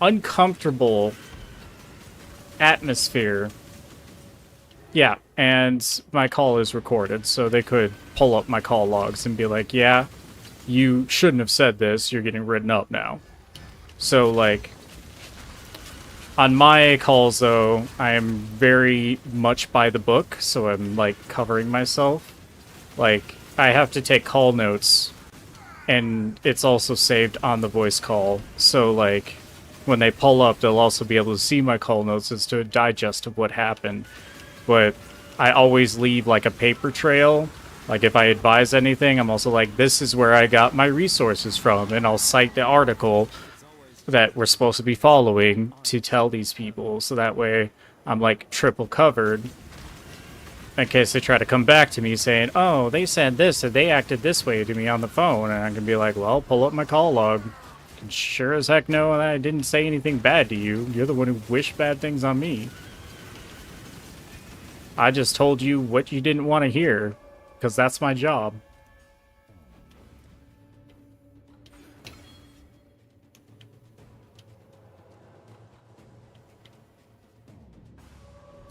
uncomfortable atmosphere. Yeah, and my call is recorded, so they could pull up my call logs and be like, yeah, you shouldn't have said this, you're getting written up now. So, like, on my calls, though, I am very much by the book, so I'm, like, covering myself. Like, I have to take call notes, and it's also saved on the voice call, so, like, when they pull up, they'll also be able to see my call notes as to a digest of what happened. But I always leave, like, a paper trail. Like, if I advise anything, I'm also like, this is where I got my resources from, and I'll cite the article that we're supposed to be following to tell these people, so that way I'm, like, triple covered in case they try to come back to me saying, oh, they said this, or they acted this way to me on the phone, and I can be like, well, pull up my call log. And sure as heck know that I didn't say anything bad to you. You're the one who wished bad things on me. I just told you what you didn't want to hear, because that's my job.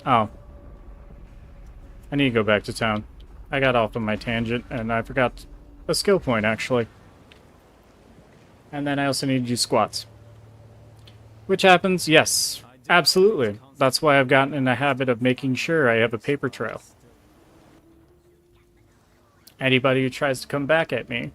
Oh. I need to go back to town. I got off on my tangent, and I forgot a skill point, actually. And then I also need to do squats. Which happens, yes. Absolutely. That's why I've gotten in the habit of making sure I have a paper trail. Anybody who tries to come back at me.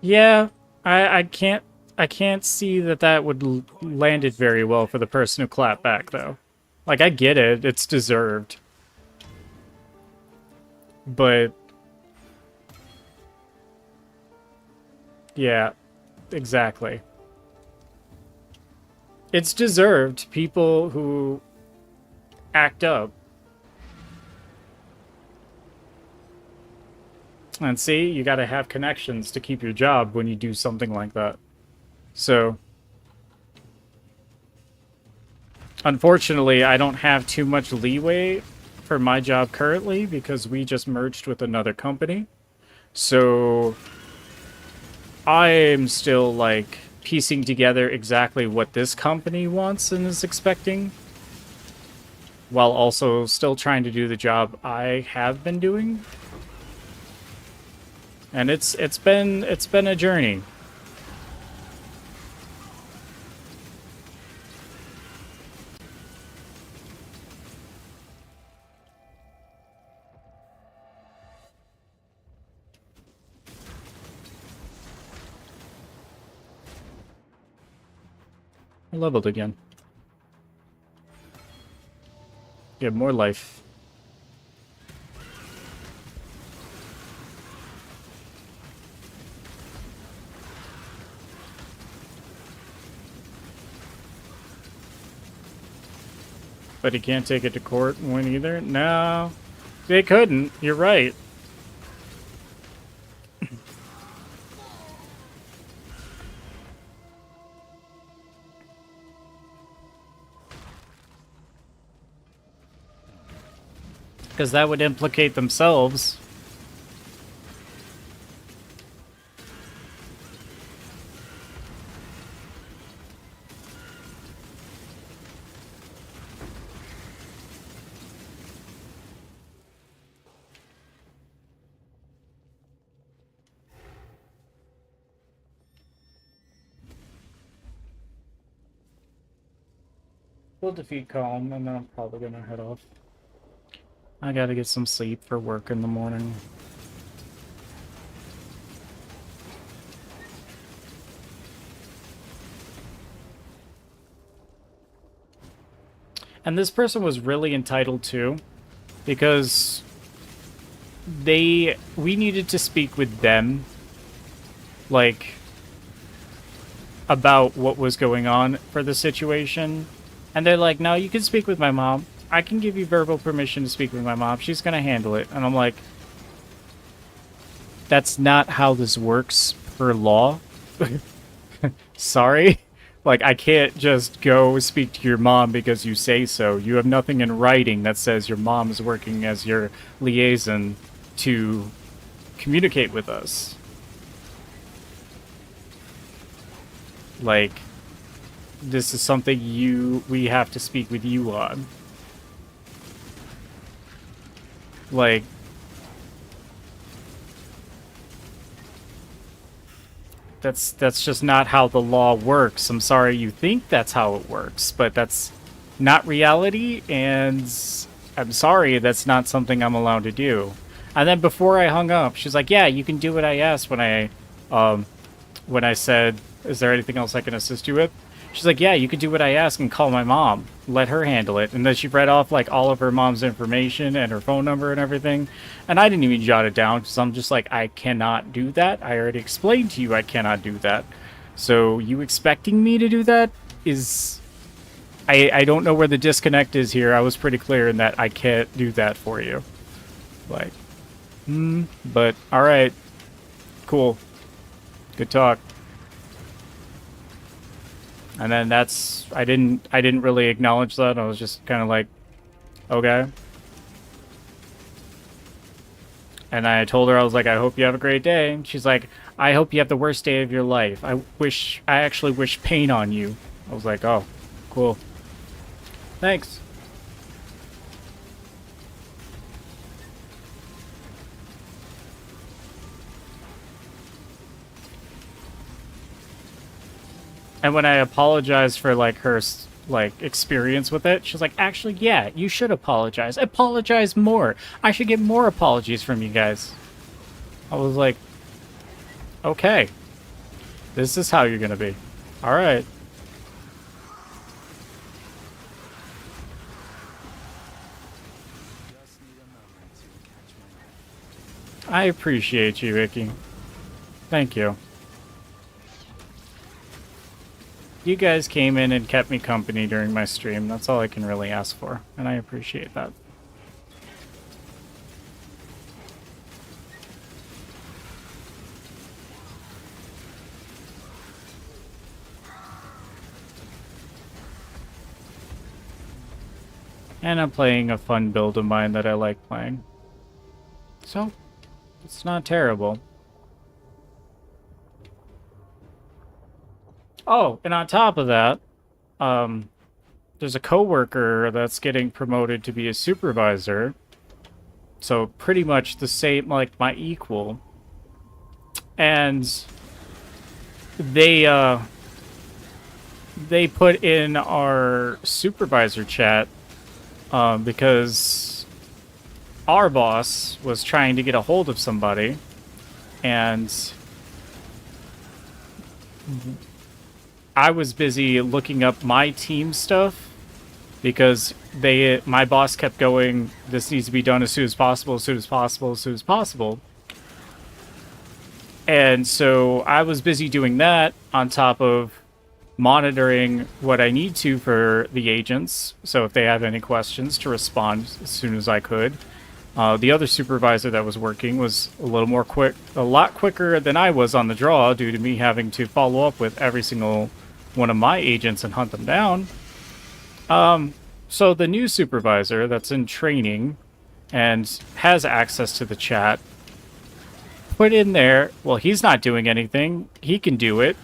Yeah, I can't see that would landed very well for the person who clapped back, though. Like, I get it, it's deserved. But yeah, exactly. It's deserved. People who act up. And see, you gotta have connections to keep your job when you do something like that. So, unfortunately, I don't have too much leeway for my job currently because we just merged with another company. So, I'm still, like, piecing together exactly what this company wants and is expecting, while also still trying to do the job I have been doing. And it's been a journey. I leveled again. Get more life. But he can't take it to court and win either? No, they couldn't. You're right. Because that would implicate themselves. We'll defeat Calm, and then I'm probably gonna head off. I gotta get some sleep for work in the morning. And this person was really entitled too, because we needed to speak with them, like, about what was going on for the situation. And they're like, no, you can speak with my mom. I can give you verbal permission to speak with my mom. She's gonna handle it. And I'm like, that's not how this works per law. Sorry. Like, I can't just go speak to your mom because you say so. You have nothing in writing that says your mom is working as your liaison to communicate with us. Like, this is something we have to speak with you on. Like, that's just not how the law works. I'm sorry you think that's how it works, but that's not reality, and I'm sorry that's not something I'm allowed to do. And then before I hung up, she's like, yeah, you can do what I asked when I said, is there anything else I can assist you with? She's like, yeah, you can do what I ask and call my mom. Let her handle it. And then she read off, like, all of her mom's information and her phone number and everything. And I didn't even jot it down because I'm just like, I cannot do that. I already explained to you I cannot do that. So you expecting me to do that is... I don't know where the disconnect is here. I was pretty clear in that I can't do that for you. Like, but alright. Cool. Good talk. And then that's, I didn't really acknowledge that. I was just kind of like, okay. And I told her, I was like, I hope you have a great day. And she's like, I hope you have the worst day of your life. I actually wish pain on you. I was like, oh, cool. Thanks. And when I apologized for, like, her, like, experience with it, she's like, actually, yeah, you should apologize. Apologize more. I should get more apologies from you guys. I was like, okay. This is how you're gonna be. Alright. I appreciate you, Icky. Thank you. You guys came in and kept me company during my stream. That's all I can really ask for, and I appreciate that. And I'm playing a fun build of mine that I like playing. So, it's not terrible. Oh, and on top of that, there's a coworker that's getting promoted to be a supervisor. So pretty much the same, like my equal. And they put in our supervisor chat because our boss was trying to get a hold of somebody, and I was busy looking up my team stuff because my boss kept going, this needs to be done as soon as possible, as soon as possible, as soon as possible. And so I was busy doing that on top of monitoring what I need to for the agents. So if they have any questions, to respond as soon as I could. The other supervisor that was working was a lot quicker than I was on the draw due to me having to follow up with every single one of my agents and hunt them down. So the new supervisor that's in training and has access to the chat put in there, well, he's not doing anything. He can do it.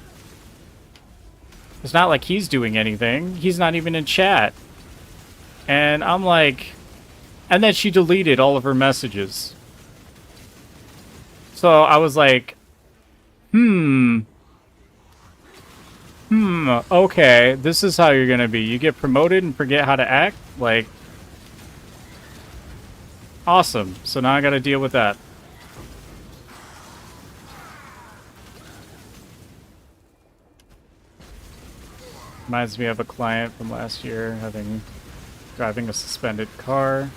It's not like he's doing anything. He's not even in chat. And I'm like... And then she deleted all of her messages. So I was like, okay, this is how you're gonna be. You get promoted and forget how to act? Like, awesome. So now I gotta deal with that. Reminds me of a client from last year driving a suspended car.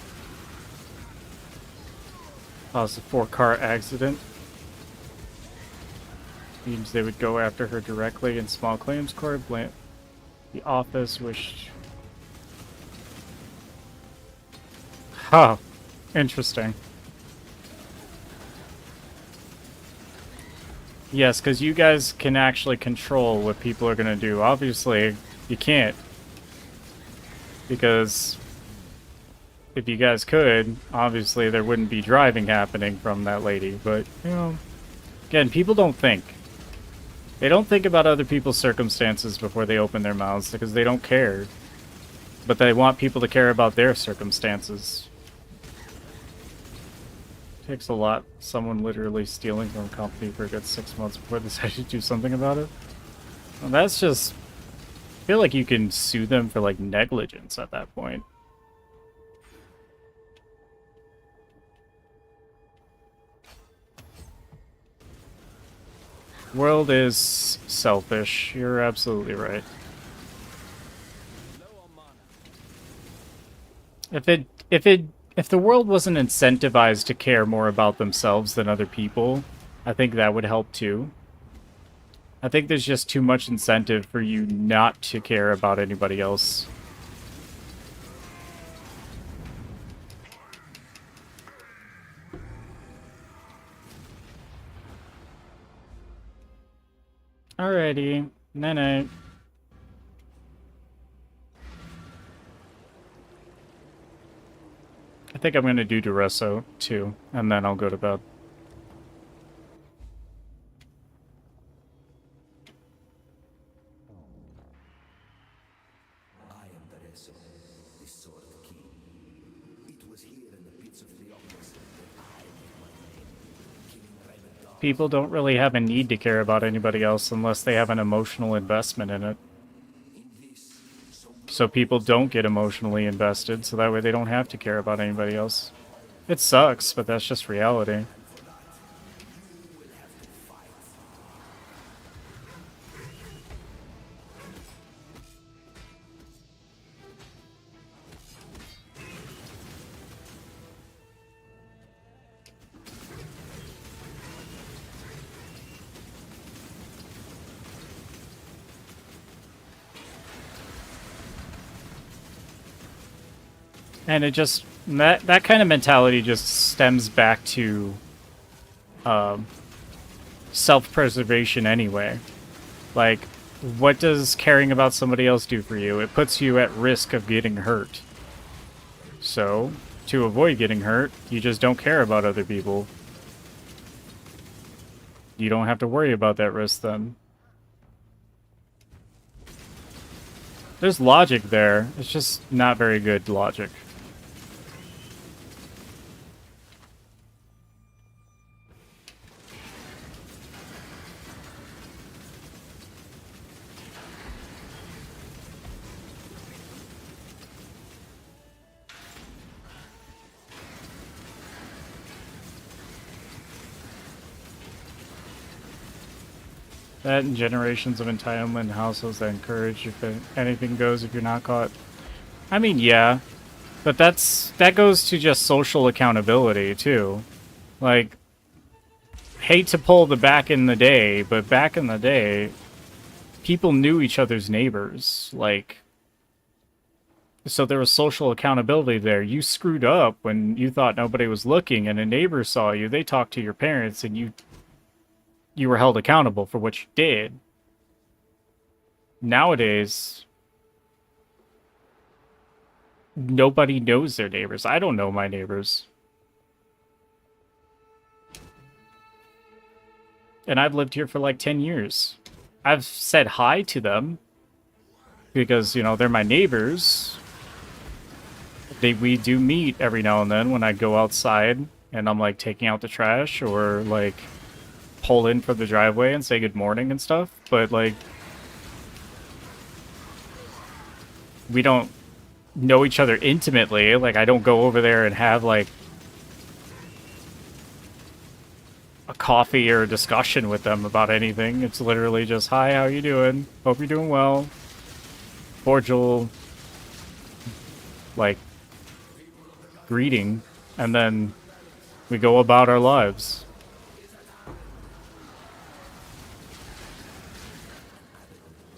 Caused a 4-car accident. Means they would go after her directly in small claims court. The office wished Huh. Interesting. Yes, because you guys can actually control what people are going to do. Obviously, you can't. Because if you guys could, obviously there wouldn't be driving happening from that lady. But, you know, again, people don't think. They don't think about other people's circumstances before they open their mouths because they don't care. But they want people to care about their circumstances. Takes a lot. Someone literally stealing from a company for a good 6 months before they decide to do something about it. Well, that's just... I feel like you can sue them for, like, negligence at that point. World is selfish. You're absolutely right. If the world wasn't incentivized to care more about themselves than other people, I think that would help too. I think there's just too much incentive for you not to care about anybody else. Alrighty. Night-night. I think I'm gonna do Duresso too, and then I'll go to bed. I am Duresso, the Sword King. It was here in the pits of Theopolis that I made my name, killing rabid dogs. People don't really have a need to care about anybody else unless they have an emotional investment in it. So people don't get emotionally invested, so that way they don't have to care about anybody else. It sucks, but that's just reality. And it just that kind of mentality just stems back to self-preservation anyway. Like, what does caring about somebody else do for you? It puts you at risk of getting hurt. So, to avoid getting hurt, you just don't care about other people. You don't have to worry about that risk then. There's logic there. It's just not very good logic. That and generations of entitlement households that encourage if anything goes if you're not caught. I mean, yeah. But that goes to just social accountability, too. Like, hate to pull the back in the day, but back in the day, people knew each other's neighbors. Like, so there was social accountability there. You screwed up when you thought nobody was looking and a neighbor saw you. They talked to your parents and you were held accountable for what you did. Nowadays, nobody knows their neighbors. I don't know my neighbors. And I've lived here for like 10 years. I've said hi to them because, you know, they're my neighbors. We do meet every now and then when I go outside and I'm like taking out the trash or like pull in from the driveway and say good morning and stuff, but like we don't know each other intimately. Like, I don't go over there and have like a coffee or a discussion with them about anything. It's literally just, hi, how you doing? Hope you're doing well. Cordial, like, greeting, and then we go about our lives.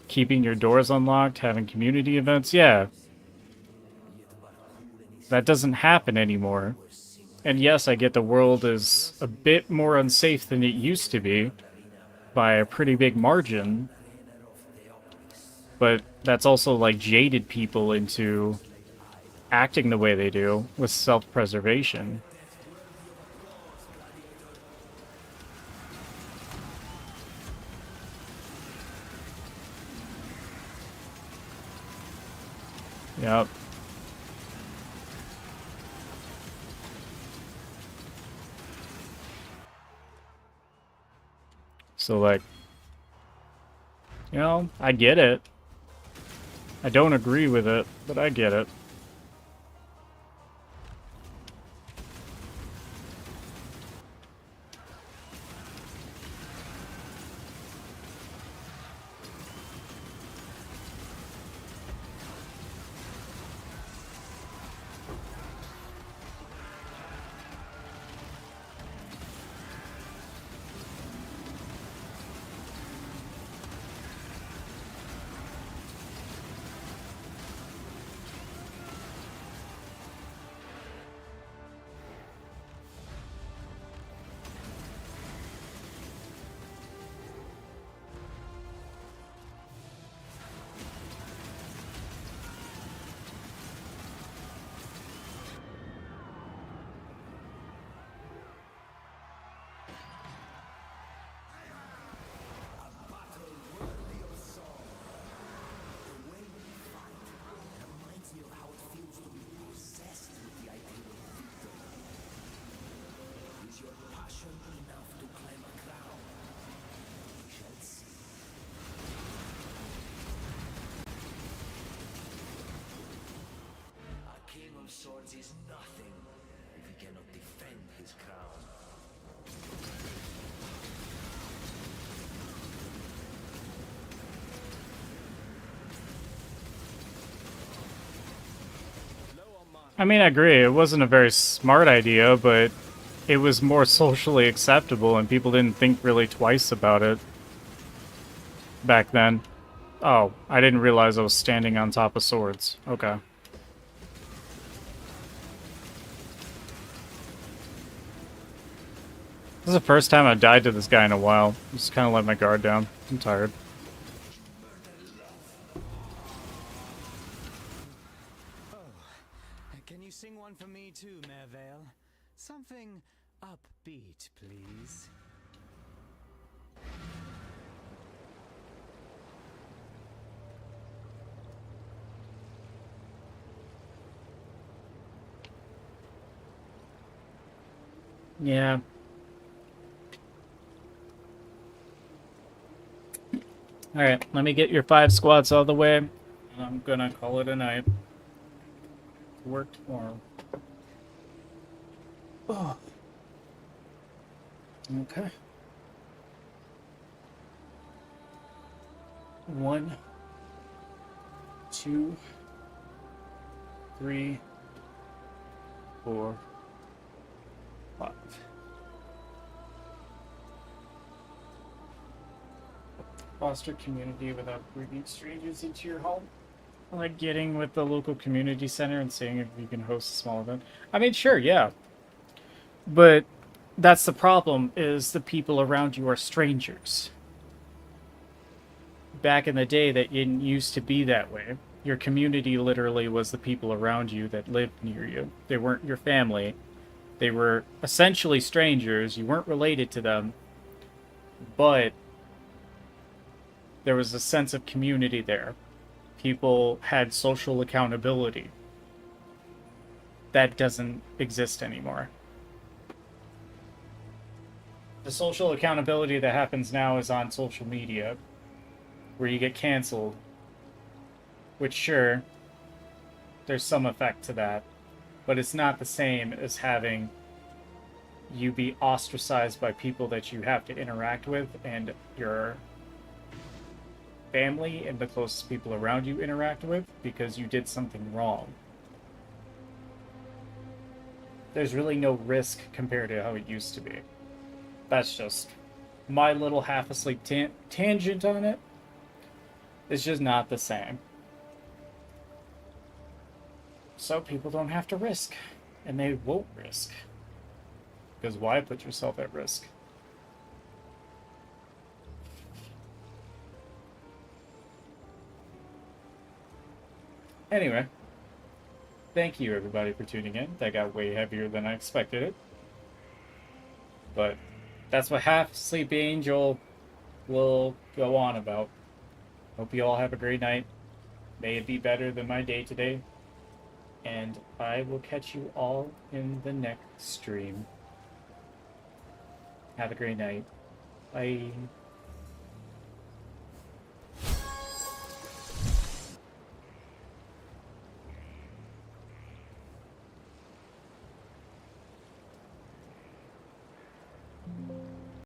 Keeping your doors unlocked, having community events, yeah. That doesn't happen anymore. And yes, I get the world is a bit more unsafe than it used to be by a pretty big margin, but that's also like jaded people into acting the way they do with self-preservation. Yep. So, like, you know, I get it. I don't agree with it, but I get it. Swords is nothing if he cannot defend his crown. I mean, I agree. It wasn't a very smart idea, but it was more socially acceptable, and people didn't think really twice about it back then. Oh, I didn't realize I was standing on top of swords. Okay. This is the first time I've died to this guy in a while. Just kind of let my guard down. I'm tired. Can you sing one for me too, Mervale? Something upbeat, please. Yeah. Alright, let me get your 5 squads out of the way, and I'm gonna call it a night. Work tomorrow. Oh. Okay. 1, 2, 3, 4, 5. Foster community without bringing strangers into your home. I like getting with the local community center and seeing if you can host a small event. I mean, sure, yeah. But that's the problem, is the people around you are strangers. Back in the day, that didn't used to be that way. Your community literally was the people around you that lived near you. They weren't your family. They were essentially strangers. You weren't related to them. But there was a sense of community there. People had social accountability. That doesn't exist anymore. The social accountability that happens now is on social media, where you get canceled. Which, sure, there's some effect to that. But it's not the same as having you be ostracized by people that you have to interact with, and your family and the closest people around you interact with because you did something wrong. There's really no risk compared to how it used to be. That's just my little half-asleep tangent on it. It's just not the same. So people don't have to risk. And they won't risk. Because why put yourself at risk? Anyway, thank you everybody for tuning in. That got way heavier than I expected it. But that's what Half Sleepy Angel will go on about. Hope you all have a great night. May it be better than my day today. And I will catch you all in the next stream. Have a great night. Bye.